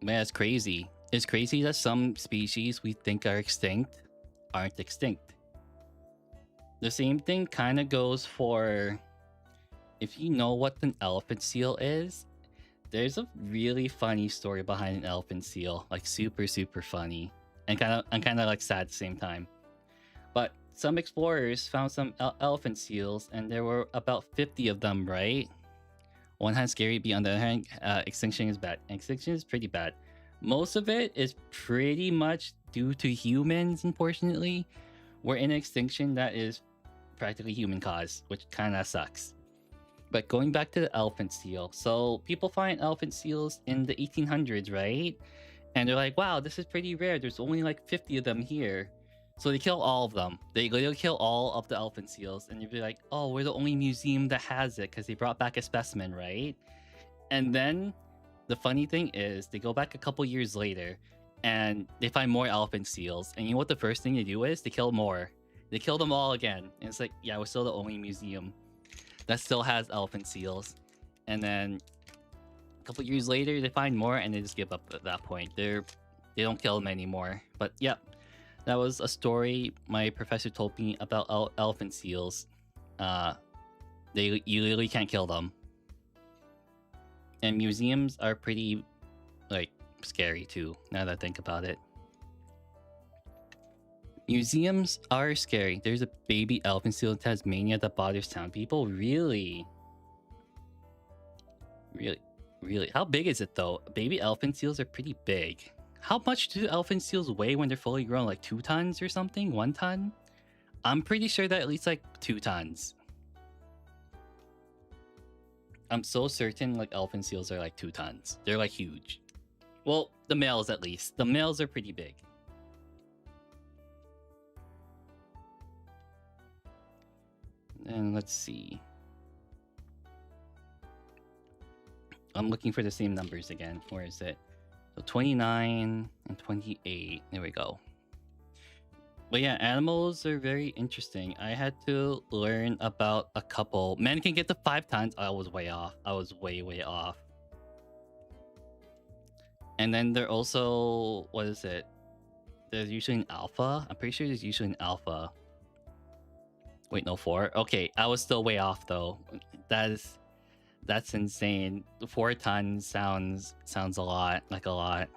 Man, it's crazy. It's crazy that some species we think are extinct aren't extinct. The same thing kind of goes for, if you know what an elephant seal is, there's a really funny story behind an elephant seal, like super funny and kind of like sad at the same time. But some explorers found some elephant seals and there were about 50 of them, right? One hand scary, but on the other hand, extinction is bad. Extinction is pretty bad. Most of it is pretty much due to humans, unfortunately. We're in extinction that is practically human caused, which kind of sucks. But going back to the elephant seal, so people find elephant seals in the 1800s, right? And they're like, wow, this is pretty rare. There's only like 50 of them here. So they kill all of them. They literally kill all of the elephant seals. And you'd be like, oh, we're the only museum that has it because they brought back a specimen, right? And then the funny thing is they go back a couple years later and they find more elephant seals. And you know what the first thing they do is? They kill more. They kill them all again. And it's like, yeah, we're still the only museum that still has elephant seals. And then a couple years later, they find more and they just give up at that point. They don't kill them anymore. But yeah, that was a story my professor told me about elephant seals. You literally can't kill them. And museums are pretty, like, scary too, now that I think about it. Museums are scary. There's a baby elephant seal in Tasmania that bothers town people. Really? How big is it though? Baby elephant seals are pretty big. How much do elephant seals weigh when they're fully grown? Like 2 tons or something? 1 ton? I'm pretty sure that at least like 2 tons. I'm so certain like elephant seals are like 2 tons. They're like huge. Well, the males at least. The males are pretty big. And let's see. I'm looking for the same numbers again. Where is it? So 29 and 28. There we go. But yeah, animals are very interesting. I had to learn about a couple. Men can get to 5 tons. I was way off. I was way off. And then they're also, what is it? there's usually an alpha. I'm pretty sure there's usually an alpha. Wait, no, 4. Okay, I was still way off though. That's insane. 4 tons sounds a lot, like a lot.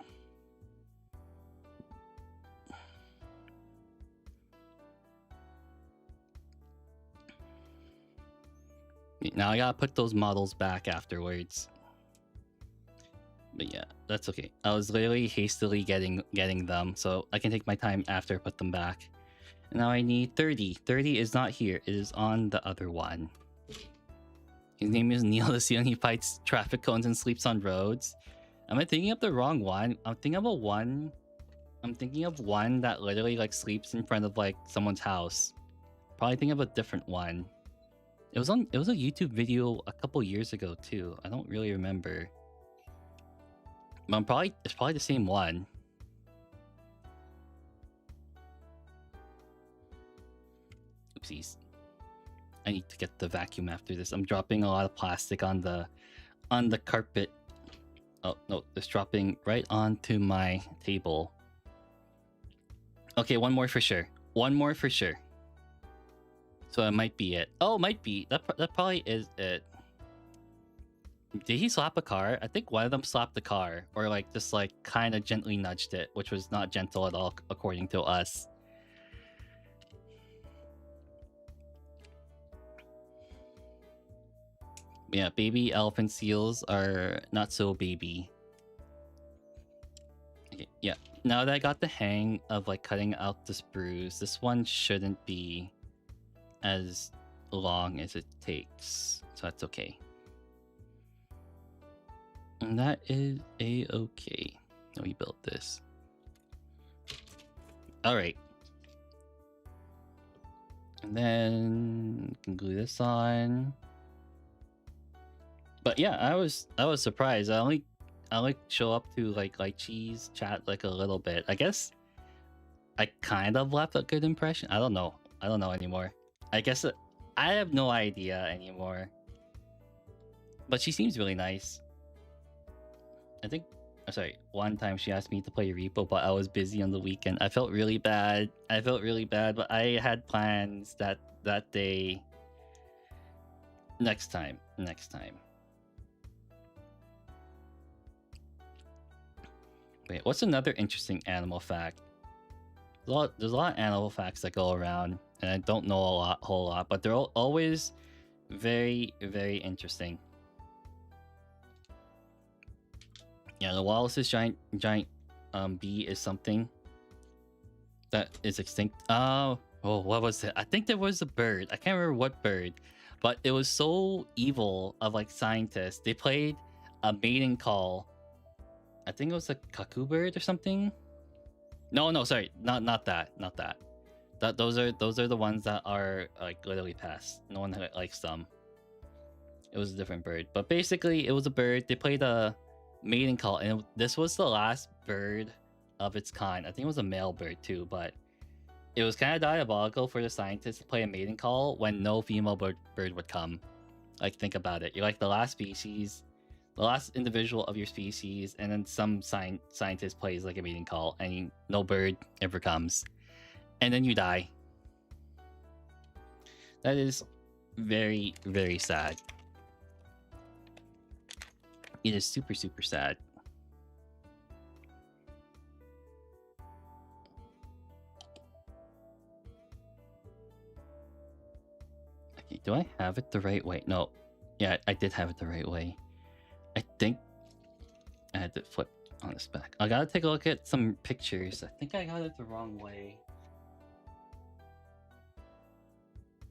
Now I gotta put those models back afterwards. But yeah, that's okay. I was literally hastily getting them, so I can take my time after I put them back. And now I need 30. 30 is not here. It is on the other one. His name is Neil the Seal, and he fights traffic cones and sleeps on roads. Am I thinking of the wrong one? I'm thinking of one that literally like sleeps in front of like someone's house. Probably thinking of a different one. It was a YouTube video a couple years ago too. I don't really remember. But it's probably the same one. Oopsies. I need to get the vacuum after this. I'm dropping a lot of plastic on the carpet. Oh no, it's dropping right onto my table. Okay, one more for sure. One more for sure. So it might be it. Oh, might be. That probably is it. Did he slap a car? I think one of them slapped the car, or like just like kind of gently nudged it, which was not gentle at all, according to us. Yeah, baby elephant seals are not so baby. Okay, yeah. Now that I got the hang of like cutting out the sprues, this one shouldn't be as long as it takes, so that's okay. And that is a-okay. We built this. Alright. And then we can glue this on. But yeah, I was surprised. I only show up to like cheese chat like a little bit. I guess I kind of left a good impression. I don't know anymore. I guess I have no idea anymore. But she seems really nice. I think, one time she asked me to play Repo, but I was busy on the weekend. I felt really bad. But I had plans that day. Next time. Wait, what's another interesting animal fact? There's a lot of animal facts that go around, and I don't know a whole lot, but they're always very, very interesting. Yeah, the Wallace's giant bee is something that is extinct. Oh, what was it? I think there was a bird. I can't remember what bird, but it was so evil of like scientists. They played a mating call. I think it was a cuckoo bird or something. No, sorry, not that. Those are the ones that are like literally pests. No one likes them. It was a different bird, but basically it was a bird. They played a mating call, and this was the last bird of its kind. I think it was a male bird too, but it was kind of diabolical for the scientists to play a mating call when no female bird would come. Like, think about it. You're like the last species, the last individual of your species, and then some scientist plays like a mating call, and no bird ever comes, and then you die. That is very, very sad. It is super, super sad. Okay, do I have it the right way? No. Yeah, I did have it the right way. I think I had to flip on this back. I gotta take a look at some pictures. I think I got it the wrong way.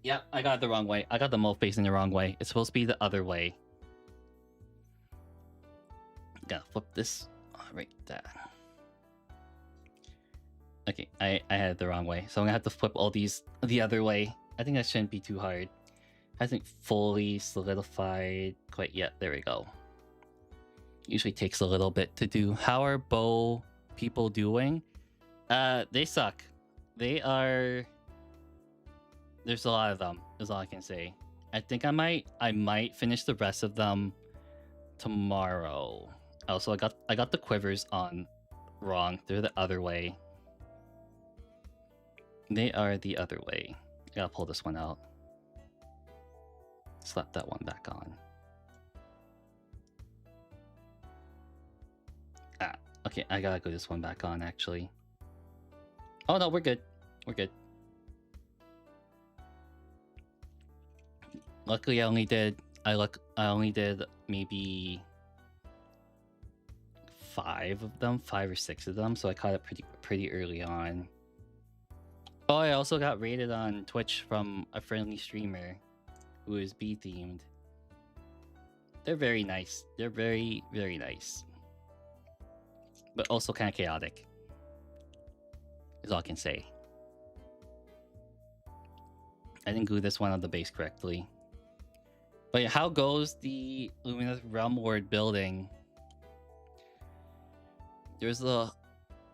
Yep, I got it the wrong way. I got the mole facing the wrong way. It's supposed to be the other way. Gotta flip this right there. Okay, I had it the wrong way, so I'm gonna have to flip all these the other way. I think that shouldn't be too hard. Hasn't fully solidified quite yet. There we go. Usually takes a little bit to do. How are bow people doing? They suck. They are... There's a lot of them, is all I can say. I think I might finish the rest of them tomorrow. Also, I got the quivers on wrong. They're the other way. They are the other way. I gotta pull this one out. Slap that one back on. Ah, okay, I gotta go this one back on actually. Oh no, we're good. We're good. Luckily, I only did maybe 5 of them, 5 or 6 of them, so I caught it pretty early on. Oh, I also got rated on Twitch from a friendly streamer who is bee themed. They're very nice. They're very, very nice, but also kind of chaotic. Is all I can say. I didn't glue this one on the base correctly. But yeah, how goes the Luminous Realm Ward building? There's a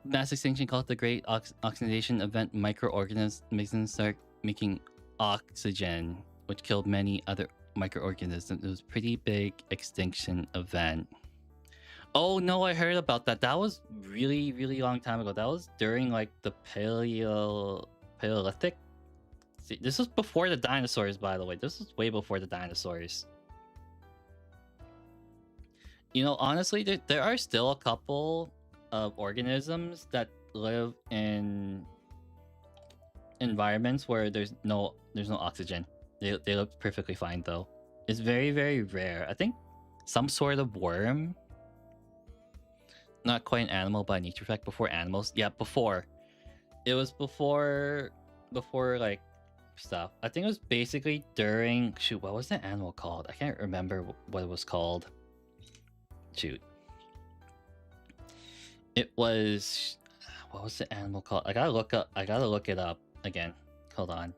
mass extinction called the Great Oxidation Event. Microorganisms start making oxygen, which killed many other microorganisms. It was a pretty big extinction event. Oh no, I heard about that. That was really, really long time ago. That was during like the Paleolithic. See, this was before the dinosaurs, by the way. This was way before the dinosaurs. You know, honestly, there are still a couple of organisms that live in environments where there's no oxygen. They live perfectly fine though. It's very, very rare. I think some sort of worm. Not quite an animal by nature fact. Before animals. Yeah, before. It was before like stuff. I think it was basically during what was the animal called? I can't remember what it was called. Shoot. It was what was the animal called? I gotta look it up again. Hold on.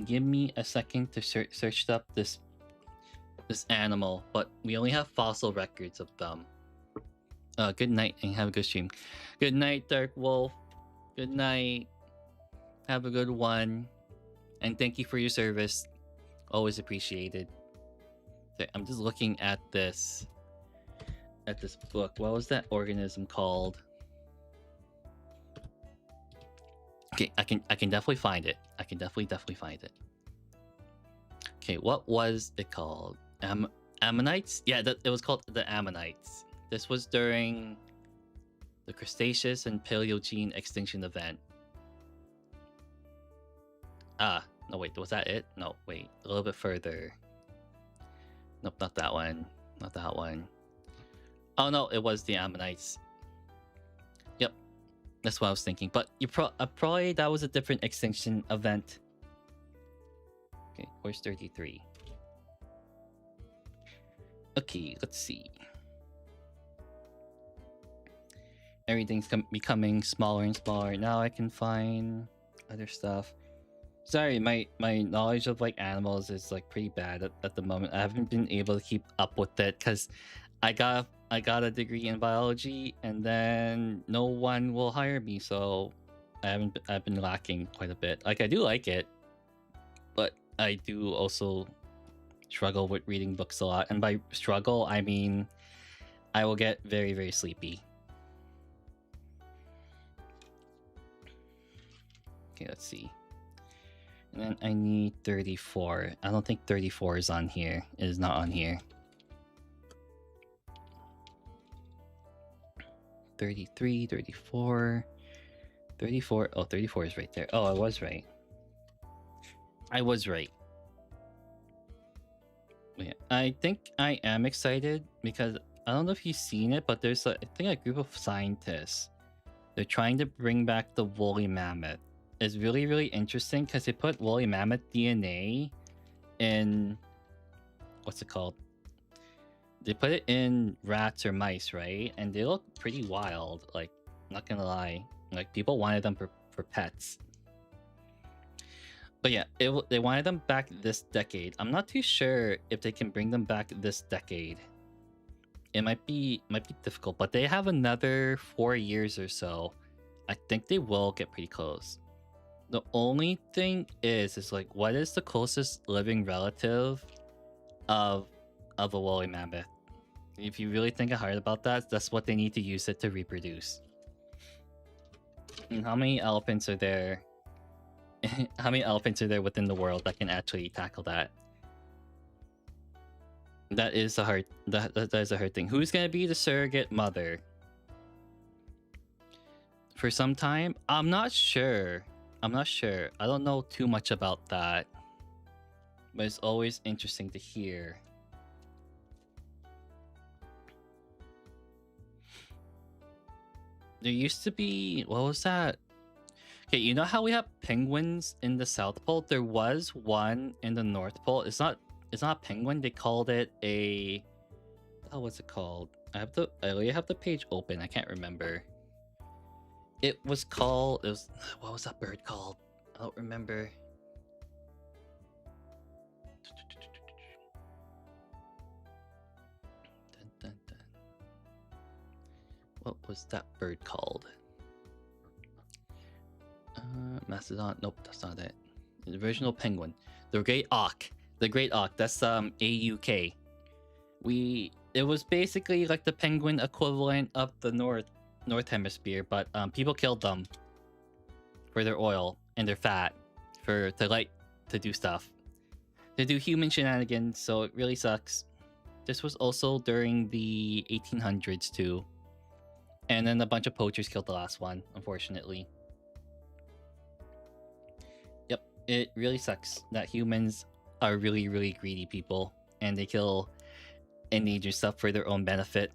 Give me a second to search up this animal, but we only have fossil records of them. Good night and have a good stream. Good night, Dark Wolf. Good night. Have a good one. And thank you for your service. Always appreciated. So I'm just looking at this book. What was that organism called? Okay, I can definitely find it. I can definitely find it. Okay, what was it called? Ammonites? Yeah, it was called the Ammonites. This was during the Cretaceous and Paleogene extinction event. Ah, no wait, was that it? No, wait, a little bit further. Nope, not that one. Not that one. Oh no, it was the Ammonites. Yep, that's what I was thinking. But you probably that was a different extinction event. Okay, where's 33? Okay, let's see. Everything's becoming smaller and smaller. Now I can find other stuff. Sorry, my knowledge of like animals is like pretty bad at the moment. I haven't been able to keep up with it because I got a degree in biology and then no one will hire me, so I've been lacking quite a bit. Like I do like it, but I do also struggle with reading books a lot. And by struggle, I mean I will get very, very sleepy. Okay, let's see. And then I need 34. I don't think 34 is on here. It is not on here. 33, 34, 34. Oh, 34 is right there. Oh, I was right. I was right. Yeah, I think I am excited because I don't know if you've seen it, but there's I think a group of scientists. They're trying to bring back the woolly mammoth. It's really, really interesting because they put woolly mammoth DNA in what's it called? They put it in rats or mice, right? And they look pretty wild. Like, not gonna lie, like people wanted them for pets. But yeah, they wanted them back this decade. I'm not too sure if they can bring them back this decade. It might be difficult, but they have another 4 years or so. I think they will get pretty close. The only thing is like, what is the closest living relative of a woolly mammoth? If you really think hard about that, that's what they need to use it to reproduce. And how many elephants are there? How many elephants are there within the world that can actually tackle that? That is a hard. That is a hard thing. Who's gonna be the surrogate mother? For some time, I'm not sure. I'm not sure. I don't know too much about that, but it's always interesting to hear. There used to be, what was that? Okay, you know how we have penguins in the South Pole? There was one in the North Pole. It's not a penguin. They called it a, oh, what's it called? I only have the page open. I can't remember. It was called, what was that bird called? I don't remember. Dun, dun, dun. What was that bird called? Mastodon. Nope, that's not it. The original penguin. The great auk. The great auk. That's AUK. It was basically like the penguin equivalent of the North Hemisphere, but people killed them for their oil and their fat to do stuff. To do human shenanigans, so it really sucks. This was also during the 1800s too. And then a bunch of poachers killed the last one, unfortunately. Yep, it really sucks that humans are really, really greedy people, and they kill endangered stuff for their own benefit.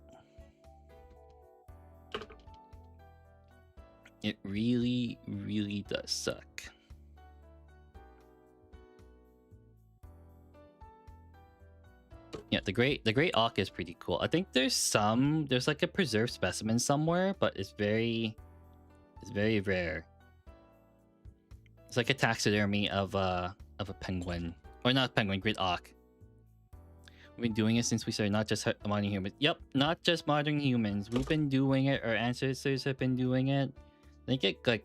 It really, really does suck. Yeah, the great auk is pretty cool. I think there's like a preserved specimen somewhere, but it's very rare. It's like a taxidermy of a penguin, or not penguin, great auk. We've been doing it since we started, not just modern humans. Yep, not just modern humans. We've been doing it. Our ancestors have been doing it. I think it like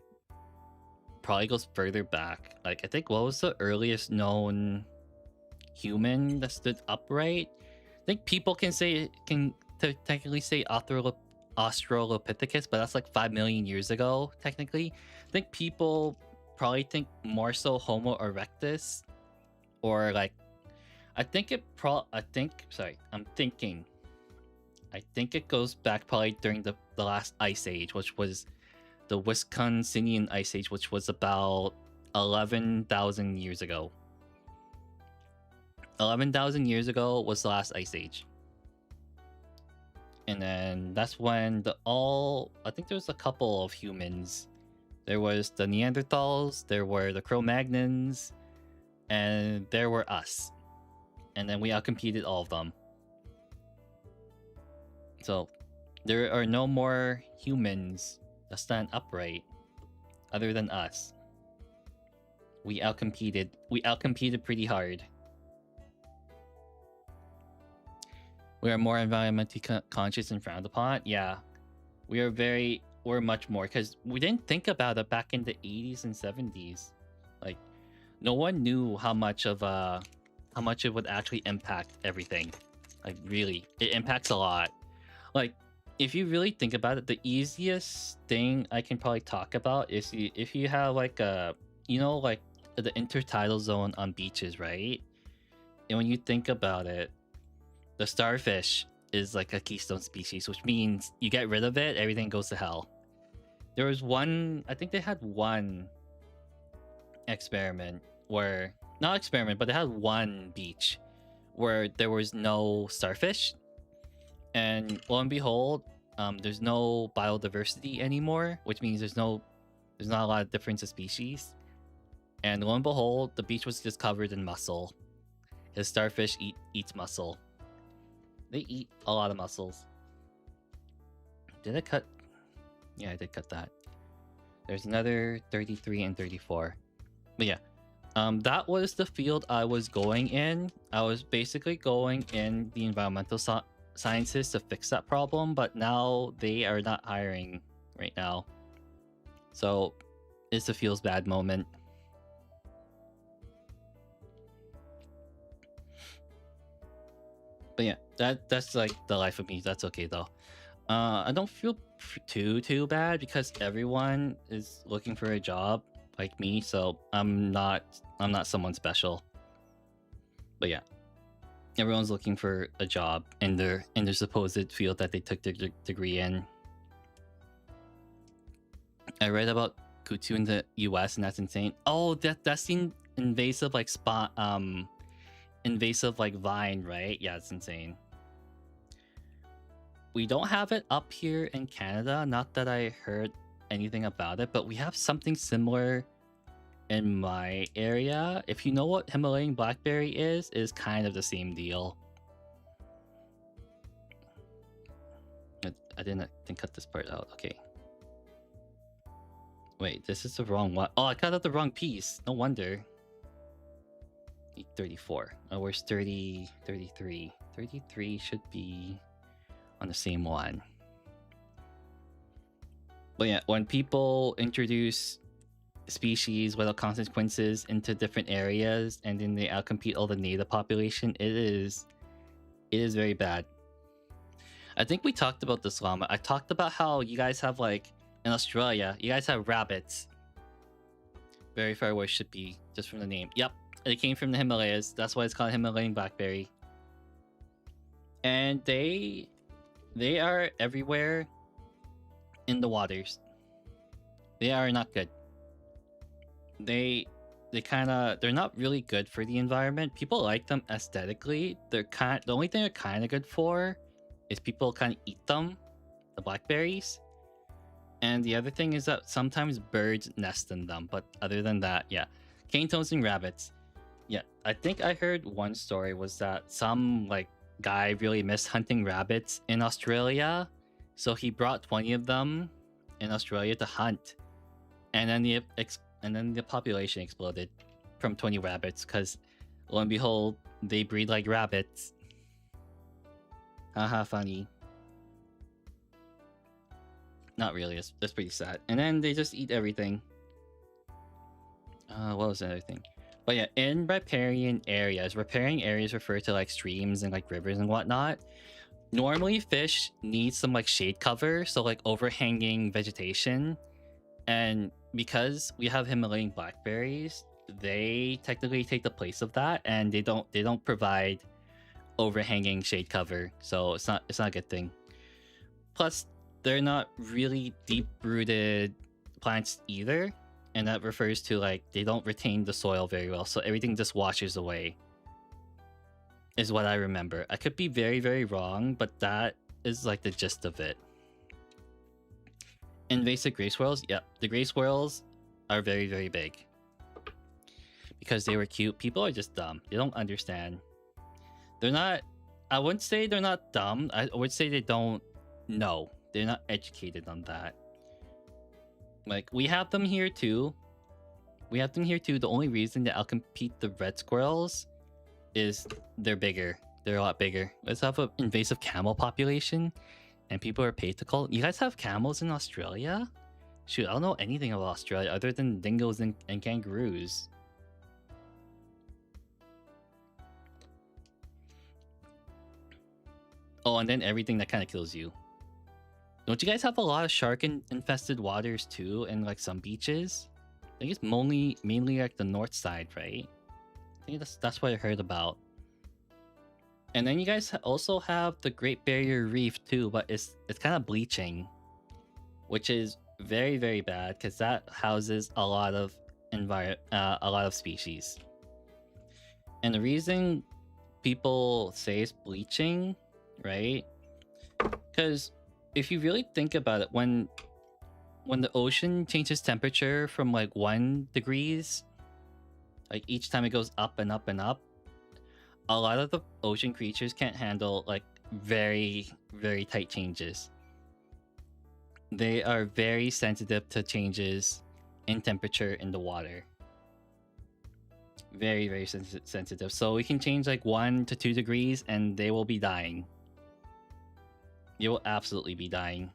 probably goes further back. Like I think, what was the earliest known human that stood upright? I think people can technically say Australopithecus, but that's like 5 million years ago technically. I think people probably think more so Homo erectus, or like I think it goes back probably during the last ice age, which was the Wisconsinian ice age, which was about 11,000 years ago. 11,000 years ago was the last ice age. And then that's when I think there was a couple of humans. There was the Neanderthals, there were the Cro-Magnons, and there were us. And then we outcompeted all of them. So there are no more humans that stand upright other than us. We outcompeted pretty hard. We are more environmentally conscious and frowned upon. Yeah, we're much more, because we didn't think about it back in the 80s and 70s. Like, no one knew how much it would actually impact everything. Like, really, it impacts a lot. Like, if you really think about it, the easiest thing I can probably talk about is if you have like the intertidal zone on beaches, right? And when you think about it, the starfish is like a keystone species, which means you get rid of it, everything goes to hell. There was I think they had one experiment where, not experiment, but they had one beach where there was no starfish. And lo and behold, there's no biodiversity anymore, which means there's not a lot of difference of species. And lo and behold, the beach was just covered in mussel. His starfish eats mussel. They eat a lot of mussels. Did I cut? Yeah, I did cut that. There's another 33 and 34. But yeah, that was the field I was going in. I was basically going in the environmental sciences to fix that problem, but now they are not hiring right now. So it's a feels bad moment. But yeah, that's like the life of me. That's okay though. I don't feel too bad because everyone is looking for a job like me, so I'm not someone special. But yeah, everyone's looking for a job in their supposed field that they took their degree in. I read about Kutu in the U.S. and that's insane. Oh, that's the invasive like invasive like vine, right? Yeah, it's insane. We don't have it up here in Canada. Not that I heard anything about it, but we have something similar in my area. If you know what Himalayan blackberry is kind of the same deal. I didn't cut this part out. Okay. Wait, this is the wrong one. Oh, I cut out the wrong piece. No wonder. 34. Oh, where's 30? 33. 33 should be on the same one. But yeah, when people introduce species without consequences into different areas and then they outcompete all the native population, it is very bad. I think we talked about this, Llama. I talked about how you guys have, like, in Australia, you guys have rabbits. Very far away should be, just from the name. Yep, it came from the Himalayas. That's why it's called Himalayan blackberry. And they are everywhere in the waters. They are not good. They're not really good for the environment. People like them aesthetically. The only thing they're kind of good for is people kind of eat them, the blackberries. And the other thing is that sometimes birds nest in them. But other than that, yeah, cane toesing rabbits. Yeah, I think I heard one story was that some like guy really missed hunting rabbits in Australia, so he brought 20 of them in Australia to hunt, and then the population exploded from 20 rabbits because, lo and behold, they breed like rabbits. Haha, funny. Not really. That's pretty sad. And then they just eat everything. What was the other thing? But yeah, in riparian areas refer to like streams and like rivers and whatnot. Normally, fish need some like shade cover, so like overhanging vegetation. And because we have Himalayan blackberries, they technically take the place of that, and they don't provide overhanging shade cover, so it's not a good thing. Plus, they're not really deep-rooted plants either, and that refers to like they don't retain the soil very well, so everything just washes away, is what I remember. I could be very, very wrong, but that is like the gist of it. Invasive gray squirrels, yep, the gray squirrels are very, very big because they were cute. People are just dumb. They don't understand. They're not, I wouldn't say they're not dumb. I would say they don't know. They're not educated on that. Like, we have them here too. The only reason that I'll compete the red squirrels is they're bigger. They're a lot bigger. Let's have an invasive camel population, and people are paid to call. You guys have camels in Australia? Shoot, I don't know anything about Australia other than dingoes and kangaroos. Oh, and then everything that kind of kills you. Don't you guys have a lot of shark-infested waters too, and like some beaches? I think it's mainly like the north side, right? I think that's what I heard about. And then you guys also have the Great Barrier Reef too, but it's kind of bleaching, which is very, very bad because that houses a lot of species. And the reason people say it's bleaching, right? Because if you really think about it, when the ocean changes temperature from like 1 degrees, like each time it goes up and up and up, a lot of the ocean creatures can't handle like very, very tight changes. They are very sensitive to changes in temperature in the water. Very, very sensitive. So we can change like 1 to 2 degrees and they will be dying. You will absolutely be dying.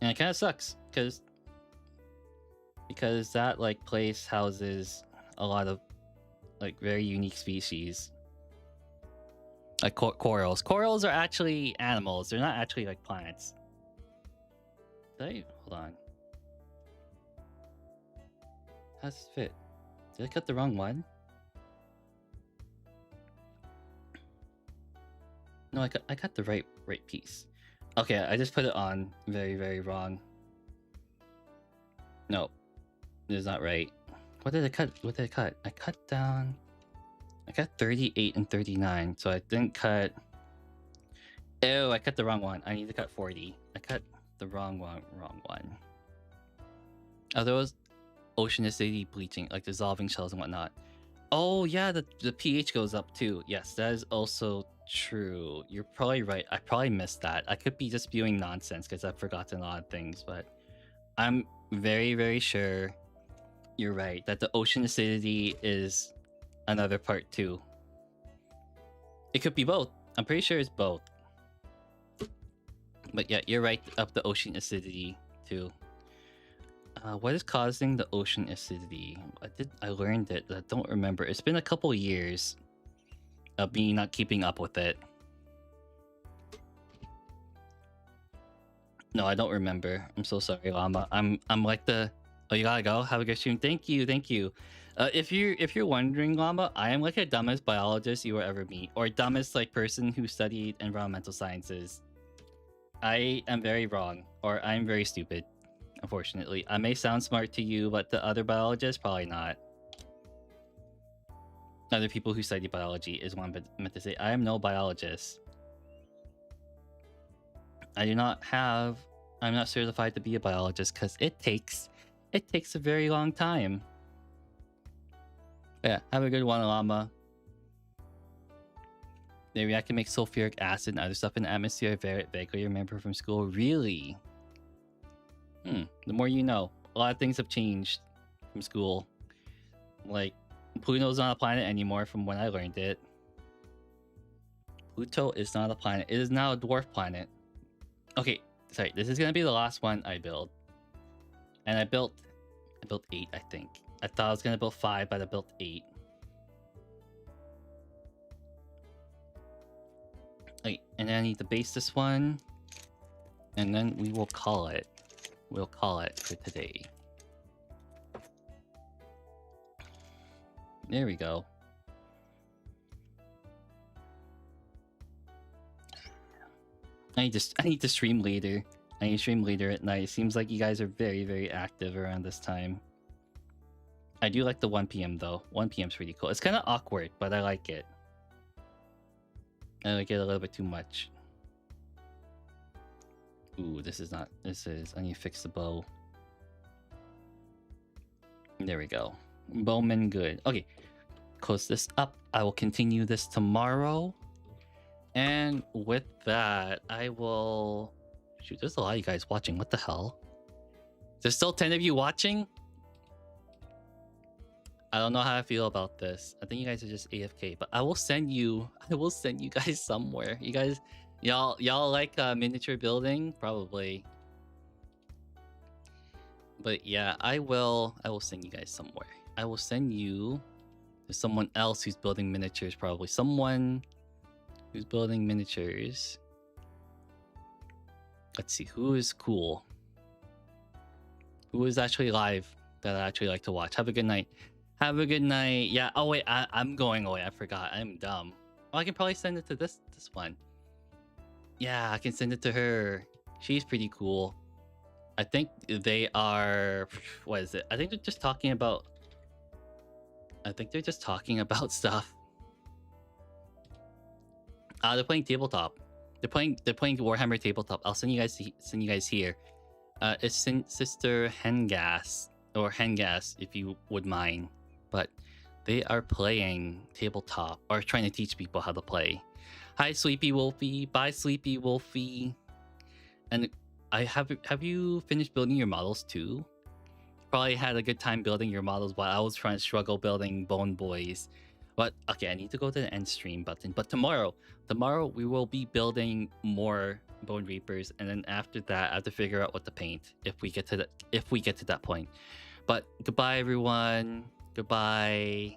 And it kind of sucks because that like place houses a lot of like very unique species. Like corals. Corals are actually animals. They're not actually like plants. Hold on. How's this fit? Did I cut the wrong one? No, I cut the right piece. Okay, I just put it on very wrong. No, this is not right. What did I cut? I cut down. I cut 38 and 39, so I didn't cut. Oh, I cut the wrong one. I need to cut 40. I cut the wrong one. Oh, there was ocean acidity bleaching, like dissolving shells and whatnot. Oh yeah, the pH goes up too. Yes, that is also true. You're probably right. I probably missed that. I could be just spewing nonsense because I've forgotten a lot of things, but I'm very sure you're right that the ocean acidity is another part too. It could be both. I'm pretty sure it's both. But yeah, you're right up the ocean acidity too. What is causing the ocean acidity? I learned it. I don't remember. It's been a couple years of me not keeping up with it. No, I don't remember. I'm so sorry, Llama. I'm like the. Oh, you gotta go. Have a good stream. Thank you. If you're wondering, Llama, I am like the dumbest biologist you will ever meet, or dumbest like person who studied environmental sciences. I am very wrong, or I'm very stupid. Unfortunately, I may sound smart to you, but the other biologists probably not. Other people who study biology is what I'm meant to say. I am no biologist. I'm not certified to be a biologist because it takes a very long time. Yeah, have a good one, Llama. Maybe I can make sulfuric acid and other stuff in the atmosphere. I vaguely remember from school. Really? The more you know. A lot of things have changed from school. Like, Pluto's not a planet anymore from when I learned it. Pluto is not a planet. It is now a dwarf planet. Okay, sorry. This is gonna be the last one I build. And I built 8, I think. I thought I was gonna build 5, but I built 8. Okay, and then I need to base this one. And then we will call it. We'll call it for today. There we go. I need to stream later. I need to stream later at night. It seems like you guys are very active around this time. I do like the 1 p.m. though. 1 p.m. is pretty cool. It's kind of awkward, but I like it. I like it a little bit too much. Ooh, I need to fix the bow. There we go. Bowman good. Okay, close this up. I will continue this tomorrow. And with that, I will... Shoot, there's a lot of you guys watching. What the hell? There's still 10 of you watching? I don't know how I feel about this. I think you guys are just AFK, but I will send you guys somewhere. You guys... Y'all like miniature building? Probably. But yeah, I will send you guys somewhere. I will send you to someone else who's building miniatures, probably. Someone who's building miniatures. Let's see, who is cool? Who is actually live that I actually like to watch? Have a good night. Have a good night. Yeah, oh wait, I'm going away. I forgot. I'm dumb. Oh, I can probably send it to this one. Yeah, I can send it to her. She's pretty cool. I think they are... What is it? I think they're just talking about stuff. They're playing tabletop. They're playing Warhammer tabletop. I'll send you guys here. It's Sister Hengas or Hengas if you would mind. But they are playing tabletop or trying to teach people how to play. Hi, Sleepy Wolfie. Bye, Sleepy Wolfie. And have you finished building your models too? Probably had a good time building your models while I was trying to struggle building Bone Boys. But okay, I need to go to the end stream button. But tomorrow we will be building more Bone Reapers, and then after that, I have to figure out what to paint if we get to that point. But goodbye, everyone. Goodbye.